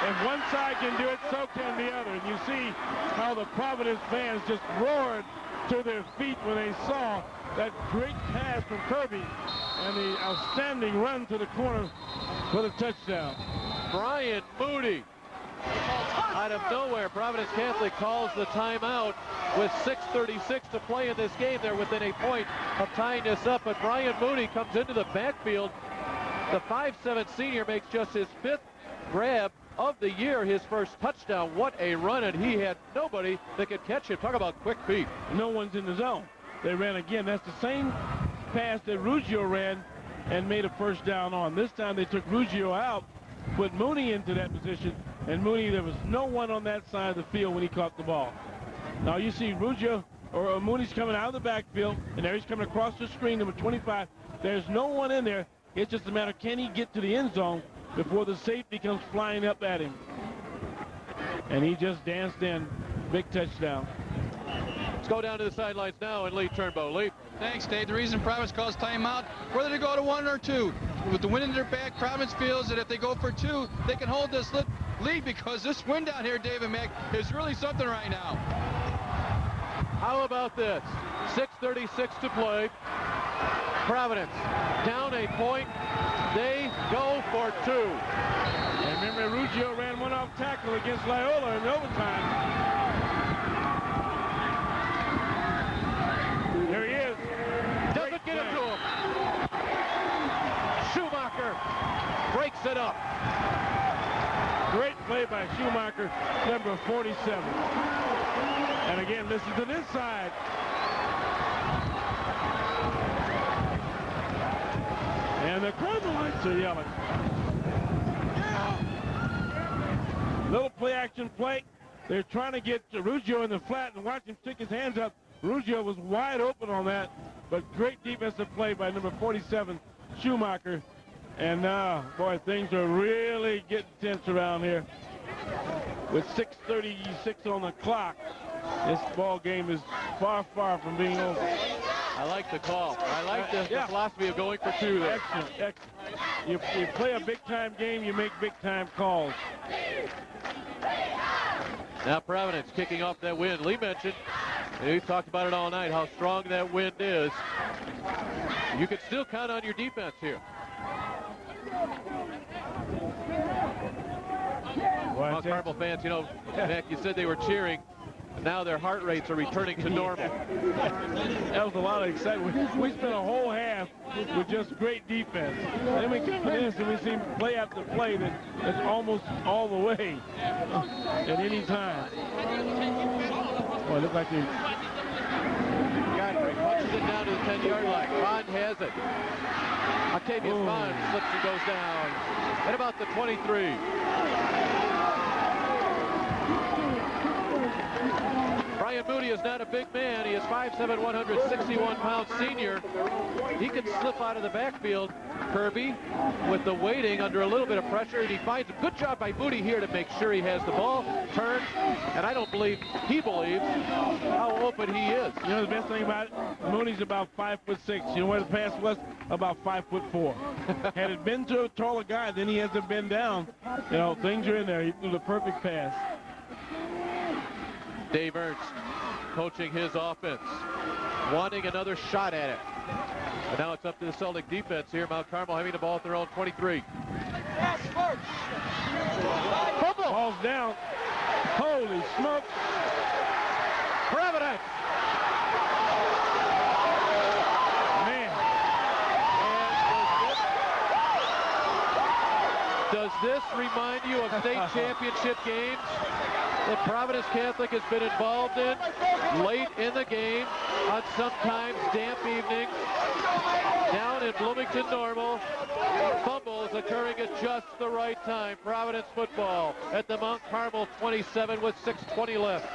[SPEAKER 2] If one side can do it, so can the other. And you see how the Providence fans just roared to their feet when they saw that great pass from Kirby and the outstanding run to the corner for the touchdown.
[SPEAKER 13] Brian Moody. Out of nowhere, Providence Catholic calls the timeout with 6:36 to play in this game. They're within a point of tying this up, but Brian Moody comes into the backfield. The 5'7" senior makes just his 5th grab of the year, his first touchdown. What a run, and he had nobody that could catch him. Talk about quick feet.
[SPEAKER 2] No one's in the zone. they ran again. That's the same pass that Ruggiero ran and made a first down on. This time they took Ruggiero out, put Mooney into that position, and Mooney, there was no one on that side of the field when he caught the ball. Now you see Ruggiero or Mooney's coming out of the backfield, and there he's coming across the screen, number 25. There's no one in there. It's just a matter, can he get to the end zone before the safety comes flying up at him? And he just danced in. Big touchdown.
[SPEAKER 13] Let's go down to the sidelines now and Lee Turnbow. Lee.
[SPEAKER 7] Thanks, Dave. The reason Providence calls timeout, whether they go to 1 or 2, with the wind in their back, Providence feels that if they go for 2, they can hold this lead, because this wind down here, Dave and Mac, is really something right now.
[SPEAKER 13] How about this? 6:36 to play. Providence down a point. They go for 2.
[SPEAKER 2] And remember, Ruggiero ran one off tackle against Loyola in overtime. There he is.
[SPEAKER 13] Doesn't get it to him. Schumacher breaks it up.
[SPEAKER 2] Great play by Schumacher, number 47. And again, this is an inside. And the Carmelites are yelling. Little play-action play. They're trying to get Ruggiero in the flat and watch him stick his hands up. Ruggiero was wide open on that, but great defensive play by number 47, Schumacher. And now, boy, things are really getting tense around here. With 6:36 on the clock, this ball game is far, far from being over.
[SPEAKER 13] I like the call. I like the philosophy of going for 2 there.
[SPEAKER 2] Excellent, excellent. You play a big-time game, you make big-time calls.
[SPEAKER 13] Now Providence kicking off that wind. Lee mentioned, and we've talked about it all night, how strong that wind is. You can still count on your defense here. Well, Carmel fans, you know, Mac, you said they were cheering. Now their heart rates are returning to normal.
[SPEAKER 2] That was a lot of excitement. We spent a whole half with just great defense. Then we come in this and we see play after play that's almost all the way at any time. Boy, it looks like they...
[SPEAKER 13] Godfrey punches it down to the 10-yard line. Bond has it. Octavius Bond slips and goes down at about the 23. Brian Moody is not a big man. He is 5'7", 161-pound senior. He can slip out of the backfield, Kirby, with the waiting under a little bit of pressure, and he finds a good job by Moody here to make sure he has the ball, turns, and I don't believe he believes how open he is.
[SPEAKER 2] You know the best thing about it? Mooney's about 5'6". You know where the pass was? About 5'4". Had it been to a taller guy, then he has to bend down. You know, things are in there. He threw the perfect pass.
[SPEAKER 13] Dave Ernst coaching his offense, wanting another shot at it. But now it's up to the Celtic defense here. Mount Carmel having the ball at their own 23.
[SPEAKER 2] Fumble! Ball's down. Holy smoke.
[SPEAKER 13] Providence.
[SPEAKER 2] Man.
[SPEAKER 13] Does this remind you of state championship games that Providence Catholic has been involved in late in the game on sometimes damp evenings? Down in Bloomington Normal, fumbles occurring at just the right time. Providence football at the Mount Carmel 27 with 6:20 left.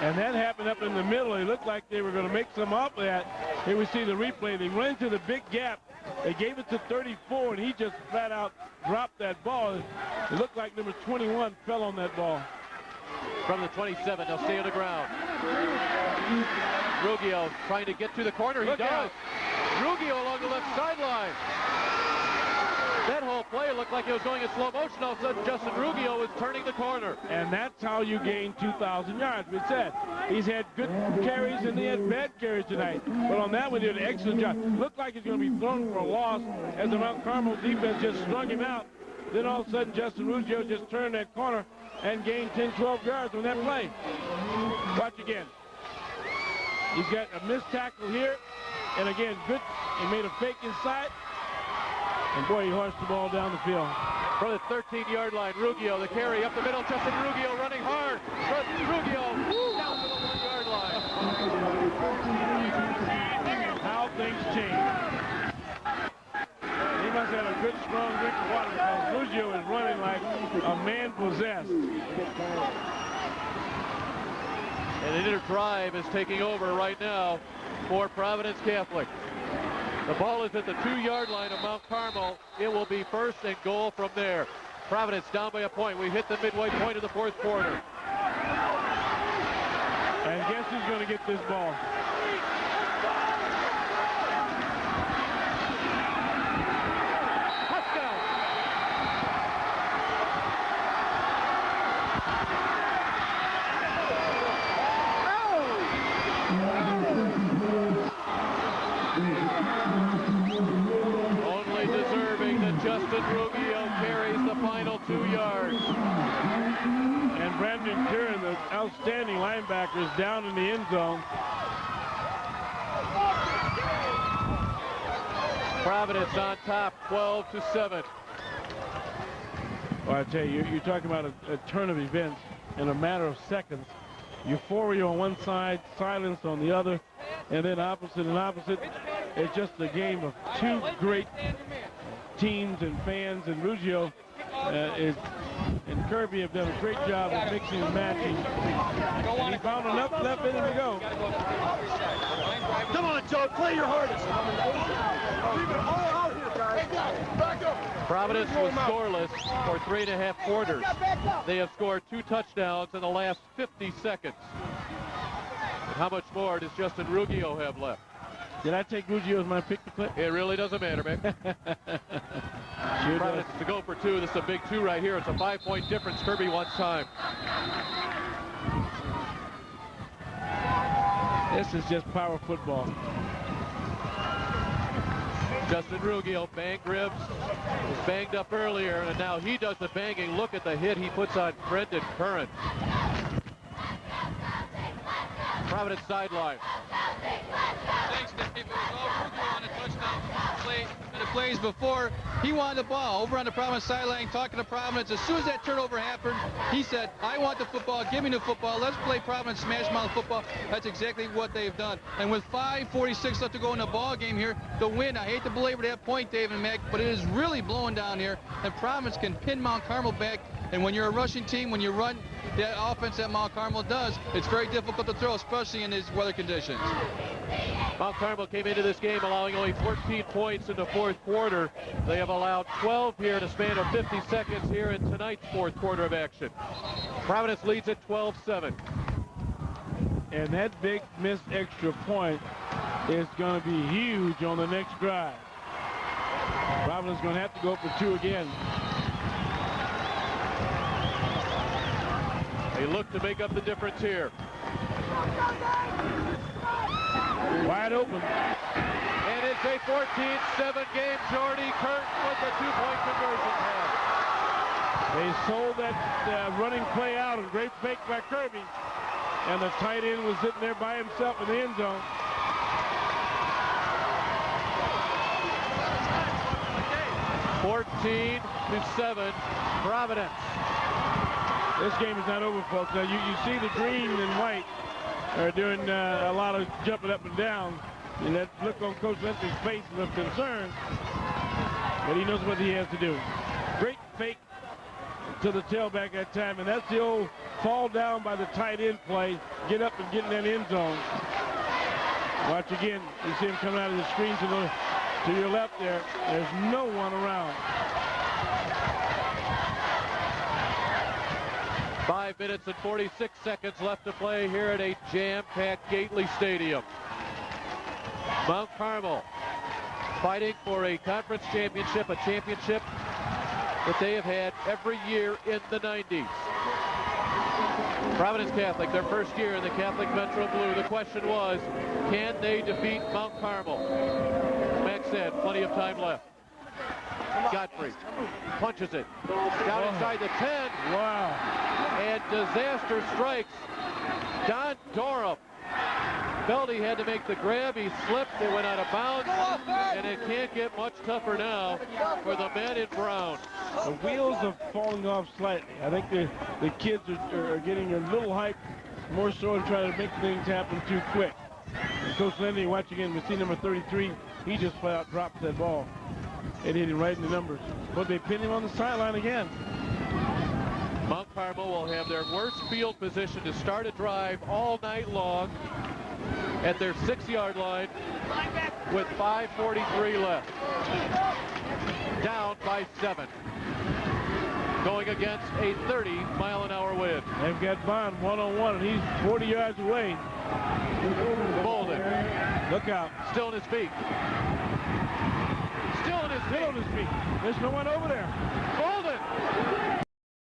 [SPEAKER 2] And that happened up in the middle. It looked like they were going to make some up that. Here we see the replay. They went into the big gap. They gave it to 34, and he just flat out dropped that ball. It looked like number 21 fell on that ball.
[SPEAKER 13] From the 27, they'll stay on the ground. Ruggiero trying to get to the corner. He does. Ruggiero along the left sideline. That whole play looked like it was going in slow motion. All of a sudden, Justin Ruggiero was turning the corner.
[SPEAKER 2] And that's how you gain 2,000 yards. We said he's had good carries and he had bad carries tonight. But on that one, he did an excellent job. Looked like he's going to be thrown for a loss as the Mount Carmel defense just strung him out. Then all of a sudden, Justin Ruggiero just turned that corner and gained 10, 12 yards on that play. Watch again. He's got a missed tackle here. And again, good. He made a fake inside. And boy, he horsed the ball down the field.
[SPEAKER 13] From the 13-yard line, Ruggiero, the carry up the middle. Justin Ruggiero running hard. Ruggiero down to the 1-yard line.
[SPEAKER 2] man possessed.
[SPEAKER 13] And an inner drive is taking over right now for Providence Catholic. The ball is at the 2-yard line of Mount Carmel. It will be first and goal from there. Providence down by a point. We hit the midway point of the fourth quarter.
[SPEAKER 2] And guess who's going to get this ball?
[SPEAKER 13] Only deserving that Justin Ruggiero carries the final 2 yards.
[SPEAKER 2] And Brandon Curran, the outstanding linebacker, is down in the end zone.
[SPEAKER 13] Providence on top, 12-7.
[SPEAKER 2] Well, I tell you, you're talking about a turn of events in a matter of seconds. Euphoria on one side, silence on the other, and then opposite and opposite. It's just a game of two great teams and fans, and Ruggiero and Kirby have done a great job of mixing and matching. He found enough left in him to go.
[SPEAKER 11] Come on, Joe, play your hardest. Leave it all out here, guys. Back up.
[SPEAKER 13] Providence was scoreless for 3.5 quarters. They have scored 2 touchdowns in the last 50 seconds. And how much more does Justin Ruggiero have left?
[SPEAKER 2] Did I take Ruggiero as my pick to clip?
[SPEAKER 13] It really doesn't matter, man.
[SPEAKER 2] Sure
[SPEAKER 13] Providence to go for 2. This is a big 2 right here. It's a 5-point difference. Kirby wants time.
[SPEAKER 2] This is just power football.
[SPEAKER 13] Justin Ruggiero, banged ribs, was banged up earlier, and now he does the banging. Look at the hit he puts on Brendan Curran. Providence sideline.
[SPEAKER 7] Thanks, Dave. It was all Ruggiero on a touchdown play. The plays before, he wanted the ball over on the Providence sideline, talking to Providence. As soon as that turnover happened, he said, I want the football, give me the football, let's play Providence smash mouth football. That's exactly what they've done. And with 5:46 left to go in the ball game here, the win, I hate to belabor that point, Dave and Mac, but it is really blowing down here, and Providence can pin Mount Carmel back. And when you're a rushing team, when you run that offense that Mount Carmel does, it's very difficult to throw, especially in these weather conditions.
[SPEAKER 13] Mount Carmel came into this game allowing only 14 points in the fourth quarter. They have allowed 12 here in a span of 50 seconds here in tonight's fourth quarter of action. Providence leads at 12-7.
[SPEAKER 2] And that big missed extra point is going to be huge on the next drive. Providence is going to have to go for 2 again.
[SPEAKER 13] They look to make up the difference here.
[SPEAKER 2] Wide open.
[SPEAKER 13] And it's a 14-7 game. Jordy Kurt with the 2-point conversion pass.
[SPEAKER 2] They sold that running play out, a great fake by Kirby. And the tight end was sitting there by himself in the end zone.
[SPEAKER 13] (14-7), Providence.
[SPEAKER 2] This game is not over, folks. Now, you see the green and white are doing a lot of jumping up and down. And that look on Coach Linton's face is of concern. But he knows what he has to do. Great fake to the tailback that time. And that's the old fall down by the tight end play. Get up and get in that end zone. Watch again. You see him coming out of the screen to your left there. There's no one around.
[SPEAKER 13] 5 minutes and 46 seconds left to play here at a jam-packed Gately Stadium. Mount Carmel fighting for a conference championship, a championship that they have had every year in the 90s. Providence Catholic, their first year in the Catholic Metro Blue. The question was, can they defeat Mount Carmel? Max said, plenty of time left. Godfrey punches it down inside the 10.
[SPEAKER 2] Wow.
[SPEAKER 13] And disaster strikes. Don Dorham felt he had to make the grab. He slipped. It went out of bounds. And it can't get much tougher now for the man in brown.
[SPEAKER 2] The wheels are falling off slightly. I think the kids are getting a little hype, more so to try to make things happen too quick. And Coach Lindy, watch again, we see number 33. He just flat out drops that ball. It hit him right in the numbers. But they pin him on the sideline again.
[SPEAKER 13] Mount Carmel will have their worst field position to start a drive all night long at their 6-yard line with 5:43 left. Down by 7. Going against a 30-mile-an-hour wind.
[SPEAKER 2] They've got Bond one-on-one, and he's 40 yards away.
[SPEAKER 13] Bolden.
[SPEAKER 2] Look out.
[SPEAKER 13] Still on his feet. Still on his feet.
[SPEAKER 2] There's no one over there.
[SPEAKER 13] Bolden.